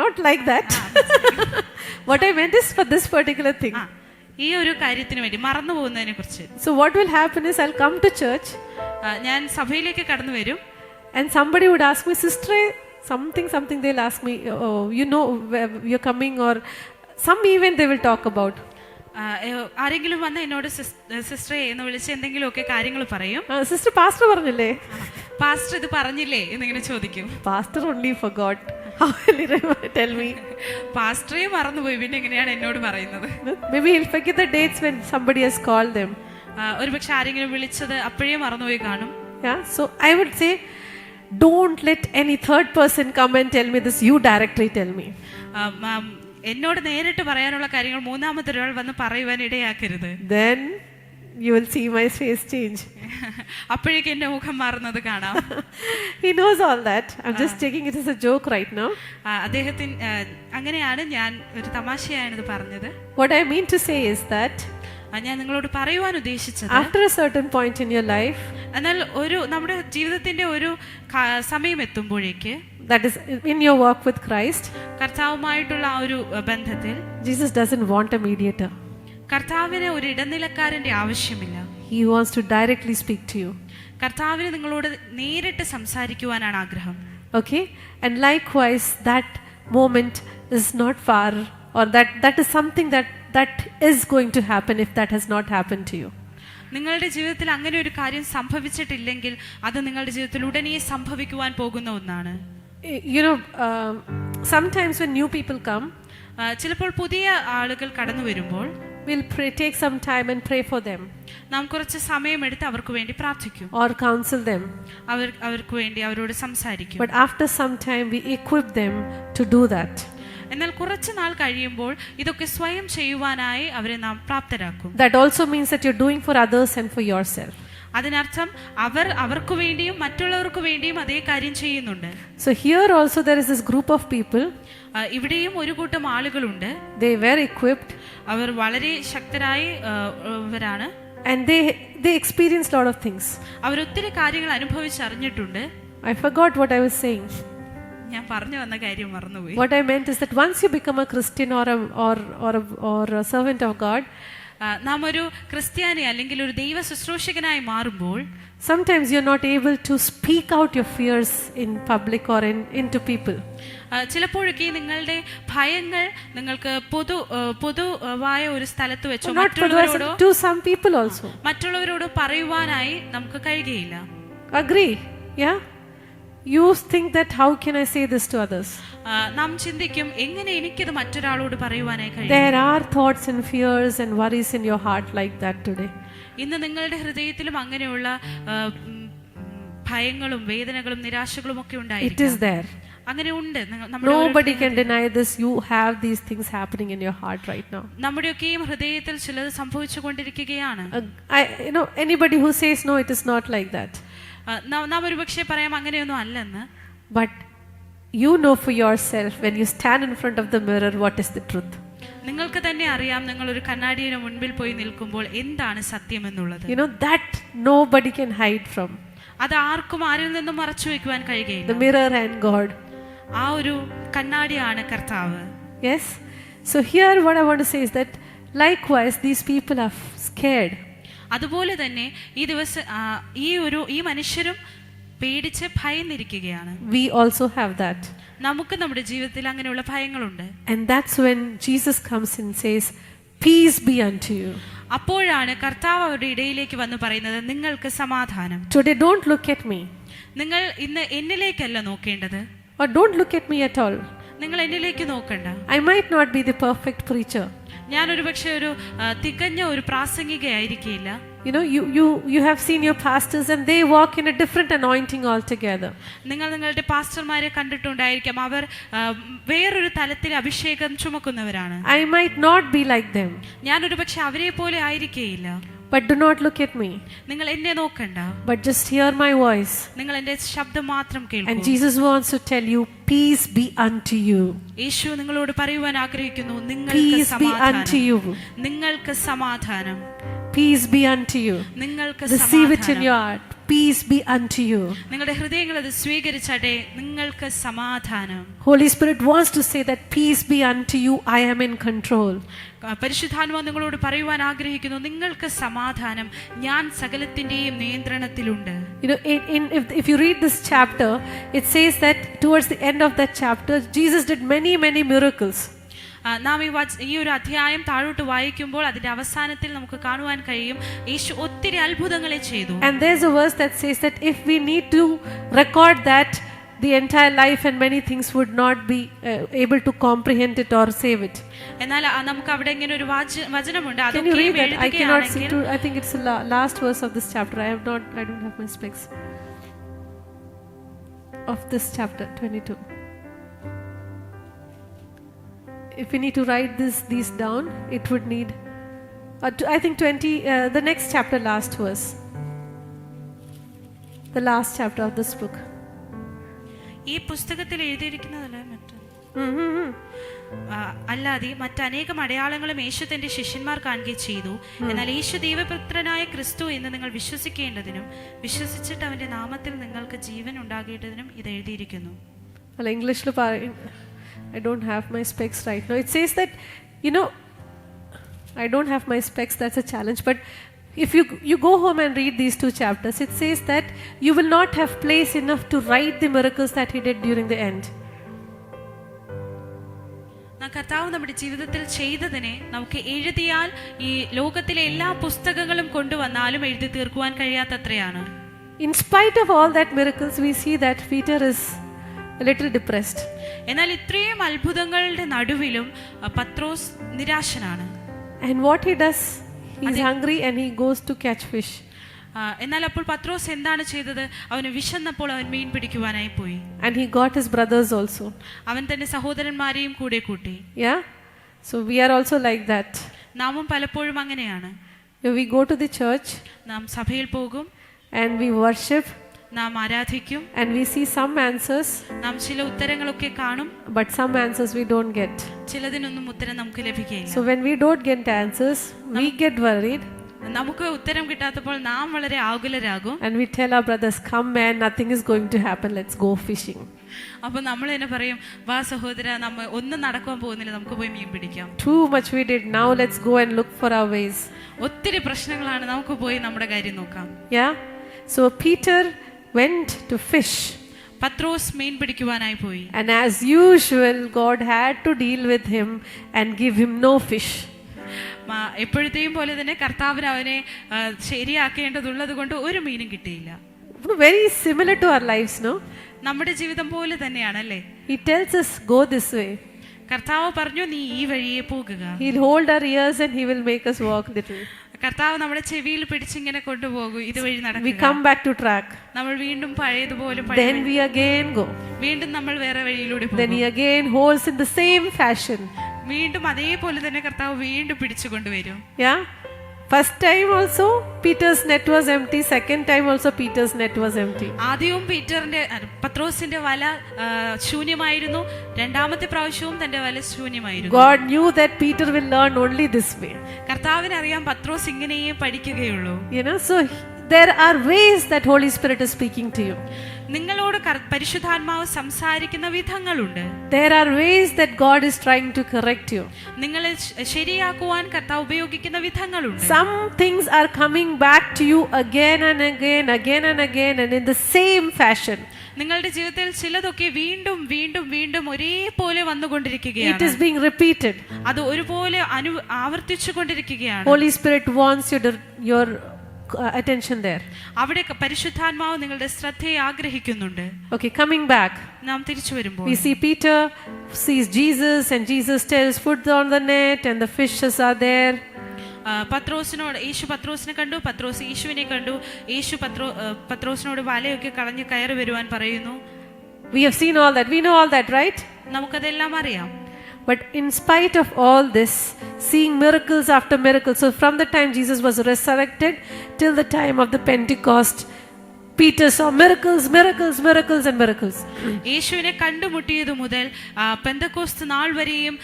Speaker 3: not like that. What I meant is for this particular thing.
Speaker 1: ഈ ഒരു കാര്യത്തിന് വേണ്ടി മറന്നു പോകുന്നതിനെ കുറിച്ച്.
Speaker 3: So what will happen is I'll come to church.
Speaker 1: ഞാൻ സഭയിലേക്ക് കടന്നു വരും.
Speaker 3: And somebody would ask me, sister, something, they'll ask me, oh, you know, you're coming, or some event they will talk about.
Speaker 1: ആരെങ്കിലും വന്ന് എന്നോട് സിസ്റ്ററെ എന്ന് വിളിച്ച് എന്തെങ്കിലുമൊക്കെ കാര്യങ്ങൾ പറയും.
Speaker 3: സിസ്റ്റർ പാസ്റ്റർ പറഞ്ഞില്ലേ,
Speaker 1: പാസ്റ്റർ ഇത് പറഞ്ഞില്ലേ എന്നിങ്ങനെ ചോദിക്കും.
Speaker 3: Pastor only forgot. How will he tell me?
Speaker 1: പാസ്റ്ററെ മറന്നുപോയി, പിന്നെ എങ്ങനെയാണ് എന്നോട് പറയുന്നത്?
Speaker 3: Maybe he'll forget the dates when somebody has called them.
Speaker 1: ഒരുപക്ഷെ ആരെങ്കിലും വിളിച്ചത് അപ്പോഴേ മറന്നുപോയി കാണും.
Speaker 3: Yeah, so I would say, don't let any third person come and tell me this. You directly tell me.
Speaker 1: എന്നോട് നേരിട്ട് പറയാനുള്ള കാര്യങ്ങൾ മൂന്നാമത്തെ ഒരാൾ വന്ന് പറയുവാൻ ഇടയാക്കരുത്.
Speaker 3: Then you will see my face change.
Speaker 1: അപ്പോഴേക്ക് എന്റെ മുഖം മാറുന്നത് കാണാം.
Speaker 3: He knows all that. I'm just taking it as a joke right now.
Speaker 1: അദ്ദേഹത്തിന് അങ്ങനെയാണ്, ഞാൻ ഒരു തമാശയാണ് ഇത് പറഞ്ഞത്.
Speaker 3: What I mean to say is that
Speaker 1: ഞാൻ നിങ്ങളോട് പറയുവാൻ ഉദ്ദേശിച്ചത്,
Speaker 3: after a certain point in your life,
Speaker 1: എന്നാൽ നമ്മുടെ ജീവിതത്തിന്റെ ഒരു സമയം എത്തുമ്പോഴേക്ക്,
Speaker 3: that is in your walk with Christ,
Speaker 1: കർത്താവുമായിട്ടുള്ള ആ ഒരു ബന്ധത്തിൽ,
Speaker 3: Jesus doesn't want a mediator.
Speaker 1: കർത്താവിന് ഒരു ഇടനിലക്കാരന്റെ ആവശ്യമില്ല.
Speaker 3: He wants to directly speak to you.
Speaker 1: കർത്താവിന് നിങ്ങളോട് നേരിട്ട് സംസാരിക്കുവാനാണ് ആഗ്രഹം.
Speaker 3: Okay, and likewise that moment is not far, or that is something that is going to happen if that has not happened to you.
Speaker 1: നിങ്ങളുടെ ജീവിതത്തിൽ അങ്ങനെ ഒരു കാര്യം സംഭവിച്ചിട്ടില്ലെങ്കിൽ അത് നിങ്ങളുടെ ജീവിതത്തിൽ ഉടനെ സംഭവിക്കുവാൻ പോകുന്ന ഒന്നാണ്.
Speaker 3: You know, sometimes when new people come,
Speaker 1: ചിലപ്പോൾ പുതിയ ആളുകൾ കടന്നു വരുമ്പോൾ
Speaker 3: we'll take some time and pray for them.
Speaker 1: നാം കുറച്ച് സമയമെടുത്ത് അവർക്ക് വേണ്ടി പ്രാർത്ഥിക്കും,
Speaker 3: or counsel them.
Speaker 1: അവർക്ക് വേണ്ടി അവരോട് സംസാരിക്കും.
Speaker 3: But after some time we equip them to do that.
Speaker 1: എന്നാൽ കുറച്ച് നാൾ കഴിയുമ്പോൾ ഇതൊക്കെ സ്വയം ചെയ്യുവാനായി അവരെ നാം പ്രാപ്തരാക്കും.
Speaker 3: That also means that you're doing for others and for yourself.
Speaker 1: അതിനർത്ഥം അവർക്ക് വേണ്ടിയും മറ്റുള്ളവർക്ക് വേണ്ടിയും അതേ കാര്യം ചെയ്യുന്നുണ്ട്.
Speaker 3: So here also there is this group of people.
Speaker 1: ഇവിടെയും ഒരു കൂട്ടം ആളുകളുണ്ട്.
Speaker 3: They were equipped.
Speaker 1: അവർ വളരെ ശക്തരായവരാണ്.
Speaker 3: And they experienced a lot of things.
Speaker 1: അവർ ഒത്തിരി കാര്യങ്ങൾ അനുഭവിച്ചറിഞ്ഞിട്ടുണ്ട്.
Speaker 3: I forgot what I was saying.
Speaker 1: ഞാൻ പറഞ്ഞു വന്ന കാര്യം മറന്നുപോയി.
Speaker 3: What I meant is that once you become a Christian or a servant of God,
Speaker 1: നാം ഒരു ക്രിസ്ത്യാനി അല്ലെങ്കിൽ ഒരു ദൈവ ശുശ്രൂഷകനായി മാറുമ്പോൾ,
Speaker 3: sometimes you're not able to speak out your fears in public or into people.
Speaker 1: ചിലപ്പോഴൊക്കെ നിങ്ങളുടെ ഭയങ്ങൾ നിങ്ങൾക്ക് പൊതുവായ ഒരു സ്ഥലത്ത് വെച്ചോ
Speaker 3: to some people also.
Speaker 1: മറ്റുള്ളവരോട് പറയുവാനായി നമുക്ക് കഴിയുകയില്ല.
Speaker 3: Agree? Yeah? You think that how can I say this to others?
Speaker 1: നാം ചിന്തിക്കും, എങ്ങനെ എനിക്കിത് മറ്റൊരാളോട് പറയുവാനായി കഴിയും?
Speaker 3: There are thoughts and fears and worries in your heart like that today.
Speaker 1: ഇന്ന് നിങ്ങളുടെ ഹൃദയത്തിലും അങ്ങനെയുള്ള ഭയങ്ങളും വേദനകളും നിരാശകളും ഒക്കെ ഉണ്ടായിരിക്കും.
Speaker 3: It is there.
Speaker 1: അങ്ങനെ ഉണ്ട്.
Speaker 3: Nobody can deny this. You have these things happening in your heart right now.
Speaker 1: നമ്മുടെയൊക്കെയും ഹൃദയത്തിൽ ചിലത് സംഭവിച്ചുകൊണ്ടിരിക്കുകയാണ്.
Speaker 3: Anybody who says no, it is not like that.
Speaker 1: നാം ഒരു പക്ഷേ പറയാം അങ്ങനെയൊന്നും അല്ലെന്ന്.
Speaker 3: But you know for yourself when you stand in front of the mirror what is the truth.
Speaker 1: നിങ്ങൾക്ക് തന്നെ അറിയാം, നിങ്ങൾ ഒരു കണ്ണാടിയുടെ മുൻപിൽ പോയി നിൽക്കുമ്പോൾ എന്താണ് സത്യം എന്നുള്ളത്.
Speaker 3: You know that nobody can hide from.
Speaker 1: അത് ആർക്കും ആരിൽ നിന്നും മറച്ചു വെക്കുവാൻ കഴിയുകയില്ല.
Speaker 3: The mirror and God.
Speaker 1: ആ ഒരു കണ്ണാടിയാണ് കർത്താവ്.
Speaker 3: Yes. So here what I want to say is that likewise these people are scared.
Speaker 1: അതുപോലെ തന്നെ ഈ ദിവസം ഈ മനുഷ്യരും പേടിച്ച് ഭയന്നിരിക്കുകയാണ്.
Speaker 3: We also have that.
Speaker 1: നമുക്ക് നമ്മുടെ ജീവിതത്തിൽ അങ്ങനെയുള്ള ഭയങ്ങളുണ്ട്.
Speaker 3: And that's when Jesus comes and says, peace be unto you.
Speaker 1: അപ്പോഴാണ് കർത്താവ് അവരുടെ ഇടയിലേക്ക് വന്ന് പറയുന്നത്, നിങ്ങൾക്ക് സമാധാനം.
Speaker 3: Today don't look at me.
Speaker 1: നിങ്ങൾ ഇന്ന് എന്നിലേക്കല്ല നോക്കേണ്ടത്.
Speaker 3: Or don't look at me at all.
Speaker 1: നിങ്ങൾ എന്നിലേക്ക് നോക്കണ്ട.
Speaker 3: I might not be the perfect preacher.
Speaker 1: ഞാൻ ഒരു പക്ഷെ ഒരു തികഞ്ഞ ഒരു പ്രാസംഗികയായിരിക്കില്ല.
Speaker 3: You know, you have seen your pastors and they walk in a different anointing altogether.
Speaker 1: നിങ്ങൾ നിങ്ങളുടെ പാസ്റ്റർമാരെ കണ്ടിട്ടുണ്ടായിരിക്കാം, അവർ വേറൊരു തലത്തിൽ അഭിഷേകം ചുമക്കുന്നവരാണ്.
Speaker 3: I might not be like them.
Speaker 1: ഞാൻ ഒരു പക്ഷെ അവരെ പോലെ ആയിരിക്കുകയില്ല.
Speaker 3: But do not look at me,
Speaker 1: നിങ്ങൾ എന്നെ നോക്കണ്ട,
Speaker 3: but just hear my voice.
Speaker 1: നിങ്ങൾ എന്റെ ശബ്ദം മാത്രം
Speaker 3: And
Speaker 1: കേൾക്കൂ.
Speaker 3: Jesus wants to tell you, peace be unto you.
Speaker 1: യേശു നിങ്ങളോട് പറയുവാൻ ആഗ്രഹിക്കുന്നു, നിങ്ങൾക്ക്
Speaker 3: Peace be unto
Speaker 1: സമാധാനം,
Speaker 3: you.
Speaker 1: നിങ്ങൾക്ക് സമാധാനം,
Speaker 3: Peace be unto you.
Speaker 1: നിങ്ങൾക്ക്
Speaker 3: Receive it in
Speaker 1: സമാധാനം.
Speaker 3: your heart. Peace be unto you.
Speaker 1: നിങ്ങളുടെ ഹൃദയങ്ങൾ അത് സ്വീകരിച്ചട്ടെ, നിങ്ങൾക്ക് സമാധാനം.
Speaker 3: Holy Spirit wants to say that peace be unto you. I am in control.
Speaker 1: പരിശുദ്ധാത്മാവ് നിങ്ങളോട് പറയുവാൻ ആഗ്രഹിക്കുന്നു, നിങ്ങൾക്ക് സമാധാനം, ഞാൻ സകലത്തിന്റെയും നിയന്ത്രണത്തിലുണ്ട്.
Speaker 3: You know, if you read this chapter, it says that towards the end of that chapter, Jesus did many miracles.
Speaker 1: നാം ഈ ഒരു അധ്യായം താഴോട്ട് വായിക്കുമ്പോൾ അതിന്റെ അവസാനത്തിൽ നമുക്ക് കാണുവാൻ കഴിയും, യേശു ഒത്തിരി അത്ഭുതങ്ങളെ ചെയ്തു.
Speaker 3: And there's a verse that says that if we need to record that, the entire life and many things would not be able to comprehend it or save it.
Speaker 1: എന്നാൽ നമുക്ക് അവിടെ ഇങ്ങനെ ഒരു വചനമുണ്ട്,
Speaker 3: Can you read that? I cannot see.
Speaker 1: എഴുതുകയാണെങ്കിൽ
Speaker 3: I think it's the last verse of this chapter. I don't have my specs. Of this chapter 22. If we need to write these down, it would need I think 20 the next chapter, last verse. The last chapter of this book.
Speaker 1: ഈ പുസ്തകത്തിൽ എഴുതിയിരിക്കുന്നതല്ല അല്ലാതെ മറ്റനേകം അടയാളങ്ങളും യേശു തന്റെ ശിഷ്യന്മാർ കാണുകയും ചെയ്തു. എന്നാൽ യേശു ദൈവപുത്രനായ ക്രിസ്തു എന്ന് നിങ്ങൾ വിശ്വസിക്കേണ്ടതിനും വിശ്വസിച്ചിട്ട് അവന്റെ നാമത്തിൽ നിങ്ങൾക്ക് ജീവൻ ഉണ്ടാകേണ്ടതിനും ഇത് എഴുതിയിരിക്കുന്നു.
Speaker 3: Well, English I don't have my specs right now. It says that, I don't have my specs, that's a challenge, but if you go home and read these 2 chapters, it says that you will not have place enough to write the miracles that he did during the end.
Speaker 1: കർത്താവ് നമ്മുടെ ജീവിതത്തിൽ ചെയ്തതിനെ നമുക്ക് എഴുതിയാൽ ഈ ലോകത്തിലെ എല്ലാ പുസ്തകങ്ങളും കൊണ്ടുവന്നാലും എഴുതി തീർക്കുവാൻ കഴിയാത്തത്രയാണ്.
Speaker 3: In spite of all that miracles, we see that Peter is a little depressed.
Speaker 1: എന്നാൽ ഇത്രയും അത്ഭുതങ്ങളുടെ നടുവിലും പത്രോസ് നിരാശനാണ്.
Speaker 3: And what he does, he's hungry and he goes to catch fish.
Speaker 1: എന്നാൽ അപ്പോൾ പത്രോസ് എന്താണ് ചെയ്തത്? അവന് വിശന്നപ്പോൾ അവൻ മീൻ പിടിക്കുവാനായി പോയി.
Speaker 3: And he got his brothers also.
Speaker 1: അവൻ തന്റെ സഹോദരന്മാരെയും കൂടെ കൂട്ടി.
Speaker 3: Yeah, so we are also like that.
Speaker 1: നാമും പലപ്പോഴും അങ്ങനെയാണ്.
Speaker 3: We go to the church,
Speaker 1: നാം സഭയിൽ പോകും,
Speaker 3: and we worship,
Speaker 1: നാം ആരാധിക്കും,
Speaker 3: and we see some answers,
Speaker 1: നാം ചില ഉത്തരങ്ങളൊക്കെ കാണും,
Speaker 3: but some answers we don't get.
Speaker 1: ചിലതിനൊന്നും ഉത്തരം നമുക്ക് ലഭിക്കുകയില്ല.
Speaker 3: So when we don't get answers, we get worried,
Speaker 1: നമുക്ക് ഉത്തരം കിട്ടാത്തപ്പോൾ നാം വളരെ ആകുലരാകും.
Speaker 3: and we tell our brothers, come man, nothing is going to happen, let's go fishing.
Speaker 1: അപ്പൊ നമ്മൾ തന്നെ പറയും, വാ സഹോദര, നമ്മ ഒന്നും നടക്കാൻ പോകുന്നില്ല, നമുക്ക് പോയി മീൻ പിടിക്കാം.
Speaker 3: Too much we did, now let's go and look for our ways.
Speaker 1: ഒത്തിരി പ്രശ്നങ്ങളാണ്, നമുക്ക് പോയി നമ്മുടെ കാര്യം നോക്കാം.
Speaker 3: Yeah, so Peter went to fish,
Speaker 1: പത്രോസ് മീൻ പിടിക്കുവാനായി പോയി.
Speaker 3: and as usual God had to deal with him and give him no fish.
Speaker 1: എപ്പോഴത്തെയും പോലെ തന്നെ കർത്താവിന് അവനെ ശരിയാക്കേണ്ടതുള്ളത് കൊണ്ട് ഒരു മീനും കിട്ടിയില്ല.
Speaker 3: Very similar to our lives, no?
Speaker 1: നമ്മുടെ ജീവിതം പോലെ തന്നെയാണ് അല്ലേ?
Speaker 3: He tells us, go this way.
Speaker 1: കർത്താവ് പറഞ്ഞു, നീ ഈ വഴിയെ പോകുക.
Speaker 3: He'll hold our ears and he will make us walk little.
Speaker 1: കർത്താവ് നമ്മുടെ ചെവിയിൽ പിടിച്ചിങ്ങനെ കൊണ്ടുപോകും, ഇതുവഴി
Speaker 3: We
Speaker 1: നടക്കുക.
Speaker 3: come back to track.
Speaker 1: നമ്മൾ വീണ്ടും പഴയതുപോലെ
Speaker 3: Then we again go.
Speaker 1: വീണ്ടും നമ്മൾ വേറെ വഴിയിലൂടെ
Speaker 3: Then
Speaker 1: പോകും.
Speaker 3: he again holds in the same fashion.
Speaker 1: വീണ്ടും അതേപോലെ തന്നെ കർത്താവ് വീണ്ടും പിടിച്ചു കൊണ്ടുവരും.
Speaker 3: Yeah? First time also Peter's net was empty. Second time also Peter's net was empty.
Speaker 1: ആദ്യവും പത്രോസിന്റെ വല ശൂന്യമായിരുന്നു. രണ്ടാമത്തെ പ്രാവശ്യവും തന്റെ വല ശൂന്യമായിരുന്നു.
Speaker 3: God knew that Peter will learn only this way.
Speaker 1: കർത്താവിന് അറിയാം പത്രോസ് ഇങ്ങനെയേ പഠിക്കുകയുള്ളൂ.
Speaker 3: So there are ways that Holy Spirit is speaking to you.
Speaker 1: നിങ്ങളോട് പരിശുദ്ധാത്മാവ് സംസാരിക്കുന്ന വിധങ്ങളുണ്ട്.
Speaker 3: There are ways that God is trying to correct you.
Speaker 1: നിങ്ങളെ ശരിയാക്കുവാൻ കർത്താവ് ഉപയോഗിക്കുന്ന വിധങ്ങളുണ്ട്.
Speaker 3: Some things are coming back to you again and again and in the same fashion.
Speaker 1: നിങ്ങളുടെ ജീവിതത്തിൽ ചിലതൊക്കെ വീണ്ടും വീണ്ടും വീണ്ടും ഒരേപോലെ വന്നുകൊണ്ടിരിക്കുകയാണ്.
Speaker 3: It is being repeated.
Speaker 1: അത് ഒരുപോലെ ആവർത്തിച്ചു കൊണ്ടിരിക്കുകയാണ്.
Speaker 3: Holy Spirit wants your attention there.
Speaker 1: അവിടെ പരിശുദ്ധാത്മാവ് നിങ്ങളുടെ ശ്രദ്ധയെ ആഗ്രഹിക്കുന്നുണ്ട്.
Speaker 3: Okay, coming back.
Speaker 1: നാം തിരിച്ചു വരുമ്പോൾ
Speaker 3: We see Peter sees Jesus and Jesus tells, put on the net and the fishes are there.
Speaker 1: യേശു പത്രോസിനെ കണ്ടു, പത്രോസ് യേശുവിനെ കണ്ടു. യേശു പത്രോസിനോട് വലയൊക്കെ കളഞ്ഞ് കയറി വരുവാൻ പറയുന്നു.
Speaker 3: We have seen all that. We know all that, right?
Speaker 1: നമുക്കതെല്ലാം അറിയാം.
Speaker 3: But in spite of all this, seeing miracles after miracles, so from the time Jesus was resurrected till the time of the Pentecost, Peter saw miracles, miracles, miracles and miracles.
Speaker 1: യേശുവിനെ കണ്ടുമുട്ടിയതു മുതൽ പെന്തക്കോസ്ത് നാൾ വരെയും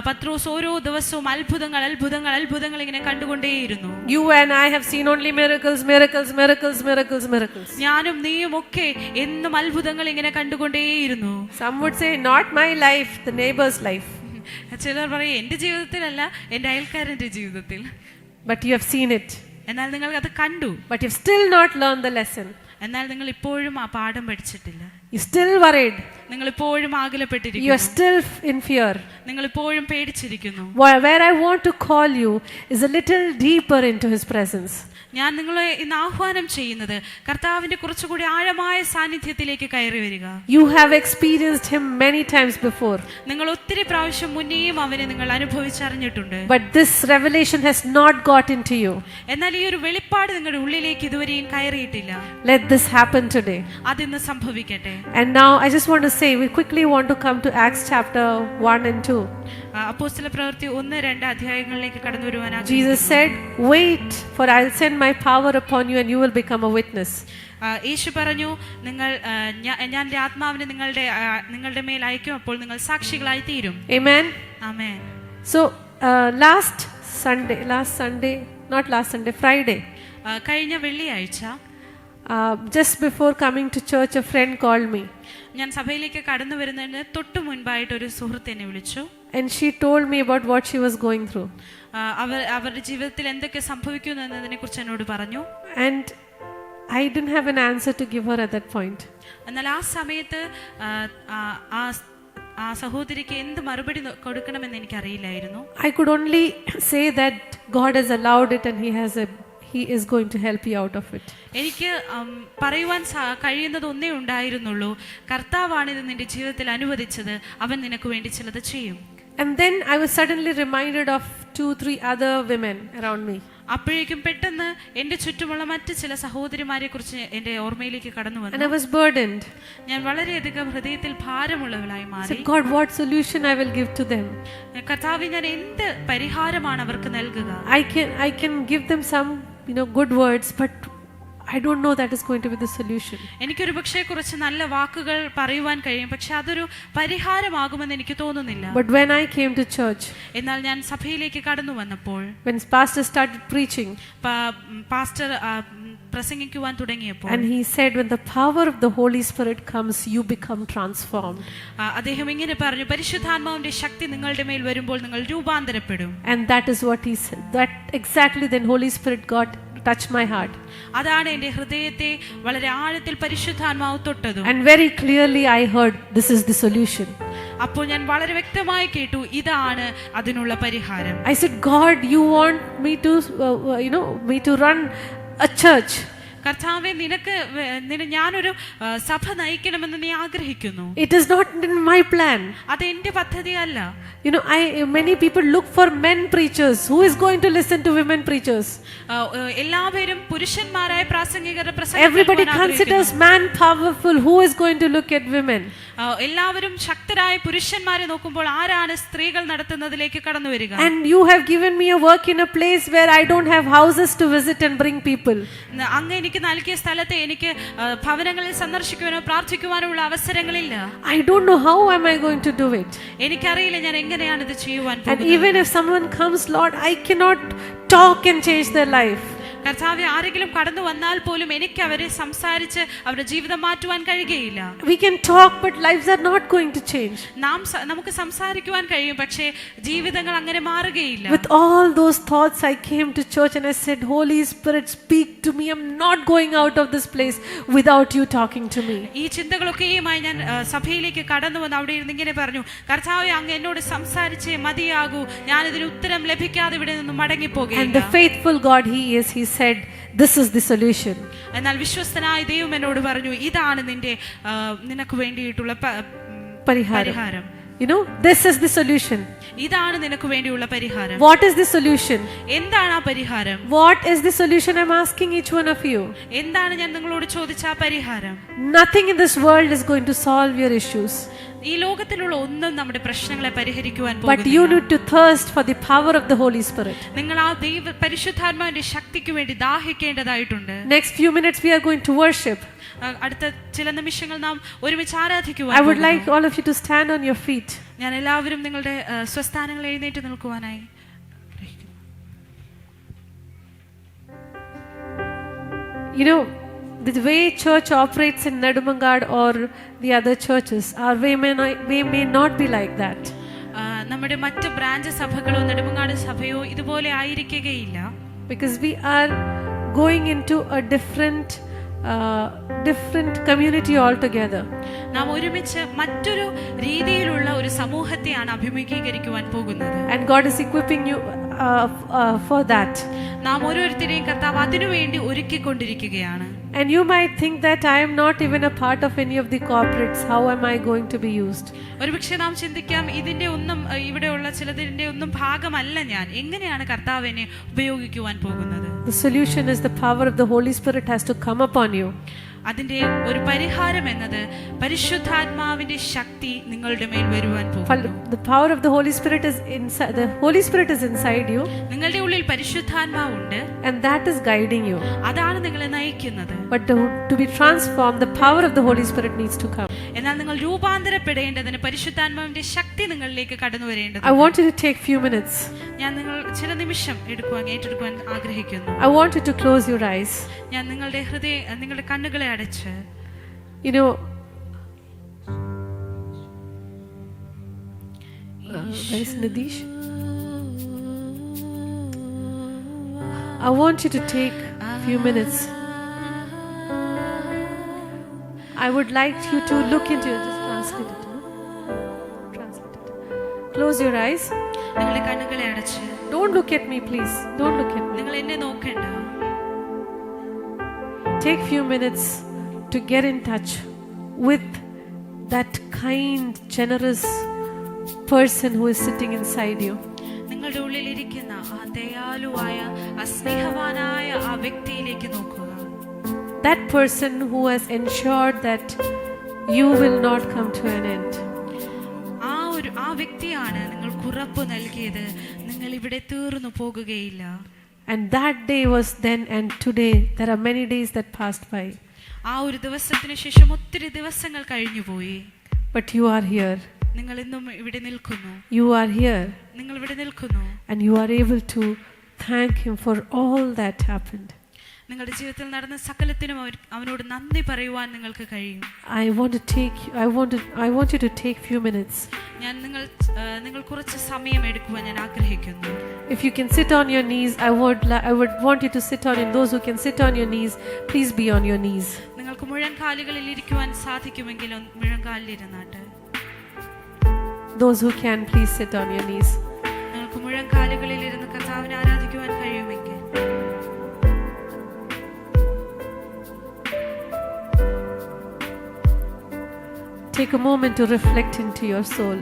Speaker 1: പത്രോസ് ഓരോ ദിവസവും അത്ഭുതങ്ങൾ അത്ഭുതങ്ങൾ അത്ഭുതങ്ങൾ ഇങ്ങനെ കണ്ടുകൊണ്ടേയിരുന്നു.
Speaker 3: You and I have seen only miracles, miracles, miracles, miracles, miracles.
Speaker 1: ഞാനും നീയും ഒക്കെ എന്നും അത്ഭുതങ്ങൾ ഇങ്ങനെ കണ്ടുകൊണ്ടേയിരുന്നു.
Speaker 3: Some would say, not my life, the neighbor's life.
Speaker 1: ചിലർ പറയും എന്റെ ജീവിതത്തിലല്ല എന്റെ അയൽക്കാരന്റെ ജീവിതത്തിൽ.
Speaker 3: But you have seen it.
Speaker 1: എന്നാൽ നിങ്ങൾ അത് കണ്ടു.
Speaker 3: But you've still not learned the lesson.
Speaker 1: എന്നാൽ നിങ്ങൾ ഇപ്പോഴും ആ പാഠം പഠിച്ചിട്ടില്ല.
Speaker 3: You're still worried.
Speaker 1: നിങ്ങൾ ഇപ്പോഴും
Speaker 3: You are
Speaker 1: ആകുലപ്പെട്ടിരിക്കുന്നു.
Speaker 3: still in fear.
Speaker 1: നിങ്ങൾ ഇപ്പോഴും പേടിച്ചിരിക്കുന്നു.
Speaker 3: Where I want to call you is a little deeper into His presence.
Speaker 1: ഞാൻ നിങ്ങളെ ഇന്ന് ആഹ്വാനം ചെയ്യുന്നത് കർത്താവിന്റെ കുറച്ചുകൂടി ആഴമായ സാന്നിധ്യത്തിലേക്ക് കയറി വരിക.
Speaker 3: You have experienced Him many times before.
Speaker 1: നിങ്ങൾ ഒത്തിരി പ്രാവശ്യം മുന്നേയും അവനെ നിങ്ങൾ അനുഭവിച്ചറിഞ്ഞിട്ടുണ്ട്.
Speaker 3: But this revelation has not got into you.
Speaker 1: എന്നാൽ ഈ ഒരു വെളിപ്പാട് നിങ്ങളുടെ ഉള്ളിലേക്ക് ഇതുവരെയും കയറിയിട്ടില്ല.
Speaker 3: Let this happen today.
Speaker 1: അതിന്ന് സംഭവിക്കട്ടെ.
Speaker 3: And now I just want to say, we quickly want to come to Acts chapter 1 and 2.
Speaker 1: അപ്പോസ്തല പ്രവൃത്തി 1-2 അധ്യായങ്ങളിലേക്ക് കടന്നു വരുവാൻ
Speaker 3: Jesus said, wait, for I'll send my power upon you and you will become a witness.
Speaker 1: യേശു പറഞ്ഞു, ഞാൻ എൻ്റെ ആത്മാവിനെ നിങ്ങളുടെ മേൽ അയക്കും, അപ്പോൾ നിങ്ങൾ സാക്ഷികളായി തീരും.
Speaker 3: Amen.
Speaker 1: ആമേൻ.
Speaker 3: So Friday,
Speaker 1: കഴിഞ്ഞ വെള്ളിയാഴ്ച
Speaker 3: just before coming to church, a friend called me.
Speaker 1: ഞാൻ സഭയിലേക്ക് കടന്നു വരുന്നതിന് തൊട്ടു മുൻപായിട്ട് ഒരു സുഹൃത്ത് എന്നെ വിളിച്ചു.
Speaker 3: And she told me about what she was going through.
Speaker 1: അവരുടെ ജീവിതത്തിൽ എന്തൊക്കെ സംഭവിക്കുന്നു എന്നതിനെ കുറിച്ച് എന്നോട് പറഞ്ഞു.
Speaker 3: And I didn't have an answer to give her at that point.
Speaker 1: എന്നാൽ ആ സമയത്ത് ആ സഹോദരിക്ക് എന്ത് മറുപടി കൊടുക്കണമെന്ന് എനിക്കറിയില്ലായിരുന്നു.
Speaker 3: I could only say that God has allowed it and He is going to help you out of it.
Speaker 1: എനിക്ക് പറയുവാൻ കഴിയുന്നത് ഒന്നേ ഉണ്ടായിരുന്നുള്ളൂ, കർത്താവാണ് ഇത് നിന്റെ ജീവിതത്തിൽ അനുവദിച്ചത്, അവൻ നിനക്ക് വേണ്ടി ചിലത് ചെയ്യും.
Speaker 3: And then I was suddenly reminded of 2-3 other women around me.
Speaker 1: അപ്പോഴേക്കും പെട്ടെന്ന് എന്റെ ചുറ്റുമുള്ള മറ്റു ചില സഹോദരിമാരെ കുറിച്ച് എന്റെ ഓർമ്മയിലേക്ക് കടന്നു
Speaker 3: And I
Speaker 1: വന്നു.
Speaker 3: was burdened.
Speaker 1: ഞാൻ വളരെയധികം ഹൃദയത്തിൽ ഭാരമുള്ളവളായി
Speaker 3: I
Speaker 1: മാറി.
Speaker 3: said, God, what solution I will give to them?
Speaker 1: കർത്താവേ, ഞാൻ എന്ത് പരിഹാരമാണ് അവർക്ക് നൽകുക?
Speaker 3: I can give them some, good words, but I don't know that is going to be the solution.
Speaker 1: എനിക്കൊരു പക്ഷേ കുറച്ച് നല്ല വാക്കുകൾ പറയുവാൻ കഴിയും, പക്ഷെ അതൊരു പരിഹാരമാകുമെന്ന് എനിക്ക് തോന്നുന്നില്ല.
Speaker 3: But when I came to church,
Speaker 1: എന്നാൽ ഞാൻ സഭയിലേക്ക് കടന്നു വന്നപ്പോൾ,
Speaker 3: when pastor started preaching,
Speaker 1: pastor പ്രസംഗിക്കുവാൻ തുടങ്ങിയപ്പോൾ,
Speaker 3: and he said, when the power of the Holy Spirit comes, you become transformed.
Speaker 1: അദ്ദേഹം ഇങ്ങനെ പറഞ്ഞു, പരിശുദ്ധാത്മാവിന്റെ ശക്തി നിങ്ങളുടെ മേൽ വരുമ്പോൾ നിങ്ങൾ രൂപാന്തരപ്പെടും.
Speaker 3: And that is what he said. That exactly then Holy Spirit touched my heart.
Speaker 1: അതാണ് എന്റെ ഹൃദയത്തെ വളരെ ആഴത്തിൽ പരിശുദ്ധാത്മാവ് തൊട്ടതും.
Speaker 3: And very clearly I heard, this is the solution.
Speaker 1: അപ്പോൾ ഞാൻ വളരെ വ്യക്തമായി കേട്ടു, ഇതാണ് അതിനുള്ള പരിഹാരം.
Speaker 3: I said, God, you want me to run a church.
Speaker 1: കർത്താവേ, ഞാനൊരു സഭ നയിക്കണമെന്ന് നീ ആഗ്രഹിക്കുന്നു.
Speaker 3: It is not in my plan.
Speaker 1: അത് എന്റെ പദ്ധതിയല്ല.
Speaker 3: Many people look for men preachers. Who is going to listen to women preachers?
Speaker 1: എല്ലാവരും പുരുഷന്മാരായ പ്രാസംഗികരുടെ
Speaker 3: Everybody considers man powerful. Who is going to look at women?
Speaker 1: എല്ലാവരും ശക്തരായ പുരുഷന്മാരെ നോക്കുമ്പോൾ ആരാണ് സ്ത്രീകൾ നടത്തുന്നതിലേക്ക് കടന്നു വരിക?
Speaker 3: And you have given me a work in a place where I don't have houses to visit and bring people.
Speaker 1: അങ്ങ് എനിക്ക് നൽകിയ സ്ഥലത്തെ എനിക്ക് ഭവനങ്ങളിൽ സന്ദർശിക്കുവാനോ പ്രാർത്ഥിക്കുവാനോ ഉള്ള അവസരങ്ങളില്ല.
Speaker 3: I don't know how am I going to do it.
Speaker 1: എനിക്കറിയില്ല ഞാൻ എങ്ങനെയാണ് ഇത് ചെയ്യുവാൻ
Speaker 3: And
Speaker 1: പോകുന്നത്.
Speaker 3: even if someone comes, Lord, I cannot talk and change their life.
Speaker 1: കർത്താവേ, ആരെങ്കിലും കടന്നു വന്നാൽ പോലും എനിക്ക് അവരെ സംസാരിച്ച് അവരുടെ ജീവിതം മാറ്റുവാൻ കഴിയുകയില്ല.
Speaker 3: We can talk, but lives are not going to change.
Speaker 1: നമുക്ക് സംസാരിക്കുവാൻ കഴിയും, പക്ഷേ ജീവിതങ്ങൾ അങ്ങനെ മാറുകയില്ല.
Speaker 3: With all those thoughts, I came to church and I said, Holy Spirit, speak to me. I'm not going out of this place without you talking to me.
Speaker 1: ഈ ചിന്തകളൊക്കെയുമായി ഞാൻ സഭയിലേക്ക് കടന്നു വന്ന് അവിടെ ഇരുന്ന് ഇങ്ങനെ പറഞ്ഞു, കർത്താവേ, അങ്ങ് എന്നോട് സംസാരിച്ചേ മതിയാകൂ, ഞാൻ ഇതിന് ഉത്തരം ലഭിക്കാതെ ഇവിടെ നിന്ന്
Speaker 3: And
Speaker 1: മടങ്ങിപ്പോകുകയില്ല.
Speaker 3: the faithful God He is, He said, this is the solution.
Speaker 1: എന്നാൽ വിശ്വസ്തനായ ദൈവം എന്നോട് പറഞ്ഞു, ഇതാണ് നിനക്ക് വേണ്ടിയിട്ടുള്ള പരിഹാരം.
Speaker 3: This is the solution.
Speaker 1: ഇതാണ് നിനക്ക് വേണ്ടിയുള്ള പരിഹാരം.
Speaker 3: What is the solution?
Speaker 1: എന്താണ് ആ പരിഹാരം?
Speaker 3: What is the solution? I'm asking each one of you.
Speaker 1: എന്താണ് ഞാൻ നിങ്ങളോട് ചോദിച്ച ആ പരിഹാരം?
Speaker 3: Nothing in this world is going to solve your issues.
Speaker 1: ഈ ലോകത്തിലുള്ള ഒന്നും നമ്മുടെ പ്രശ്നങ്ങളെ പരിഹരിക്കുവാൻ
Speaker 3: But you
Speaker 1: പോകുന്നില്ല.
Speaker 3: need to thirst for the power of the Holy Spirit.
Speaker 1: നിങ്ങൾ ആ പരിശുദ്ധാത്മാവിന്റെ ശക്തിക്ക് വേണ്ടി ദാഹിക്കേണ്ടതായിട്ടുണ്ട്.
Speaker 3: Next few minutes we are going to worship.
Speaker 1: അടുത്ത ചില നിമിഷങ്ങൾ നാം ഒരുമിച്ച് ആരാധിക്കുവാൻ
Speaker 3: I would
Speaker 1: പോകുന്നു.
Speaker 3: like all of you to stand on your feet.
Speaker 1: ഞാൻ എല്ലാവരും നിങ്ങളുടെ സ്വസ്ഥാനങ്ങൾ എഴുന്നേറ്റ് നിൽക്കുവാനായി
Speaker 3: You know, the way church operates in Nedumangad or the other churches, our way may not be like that.
Speaker 1: നമ്മുടെ മറ്റ് ബ്രാഞ്ച് സഭകളോ നെടുമങ്ങാട് സഭയോ ഇതുപോലെ ആയിരിക്കുകയില്ല.
Speaker 3: Because we are going into a different community altogether.
Speaker 1: നാം ഒരുമിച്ച് മറ്റൊരു രീതിയിലുള്ള ഒരു സമൂഹത്തെയാണ് അഭിമുഖീകരിക്കുവാൻ പോകുന്നത്.
Speaker 3: And God is equipping you for that.
Speaker 1: നാം ഓരോരുത്തരെയും കർത്താവ് അതിനുവേണ്ടി ഒരുക്കിക്കൊണ്ടിരിക്കുകയാണ്.
Speaker 3: And you might think that I am not even a part of any of the corporates. How am I going to be used?
Speaker 1: ഒരുപക്ഷെ നാം ചിന്തിക്കാം, ഇതിന്റെ ഒന്നും ഇവിടെയുള്ള ചിലതിന്റെ ഒന്നും ഭാഗമല്ല ഞാൻ. എങ്ങനെയാണ് കർത്താവ് എന്നെ ഉപയോഗിക്കുവാൻ പോകുന്നത്?
Speaker 3: The solution is the power of the Holy Spirit has to come upon you.
Speaker 1: അതിന്റെ ഒരു പരിഹാരം എന്നത് പരിശുദ്ധാത്മാവിന്റെ ശക്തി നിങ്ങളുടെ മേൽ വരുവാൻ പോകുന്നു.
Speaker 3: The power of the Holy Spirit is inside. The Holy Spirit is inside you.
Speaker 1: നിങ്ങളുടെ ഉള്ളിൽ പരിശുദ്ധാത്മാവുണ്ട്.
Speaker 3: And that is guiding you.
Speaker 1: അതാണ് നിങ്ങളെ നയിക്കുന്നത്.
Speaker 3: But to be transformed, the power of the Holy Spirit needs to come.
Speaker 1: എന്നാൽ നിങ്ങൾ രൂപാന്തരപ്പെടേണ്ടതിന് പരിശുദ്ധാത്മാവിന്റെ ശക്തി നിങ്ങളിലേക്ക് കടന്നു വരേണ്ടത്.
Speaker 3: I want you to take few minutes.
Speaker 1: ഞാൻ നിങ്ങൾ ചില നിമിഷം ഏറ്റെടുക്കുവാൻ ആഗ്രഹിക്കുന്നു.
Speaker 3: I want you to close your eyes.
Speaker 1: ഞാൻ നിങ്ങളുടെ കണ്ണുകളെ അടച്ച്,
Speaker 3: You know, where is Nidish? I want you to take few minutes. I would like you to look into it. Just translate it. No? Translate it. Close your eyes.
Speaker 1: നിങ്ങളുടെ കണ്ണുകളെ അടച്ച്,
Speaker 3: Don't look at me, please. Don't look at me.
Speaker 1: നിങ്ങൾ എന്നെ നോക്കണ്ട.
Speaker 3: Take few minutes to get in touch with that kind, generous person who is sitting inside you.
Speaker 1: നിങ്ങളുടെ ഉള്ളിൽ ഇരിക്കുന്ന ആ ദയാലുവായ ആ സ്നേഹവാനായ ആ വ്യക്തിയിലേക്ക് നോക്കുക.
Speaker 3: That person who has ensured that you will not come to an end.
Speaker 1: ആ വ്യക്തിയാണ് നിങ്ങൾക്ക് ഉറപ്പ് നൽകിയത്, നിങ്ങൾ ഇവിടെ തീർന്നു പോകുകയില്ല.
Speaker 3: And that day was then, and today there are many days that passed by.
Speaker 1: ആ ഒരു ദിവസത്തിന് ശേഷം ഒത്തിരി ദിവസങ്ങൾ കഴിഞ്ഞുപോയി.
Speaker 3: But you are here.
Speaker 1: നിങ്ങൾ ഇന്നും ഇവിടെ നിൽക്കുന്നു.
Speaker 3: You are here.
Speaker 1: നിങ്ങൾ ഇവിടെ നിൽക്കുന്നു.
Speaker 3: And you are able to thank him for all that happened.
Speaker 1: നിങ്ങളുടെ ജീവിതത്തിൽ നടന്ന സകലത്തിനും അവനോട് നന്ദി പറയുവാൻ നിങ്ങൾക്ക് കഴിയും.
Speaker 3: I want you to take few minutes.
Speaker 1: നിങ്ങൾ കുറച്ച് സമയം എടുക്കുവാൻ ഞാൻ ആഗ്രഹിക്കുന്നു.
Speaker 3: If you can sit on your knees, I would want you to sit on it. Those who can sit on your knees, please be on your knees.
Speaker 1: നിങ്ങൾക്ക് മുഴങ്കാലുകളിൽ ഇരിക്കുവാൻ സാധിക്കുമെങ്കിൽ മുഴങ്കാലിൽ ഇരുന്നാട്ടെ.
Speaker 3: Those who can, please sit on your knees.
Speaker 1: നിങ്ങൾക്ക് മുഴങ്കാലുകളിൽ ഇരുന്ന് കർത്താവിനെ ആരാധിക്കുവാൻ കഴിയുമെങ്കിൽ
Speaker 3: take a moment to reflect into your soul.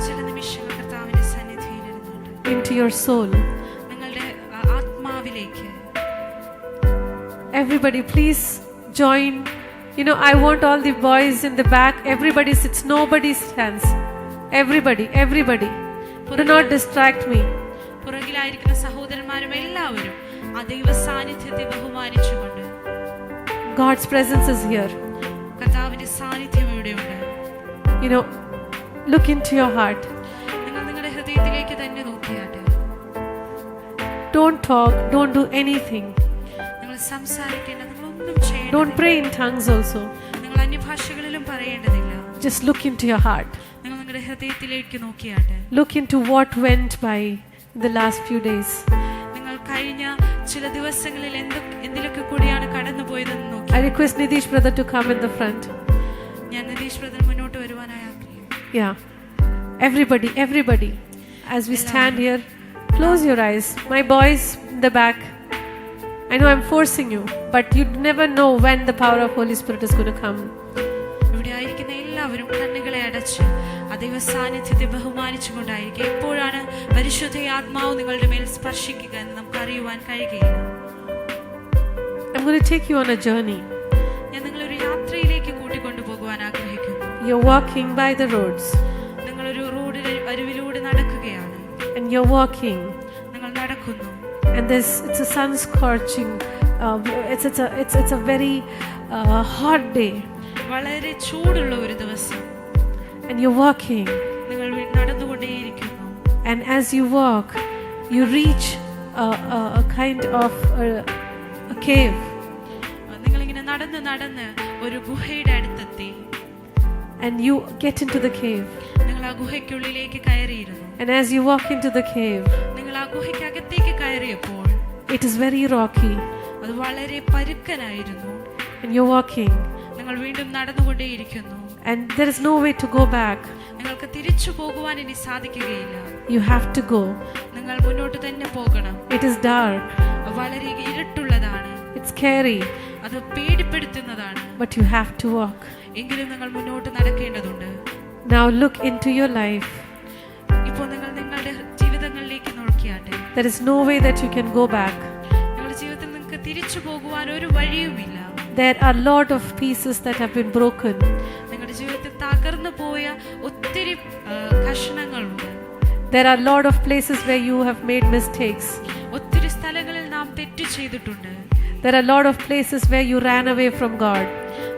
Speaker 1: ചില നിമിഷങ്ങൾ കർത്താവിന്റെ സന്നിധിയിൽ ഇരുന്നുകൊണ്ട്
Speaker 3: Into your soul.
Speaker 1: നിങ്ങളുടെ ആത്മാവിലേക്ക്.
Speaker 3: Everybody, please join. You know, I want all the boys in the back. Everybody sits. Nobody stands. Everybody. Do not distract me.
Speaker 1: പുറകിലായിരിക്കുന്ന സഹോദരന്മാരും എല്ലാവരും ആ ദൈവ സാന്നിധ്യത്തെ ബഹുമാനിച്ചുകൊണ്ട്.
Speaker 3: God's presence is here.
Speaker 1: കർത്താവിന്റെ സാന്നിധ്യം ഇവിടെയുണ്ട്.
Speaker 3: You know, look into your heart.
Speaker 1: നിങ്ങൾ നിങ്ങളുടെ ഹൃദയത്തിലേക്ക് തന്നെ നോക്കിയാട്ടെ.
Speaker 3: Don't talk. Don't do anything.
Speaker 1: നിങ്ങൾ സംസാരിക്കേണ്ട, നിങ്ങളൊന്നും ചെയ്യേണ്ട.
Speaker 3: Don't pray in tongues also.
Speaker 1: നിങ്ങൾ അന്യഭാഷകളിലും പറയേണ്ടതില്ല.
Speaker 3: Just look into your heart.
Speaker 1: നിങ്ങൾ നിങ്ങളുടെ ഹൃദയത്തിലേക്ക് നോക്കിയാട്ടെ.
Speaker 3: Look into what went by in the last few days.
Speaker 1: നിങ്ങൾ കഴിഞ്ഞ ചില ദിവസങ്ങളിൽ എന്തിലൊക്കെ കൂടിയാണ് കടന്നുപോയതെന്ന് നോക്കി.
Speaker 3: I request Nidish brother to come in the front.
Speaker 1: ഞാൻ നിതീഷ് ബ്രദർ മുന്നോട്ട് വരുവാനായി ആഗ്രഹിക്കുന്നു.
Speaker 3: Yeah. Everybody. As we stand here, close your eyes. My boys in the back. I know I'm forcing you, but you never know when the power of Holy Spirit is going to come.
Speaker 1: ഇവിടെ ആയിരിക്കുന്ന എല്ലാവരും കണ്ണുകളെ അടച്ച് ദൈവ സാന്നിധ്യത്തെ ബഹുമാനിച്ചുകൊണ്ടായിരിക്കും. എപ്പോഴാണ് പരിശുദ്ധ ആത്മാവ് നിങ്ങളുടെ മേൽ സ്പർശിക്കുക എന്ന് നമുക്ക് അറിയുവാൻ കഴിയുകയില്ല.
Speaker 3: I'm going to take you on a journey.
Speaker 1: ഞാൻ നിങ്ങളൊരു യാത്രയിലേക്ക് കൂട്ടിക്കൊണ്ടുപോകുവാൻ ആഗ്രഹിക്കുന്നു.
Speaker 3: You're walking by the roads
Speaker 1: നിങ്ങളൊരു റോഡിലെ അരുവിലൂടെ നടക്കുകയാണ്.
Speaker 3: and you're walking,
Speaker 1: നിങ്ങൾ നടക്കുന്നു.
Speaker 3: and it's a sun scorching. It's a very hot day,
Speaker 1: വളരെ ചൂടുള്ള ഒരു ദിവസം.
Speaker 3: and you're walking,
Speaker 1: നിങ്ങൾ നടന്നുകൊണ്ടേയിരിക്കുന്നു.
Speaker 3: and as you walk, you reach a kind of a cave,
Speaker 1: നിങ്ങളിങ്ങനെ നടന്ന് ഒരു ഗുഹയുടെ അടുത്തെത്തി.
Speaker 3: and you get into the cave,
Speaker 1: നിങ്ങൾ ആ ഗുഹയ്ക്കുള്ളിലേക്ക് കയറിയിരുന്നു.
Speaker 3: and as you walk into the cave,
Speaker 1: നിങ്ങൾ ആ ഗുഹയ്ക്കകത്തേക്ക് കയറിയപ്പോൾ
Speaker 3: it is very rocky,
Speaker 1: അത് വളരെ പരുക്കനായിരുന്നു.
Speaker 3: and you're walking,
Speaker 1: നിങ്ങൾ വീണ്ടും നടന്നുകൊണ്ടേയിരിക്കുന്നു.
Speaker 3: and there is no way to go back.
Speaker 1: നിങ്ങൾക്ക് തിരിച്ചു പോകുവാൻ ഇനി സാധിക്കുകയില്ല.
Speaker 3: You have to go.
Speaker 1: നിങ്ങൾ മുന്നോട്ട് തന്നെ പോകണം.
Speaker 3: It is dark,
Speaker 1: വളരെ ഇരുട്ടുള്ളതാണ്.
Speaker 3: it's scary,
Speaker 1: അത് പേടിപ്പെടുത്തുന്നതാണ്.
Speaker 3: but you have to walk.
Speaker 1: എങ്കിലും നിങ്ങൾ മുന്നോട്ട് നടക്കേണ്ടതുണ്ട്.
Speaker 3: Now look into your life.
Speaker 1: ഇപ്പോൾ നിങ്ങൾ നിങ്ങളുടെ ജീവിതങ്ങളിലേക്ക് നോക്കിയാട്ടെ.
Speaker 3: There is no way that you can go back.
Speaker 1: നിങ്ങളുടെ ജീവിതത്തിൽ നിങ്ങൾക്ക് തിരിച്ചു പോകുവാൻ ഒരു വഴിയുമില്ല.
Speaker 3: There are a lot of pieces that have been broken.
Speaker 1: നിങ്ങളുടെ ജീവിതത്തിൽ തകർന്നു പോയ ഒത്തിരി കഷണങ്ങളുണ്ട്.
Speaker 3: There are a lot of places where you have made mistakes.
Speaker 1: ഒത്തിരി സ്ഥലങ്ങളിൽ നാം തെറ്റ് ചെയ്തിട്ടുണ്ട്.
Speaker 3: There are a lot of places where you ran away from God.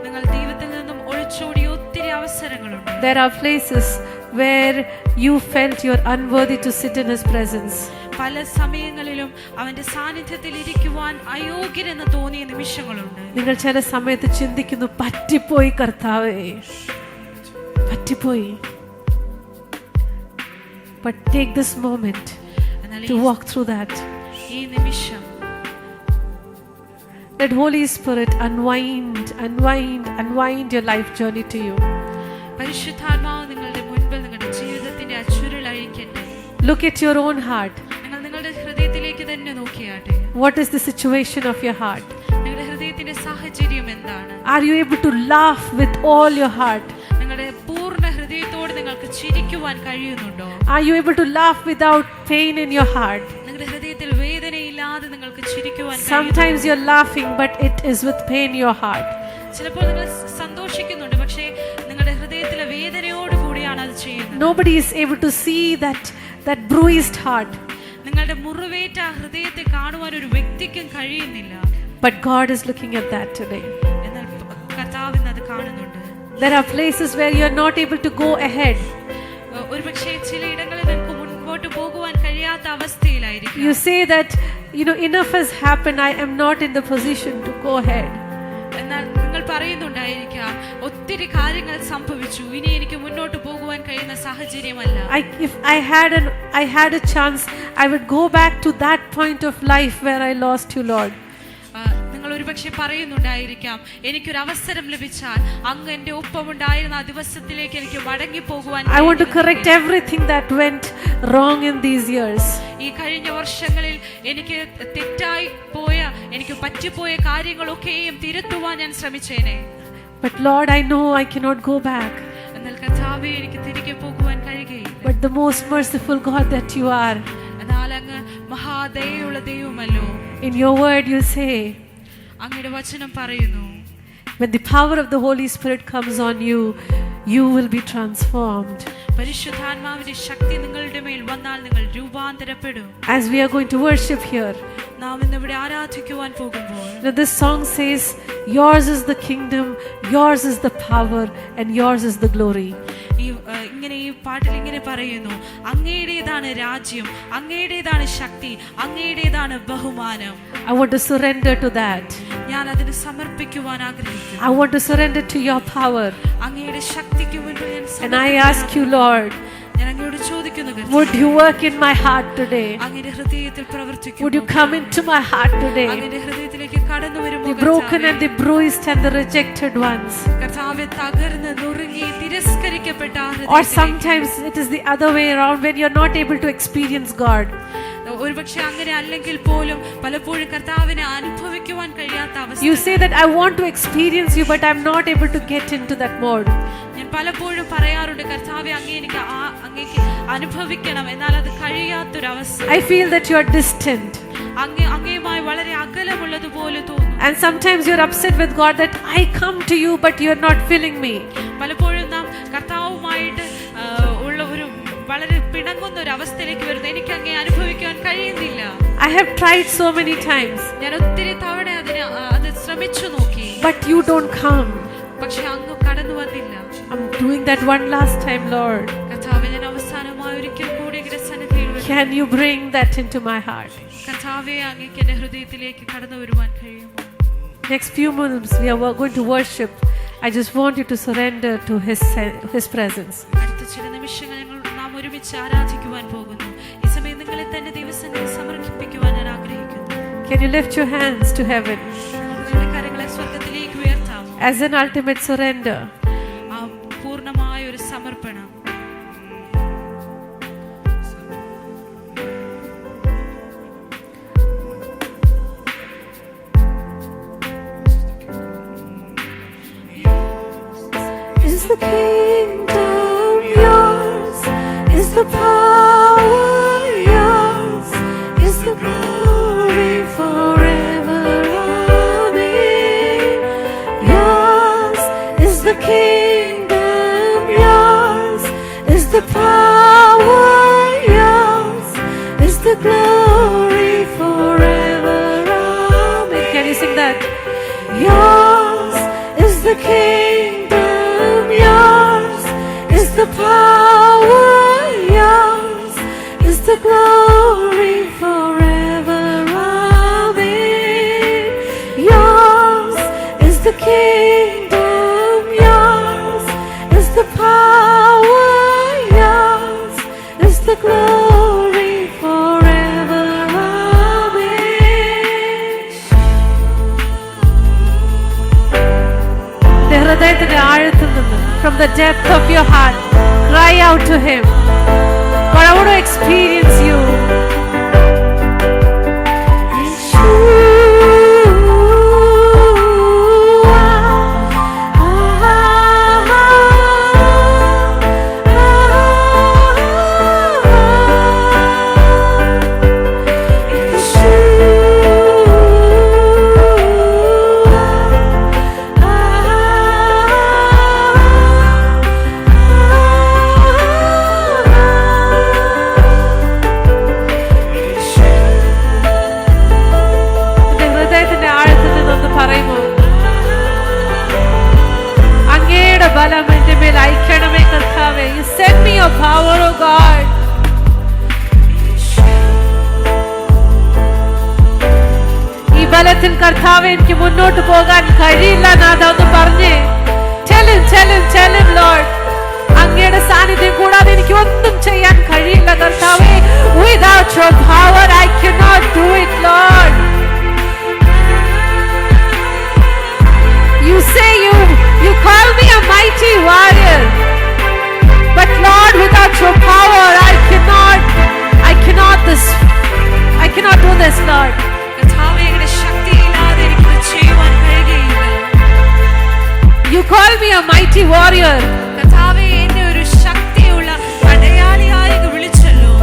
Speaker 1: നിങ്ങൾ ദൈവത്തിൽ നിന്നും ഒളിച്ചോടിയ ഒത്തിരി അവസരങ്ങളുണ്ട്.
Speaker 3: There are places where you felt you're unworthy to sit in His presence.
Speaker 1: പല സമയങ്ങളിലും അവന്റെ സാന്നിധ്യത്തിൽ ഇരിക്കുവാൻ അയോഗ്യരെന്ന് തോന്നിയ നിമിഷങ്ങളുണ്ട്.
Speaker 3: നിങ്ങൾ ചില സമയത്ത് ചിന്തിക്കുന്നു, പറ്റിപ്പോയി കർത്താവേ, പറ്റിപ്പോയി. But take this moment
Speaker 1: എന്നാൽ
Speaker 3: to walk through that.
Speaker 1: ഈ നിമിഷം
Speaker 3: Let Holy Spirit unwind your life journey to you.
Speaker 1: പരിശുദ്ധാത്മാവ് നിങ്ങളുടെ മുൻപിൽ നിങ്ങളുടെ ജീവിതത്തിന്റെ അച്ചുരുൾ അഴിക്കട്ടെ.
Speaker 3: Look at your own heart.
Speaker 1: നിങ്ങൾ നിങ്ങളുടെ ഹൃദയത്തിലേക്ക് തന്നെ നോക്കിയാട്ടെ.
Speaker 3: What is the situation of your heart?
Speaker 1: നിങ്ങളുടെ ഹൃദയത്തിന്റെ സാഹചര്യം എന്താണ്?
Speaker 3: Are you able to laugh with all your heart?
Speaker 1: നിങ്ങളുടെ പൂർണ്ണ ഹൃദയത്തോടെ നിങ്ങൾക്ക് ചിരിക്കുവാൻ കഴിയുന്നുണ്ടോ?
Speaker 3: Are you able to laugh without pain in your heart?
Speaker 1: നിങ്ങളുടെ ഹൃദയത്തിൽ വേദനയില്ലാതെ നിങ്ങൾക്ക് ചിരിക്കുവാൻ
Speaker 3: Sometimes you're laughing, but it is with pain in your heart.
Speaker 1: ചിലപ്പോൾ നിങ്ങൾ സന്തോഷിക്കുന്നുണ്ട്, പക്ഷേ നിങ്ങളുടെ ഹൃദയത്തിലെ വേദനയോട് കൂടിയാണ് അത് ചെയ്യുന്നത്.
Speaker 3: Nobody is able to see that bruised heart.
Speaker 1: നിങ്ങളുടെ മുറിവേറ്റ ഹൃദയത്തെ കാണുവാൻ ഒരു വ്യക്തിക്കും കഴിയുന്നില്ല.
Speaker 3: But God is looking at that today.
Speaker 1: എന്നാൽ കർത്താവ് ഇന്ന് അത് കാണുന്നുണ്ട്.
Speaker 3: There are places where you are not able to go ahead.
Speaker 1: ഒരുപക്ഷേ ചിലയിടങ്ങളിൽ നിങ്ങൾക്ക് മുൻപോട്ട് പോകുവാൻ കഴിയാത്ത അവസ്ഥയിലായിരിക്കും.
Speaker 3: You say that, enough has happened. I am not in the position to go ahead.
Speaker 1: എന്നാൽ നിങ്ങൾ പറയുന്നുണ്ടായിരിക്കാം, ഒത്തിരി കാര്യങ്ങൾ സംഭവിച്ചു, ഇനി എനിക്ക് മുന്നോട്ട് പോകുവാൻ കഴിയുന്ന സാഹചര്യമല്ല.
Speaker 3: If I had a chance, I would go back to that point of life where I lost you, Lord.
Speaker 1: നിങ്ങൾ ഒരുപക്ഷെ പറയുന്നുണ്ടായിരിക്കാം, എനിക്കൊരു അവസരം ലഭിച്ചാൽ അങ്ങ് എന്റെ ഒപ്പമുണ്ടായിരുന്ന ആ ദിവസത്തിലേക്ക് എനിക്ക് മടങ്ങി പോകുവാൻ.
Speaker 3: I want to correct everything that went wrong in these years.
Speaker 1: ഈ കഴിഞ്ഞ വർഷങ്ങളിൽ എനിക്ക് തെറ്റായി പോയ, എനിക്ക് പറ്റിപ്പോയ കാര്യങ്ങളൊക്കെയും തിരുത്തുവാൻ ഞാൻ ശ്രമിച്ചേനെ.
Speaker 3: But Lord, I know I cannot go back.
Speaker 1: എന്നാൽ കർത്താവേ, എനിക്ക് തിരികെ പോകുവാൻ കഴിയുകയില്ല.
Speaker 3: But the most merciful God that you are,
Speaker 1: എന്നാൽ അങ്ങ് മഹാദയയുള്ള ദൈവമല്ലോ.
Speaker 3: in your word you say,
Speaker 1: അങ്ങയുടെ വചനം പറയുന്നു,
Speaker 3: when the power of the Holy Spirit comes on you, you will be transformed.
Speaker 1: പരിശുദ്ധാത്മാവിന്റെ ശക്തി നിങ്ങളുടെ മേൽ വന്നാൽ നിങ്ങൾ രൂപാന്തരപ്പെടും.
Speaker 3: As we are going to worship here,
Speaker 1: നാം ഇന്ന് ഇവിടെ ആരാധിക്കുവാൻ പോകുമ്പോൾ
Speaker 3: this song says, yours is the kingdom, yours is the power, and yours is the glory.
Speaker 1: ഈ പാട്ടിൽ ഇങ്ങനെ പറയുന്നു, അങ്ങയുടേതാണ് രാജ്യം, അങ്ങയുടേതാണ് ശക്തി, അങ്ങയുടേതാണ് ബഹുമാനം.
Speaker 3: I want to surrender to that.
Speaker 1: ഞാൻ അതിന് സമർപ്പിക്കുവാൻ ആഗ്രഹിക്കുന്നു.
Speaker 3: I want to surrender to your power.
Speaker 1: അങ്ങയുടെ ശക്തിക്ക് മുൻപിൽ ഞാൻ
Speaker 3: And I ask you, Lord,
Speaker 1: ഞാൻ അങ്ങയോട് ചോദിക്കുന്നു,
Speaker 3: would you work in my heart today?
Speaker 1: അങ്ങയുടെ ഹൃദയത്തിൽ പ്രവർത്തിക്കൂ.
Speaker 3: Would you come into my heart today?
Speaker 1: അങ്ങയുടെ ഹൃദയത്തിലേക്ക് കടന്നു വരുമോ?
Speaker 3: The broken and the bruised and the rejected ones.
Speaker 1: കർത്താവേ, തകർന്ന് നുറുങ്ങി തിരസ്കരിക്കപ്പെട്ട ആ
Speaker 3: Or
Speaker 1: ഹൃദയത്തിലേക്ക്.
Speaker 3: sometimes it is the other way around, when you're not able to experience God.
Speaker 1: ഒരുപക്ഷെ അങ്ങനെ അല്ലെങ്കിൽ പോലും പലപ്പോഴും കർത്താവിനെ അനുഭവിക്കുവാൻ കഴിയാത്ത അവസ്ഥ.
Speaker 3: You say that I want to experience you, but I'm not able to get into that mode.
Speaker 1: ഞാൻ പലപ്പോഴും പറയാറുണ്ട്, കർത്താവെ, അങ്ങേക്ക് അനുഭവിക്കണം, എന്നാൽ അത് കഴിയാത്തൊരവസ്ഥ.
Speaker 3: I feel that you are distant.
Speaker 1: അങ്ങയുമായി വളരെ അകലമുള്ളതുപോലെ തോന്നുന്നു.
Speaker 3: And sometimes you're upset with God that I come to you, but you're not filling me.
Speaker 1: പലപ്പോഴും നാം വളരെ പിണങ്ങുന്ന ഒരു അവസ്ഥയിലേക്ക് വരുന്നു. എനിക്ക് അങ്ങേ അനുഭവിക്കാൻ കഴിയുന്നില്ല.
Speaker 3: I have tried so many times.
Speaker 1: ഞാൻ ഒത്തിരി തവണ അത് ശ്രമിച്ചു നോക്കി.
Speaker 3: But you don't come.
Speaker 1: പക്ഷെ അങ്ങ് കടന്നു വന്നില്ല.
Speaker 3: I'm doing that one last time, Lord.
Speaker 1: കർത്താവേ, ഞാൻ അവസാനമായി ഒരിക്കൽ കൂടി അങ്ങയുടെ സന്നിധിയിൽ വരുന്നു.
Speaker 3: Can you bring that into my heart?
Speaker 1: കർത്താവേ, അങ്ങേക്ക് എന്റെ ഹൃദയത്തിലേക്ക് കടന്നു വരുവാൻ കഴിയുമോ?
Speaker 3: Next few moments we are going to worship. I just want you to surrender to His presence.
Speaker 1: അടുത്ത ചില നിമിഷങ്ങൾ നാം ഒരുമിച്ച് ആരാധിക്കുവാൻ പോകുന്നു. ഈ സമയം നിങ്ങളെ തന്നെ ദൈവസന്നിധിയിൽ സമർപ്പിക്കുവാൻ ഞാൻ ആഗ്രഹിക്കുന്നു.
Speaker 3: Can you lift your hands to heaven
Speaker 1: നിങ്ങളുടെ കരങ്ങളെ സ്വർഗ്ഗത്തിലേക്ക് ഉയർത്താമോ?
Speaker 3: as an ultimate surrender?
Speaker 1: ആ പൂർണ്ണമായ ഒരു സമർപ്പണം.
Speaker 3: Is the kingdom yours? Is the power yours? Is the glory forever? Amen. Yours is the kingdom yours? Is the power yours? Is the glory forever? Amen. Can you sing that? Yours is the kingdom, yours is the power, yours is the glory forever. Amen. Yours is the kingdom, yours is the power, yours is the glory forever. Amen. ഹൃദയത്തിന്റെ ആഴത്തിൽ നിന്ന്, from the depth of your heart, cry out to Him. God, I want to experience you. ബലം എന്റെ മേൽ അയക്കണമേ കർത്താവേ. You send me your power, oh God. ഈ ബലത്തിൽ കർത്താവേ എനിക്ക് മുന്നോട്ട് പോകാൻ കഴിയില്ല നാഥ, ഒന്ന് പറഞ്ഞേ. Tell him, Lord. അങ്ങയുടെ സാന്നിധ്യം കൂടാതെ എനിക്ക് ഒന്നും ചെയ്യാൻ കഴിയില്ല കർത്താവേ. Without your power I cannot do it, Lord. You say you call me a mighty warrior, but Lord, without your power I cannot do this, Lord.
Speaker 1: കർത്താവേ, അങ്ങയുടെ ശക്തിയില്ലാതെ എനിക്ക് ചെയ്യുവാൻ കഴിയുകയില്ല.
Speaker 3: You call me a mighty warrior.
Speaker 1: കർത്താവേ, എന്നെ ഒരു ശക്തിയുള്ള പടയാളിയായി വിളിച്ചല്ലോ.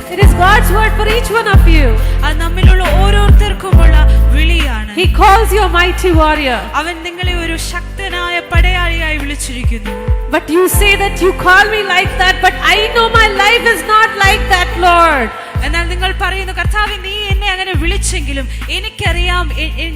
Speaker 3: It is God's word for each one of you.
Speaker 1: അത് നമ്മിലുള്ള ഓരോരുത്തർക്കുമുള്ള വിളിയാണ്.
Speaker 3: He calls you a mighty warrior.
Speaker 1: അവൻ നിങ്ങളെ ഒരു ശക്തനായ പടയാളിയായി വിളിച്ചിരിക്കുന്നു.
Speaker 3: But you say that you call me like that, but I know my life is not like that, Lord.
Speaker 1: എന്നാൽ നിങ്ങൾ പറയുന്നു, കർത്താവേ, നീ എന്നെ അങ്ങനെ വിളിച്ചെങ്കിലും എനിക്കറിയാം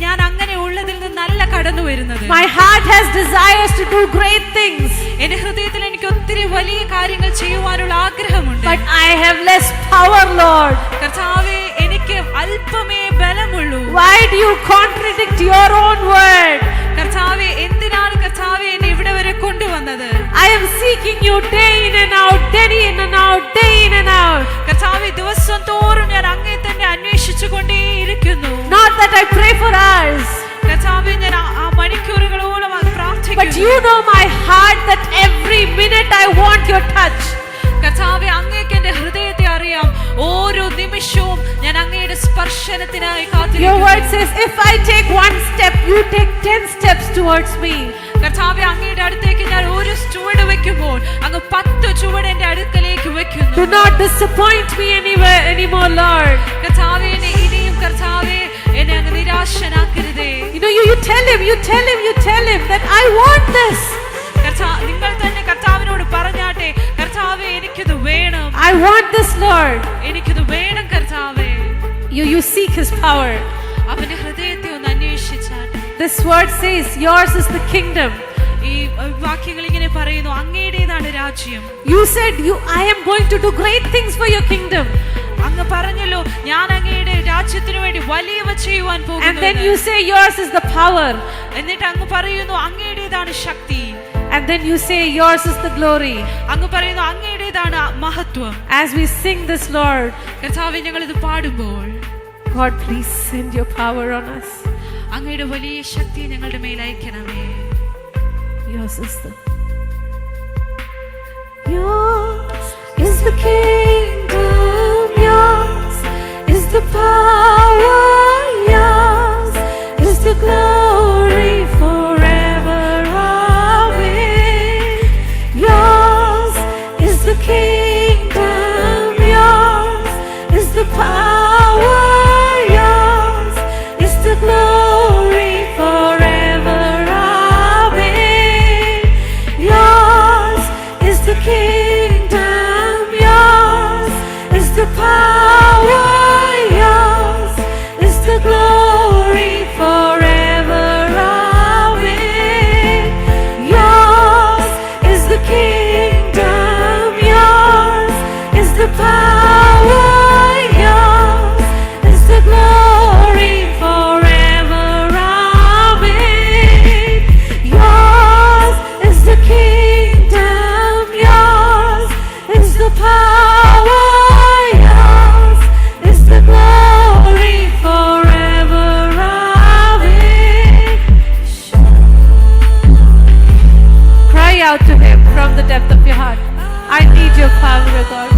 Speaker 1: ഞാൻ അങ്ങനെ ഉള്ളതിൽ നിന്നല്ല കടന്നു വരുന്നത്.
Speaker 3: My heart has desires to do great things.
Speaker 1: എന്റെ ഹൃദയത്തിൽ എനിക്ക് ഒത്തിരി വലിയ കാര്യങ്ങൾ ചെയ്യുവാനുള്ള ആഗ്രഹമുണ്ട്.
Speaker 3: But I have less power, Lord.
Speaker 1: കർത്താവേ, എനിക്ക് അല്പമേ ബലമുള്ളൂ.
Speaker 3: Why do you contradict your own word?
Speaker 1: കർത്താവേ, എന്തിനാണ് കർത്താവേ എന്നെ ഇവിടെ വരെ കൊണ്ടുവന്നത്?
Speaker 3: I am seeking you day in and out, day in and out, day in and out.
Speaker 1: കർത്താവേ, ദിവസം തോറും ഞാൻ അങ്ങേ തന്നെ അന്വേഷിച്ചു കൊണ്ടേയിരിക്കുന്നു.
Speaker 3: Not that I pray for hours.
Speaker 1: കർത്താവേ, ഞാൻ ആ മണിക്കൂറുകളോളം പ്രാർത്ഥിക്കുന്നു.
Speaker 3: But you know my heart that every minute I want your touch.
Speaker 1: കർത്താവേ, അങ്ങേക്ക് എന്റെ ഹൃദയത്തെ അറിയാം. ഓരോ നിമിഷവും ഞാൻ അങ്ങയുടെ സ്പർശനത്തിനായി കാത്തിരിക്കുന്നു.
Speaker 3: Your word says, if I take one step, you take 10 steps towards me.
Speaker 1: കർത്താവേ, അങ്ങയുടെ അടുത്തേക്ക് ഞാൻ ഒരു ചുവട് വെക്കുമ്പോൾ അങ്ങ് 10 ചുവട് എന്റെ അടുക്കലേക്ക് വെക്കുന്നു.
Speaker 3: Do not disappoint me anymore, Lord.
Speaker 1: കർത്താവേ, ഇനിയും കർത്താവേ എന്നെ അങ്ങ് നിരാശനാക്കരുതേ.
Speaker 3: You tell him that I want this.
Speaker 1: നിങ്ങൾ തന്നെ കർത്താവിനോട് പറഞ്ഞാട്ടെ, കർത്താവേ, കർത്താവേ എനിക്കിത് വേണം,
Speaker 3: I want this, Lord.
Speaker 1: എനിക്കിത് വേണം കർത്താവേ.
Speaker 3: You seek His power.
Speaker 1: അവന്റെ ഹൃദയത്തെ ഒന്ന് അന്വേഷിച്ചാട്ടെ.
Speaker 3: This word says, yours is the kingdom.
Speaker 1: ഈ വാക്യങ്ങൾ ഇങ്ങനെ പറയുന്നു, അങ്ങയുടേതാണ് രാജ്യം.
Speaker 3: You said, I am going to do great things for your kingdom.
Speaker 1: അങ്ങ് പറഞ്ഞല്ലോ, ഞാൻ അങ്ങയുടെ രാജ്യത്തിനു വേണ്ടി വലിയവ ചെയ്യുവാൻ
Speaker 3: And
Speaker 1: പോകുന്നു.
Speaker 3: then you say, yours is the power.
Speaker 1: എന്നിട്ട് അങ്ങ് പറയുന്നു, അങ്ങയുടേതാണ് ശക്തി.
Speaker 3: And then you say, yours is the glory.
Speaker 1: അങ്ങ് പറയുന്നു, അങ്ങയുടേതാണ് മഹത്വം.
Speaker 3: As we sing this, Lord,
Speaker 1: കർത്താവേ, ഞങ്ങൾ ഇത് പാടുമ്പോൾ
Speaker 3: God, please send your power on us.
Speaker 1: അങ്ങയുടെ വലിയ ശക്തി ഞങ്ങളുടെ മേൽ അയക്കണമേ.
Speaker 3: Yours is the kingdom, yours is the power, yours is the glory forever. Amen. Yours is the kingdom, yours is the power, yours is the glory forever. Amen. Yours is the kingdom, yours is the power, yours is the glory forever. Amen. Yours is the kingdom, yours is the power, yours is the glory forever. Amen. Yours is the kingdom, yours is the power, yours is the glory forever. Amen. Cry out to Him from the depth of your heart. I need your power, O God.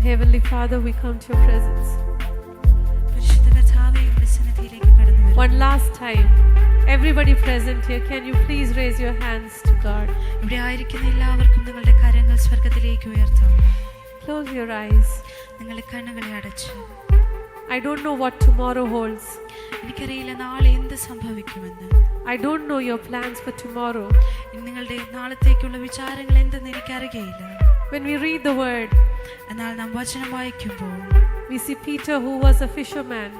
Speaker 3: Heavenly Father, we come to your presence.
Speaker 1: പരിശുദ്ധ കർത്താവേ, അങ്ങയുടെ സന്നിധിയിലേക്ക് കടന്നു വരുന്നു.
Speaker 3: One last time, everybody present here, can you please raise your hands to God?
Speaker 1: ഇവിടെ ആയിരിക്കുന്ന എല്ലാവർക്കും നിങ്ങളുടെ കരങ്ങൾ സ്വർഗ്ഗത്തിലേക്ക് ഉയർത്താം.
Speaker 3: Close your eyes.
Speaker 1: നിങ്ങളുടെ കണ്ണുകളെ അടച്ച്.
Speaker 3: I don't know what tomorrow holds.
Speaker 1: എനിക്കറിയില്ല നാളെ എന്ത് സംഭവിക്കുമെന്ന്.
Speaker 3: I don't know your plans for tomorrow.
Speaker 1: നിങ്ങളുടെ നാളത്തേക്കുള്ള വിചാരങ്ങൾ എന്തെന്ന് എനിക്കറിയില്ല.
Speaker 3: When we read the word,
Speaker 1: എന്നാൽ നാം വചനം വായിക്കുമ്പോൾ
Speaker 3: we see Peter, who was a fisherman.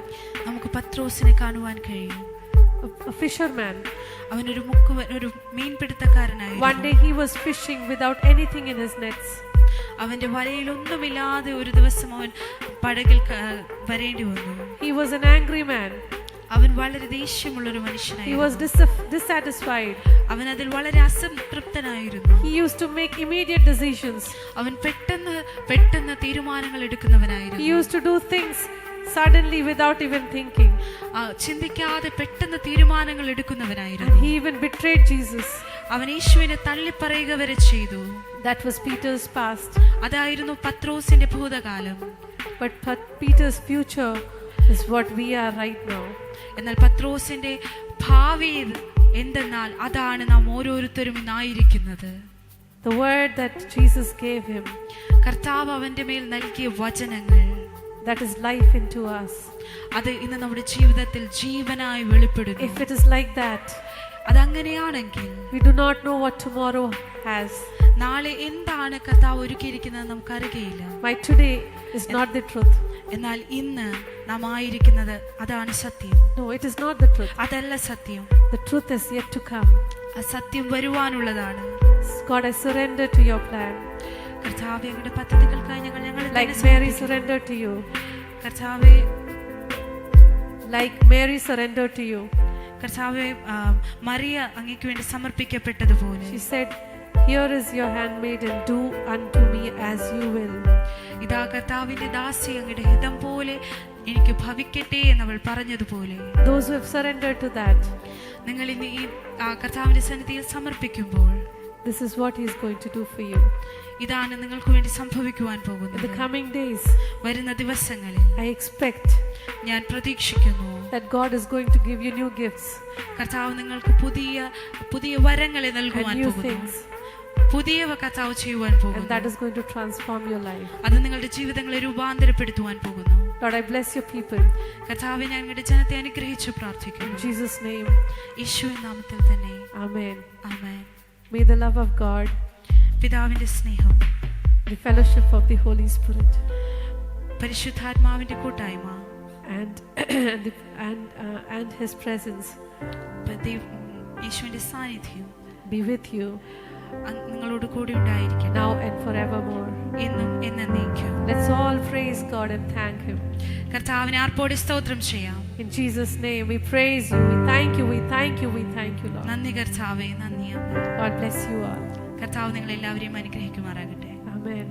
Speaker 1: നമുക്ക് പത്രോസിനെ കാണുവാൻ കഴിയും.
Speaker 3: A fisherman.
Speaker 1: അവനൊരു മീൻപിടുത്തക്കാരനായിരുന്നു.
Speaker 3: One day he was fishing without anything in his nets.
Speaker 1: അവന്റെ വലയിലൊന്നുമില്ലാതെ ഒരു ദിവസം അവൻ പടകിൽ വരേണ്ടി വന്നു.
Speaker 3: He was an angry man.
Speaker 1: അവൻ വളരെ ദേഷ്യമുള്ള ഒരു
Speaker 3: He
Speaker 1: മനുഷ്യനായിരുന്നു.
Speaker 3: was dissatisfied.
Speaker 1: അവൻ അതിൽ വളരെ അസംതൃപ്തനായിരുന്നു.
Speaker 3: He used to make immediate decisions.
Speaker 1: അവൻ പെട്ടെന്ന് തീരുമാനങ്ങൾ എടുക്കുന്നവനായിരുന്നു.
Speaker 3: He used to do things suddenly without even thinking.
Speaker 1: ചിന്തിക്കാതെ പെട്ടെന്ന് തീരുമാനങ്ങൾ എടുക്കുന്നവനായിരുന്നു.
Speaker 3: He even betrayed Jesus.
Speaker 1: അവൻ യേശുവിനെ തള്ളിപ്പറയുക വരെ ചെയ്തു.
Speaker 3: That was Peter's past.
Speaker 1: അതായിരുന്നു പത്രോസിന്റെ ഭൂതകാലം.
Speaker 3: But Peter's future is what we are right now.
Speaker 1: എന്നാൽ പത്രോസിന്റെ ഭാവി എന്തെന്നാൽ അതാണ് നാം ഓരോരുത്തരും ഇന്നായിരിക്കുന്നത്.
Speaker 3: The word that Jesus gave him,
Speaker 1: കർത്താവ് അവന്റെ മേൽ നൽകിയ വചനങ്ങൾ,
Speaker 3: that is life into us.
Speaker 1: അത് ഇന്ന് നമ്മുടെ ജീവിതത്തിൽ ജീവനായി വെളിപ്പെടുന്നു.
Speaker 3: If it is like that,
Speaker 1: അതങ്ങനെയാണെങ്കിൽ
Speaker 3: we do not know what tomorrow has.
Speaker 1: നാളെ എന്താണ് കർത്താവ് ഒരുക്കിയിരിക്കുന്നത് നമുക്കറിയില്ല.
Speaker 3: My today is not the truth.
Speaker 1: എന്നാൽ ഇന്ന് നാം ആയിരിക്കുന്നത് അതാണ് സത്യം.
Speaker 3: No, it is not the truth.
Speaker 1: അതല്ല സത്യം.
Speaker 3: The truth is yet to come.
Speaker 1: ആ സത്യം വരുവാനുള്ളതാണ്.
Speaker 3: God, I surrender to your plan.
Speaker 1: കർത്താവേ, അങ്ങയുടെ പദ്ധതികൾക്കായി ഞങ്ങൾ
Speaker 3: Like Mary surrendered to you.
Speaker 1: കർത്താവേ,
Speaker 3: Like Mary surrendered to you.
Speaker 1: കർത്താവേ, മറിയ അങ്ങേക്ക് വേണ്ടി സമർപ്പിക്കപ്പെട്ടതുപോലെ
Speaker 3: She said, "Here is your handmaiden, do unto me as you will."
Speaker 1: ഇതാ കർത്താവിന്റെ ദാസി, അങ്ങയുടെ ഹിതം പോലെ എനിക്ക് ഭവിക്കട്ടെ എന്നവൾ പറഞ്ഞതുപോലെ
Speaker 3: Those who have surrendered to that,
Speaker 1: നിങ്ങൾ ഇന്ന് ഈ കർത്താവിന്റെ സന്നിധിയിൽ സമർപ്പിക്കുമ്പോൾ
Speaker 3: this is what he is going to do for you.
Speaker 1: ഇതാണ് നിങ്ങൾക്ക് വേണ്ടി സംഭവിക്കുവാൻ
Speaker 3: In the
Speaker 1: പോകുന്നത്.
Speaker 3: coming days,
Speaker 1: വരുന്ന ദിവസങ്ങളിൽ
Speaker 3: I expect
Speaker 1: ഞാൻ പ്രതീക്ഷിക്കുന്നു
Speaker 3: that God is going to give you new gifts
Speaker 1: കർത്താവ് നിങ്ങൾക്ക് പുതിയ വരങ്ങളെ
Speaker 3: and
Speaker 1: നൽകുവാൻ
Speaker 3: new
Speaker 1: പോകുന്നു.
Speaker 3: things,
Speaker 1: പുതിയവ കർത്താവ് ചെയ്യുവാൻ
Speaker 3: and
Speaker 1: പോകുന്നു.
Speaker 3: that is going to transform your life.
Speaker 1: അത് നിങ്ങളുടെ ജീവിതങ്ങളെ രൂപാന്തരപ്പെടുത്തുവാൻ പോകുന്നു.
Speaker 3: Lord, I bless your people.
Speaker 1: കർത്താവെ, ഞാൻ നിങ്ങളുടെ ജനത്തെ അനുഗ്രഹിച്ച് പ്രാർത്ഥിക്കുന്നു.
Speaker 3: In Jesus' name,
Speaker 1: യേശുവിൻ നാമത്തിൽ തന്നെ.
Speaker 3: Amen.
Speaker 1: Amen.
Speaker 3: May the love of God,
Speaker 1: പിതാവിന്റെ സ്നേഹം,
Speaker 3: the fellowship of the Holy Spirit,
Speaker 1: പരിശുദ്ധാത്മാവിന്റെ കൂട്ടായ്മ,
Speaker 3: and His presence
Speaker 1: യേശുവിന്റെ സാന്നിധ്യം
Speaker 3: be with you
Speaker 1: നിങ്ങളോട് കൂടി ഉണ്ടായിരിക്കണം,
Speaker 3: now and forevermore.
Speaker 1: എന്നും എന്നേക്കും.
Speaker 3: Let's all praise God and thank Him.
Speaker 1: കർത്താവിനെ ആർപ്പോടെ സ്തോത്രം ചെയ്യാം.
Speaker 3: In Jesus' name, we praise you, we thank you, we thank you, we thank you, Lord.
Speaker 1: നന്ദി കർത്താവേ, നന്ദി.
Speaker 3: God bless you all.
Speaker 1: കർത്താവ് നിങ്ങളെല്ലാവരെയും അനുഗ്രഹിക്കുമാറാകട്ടെ.
Speaker 3: Amen.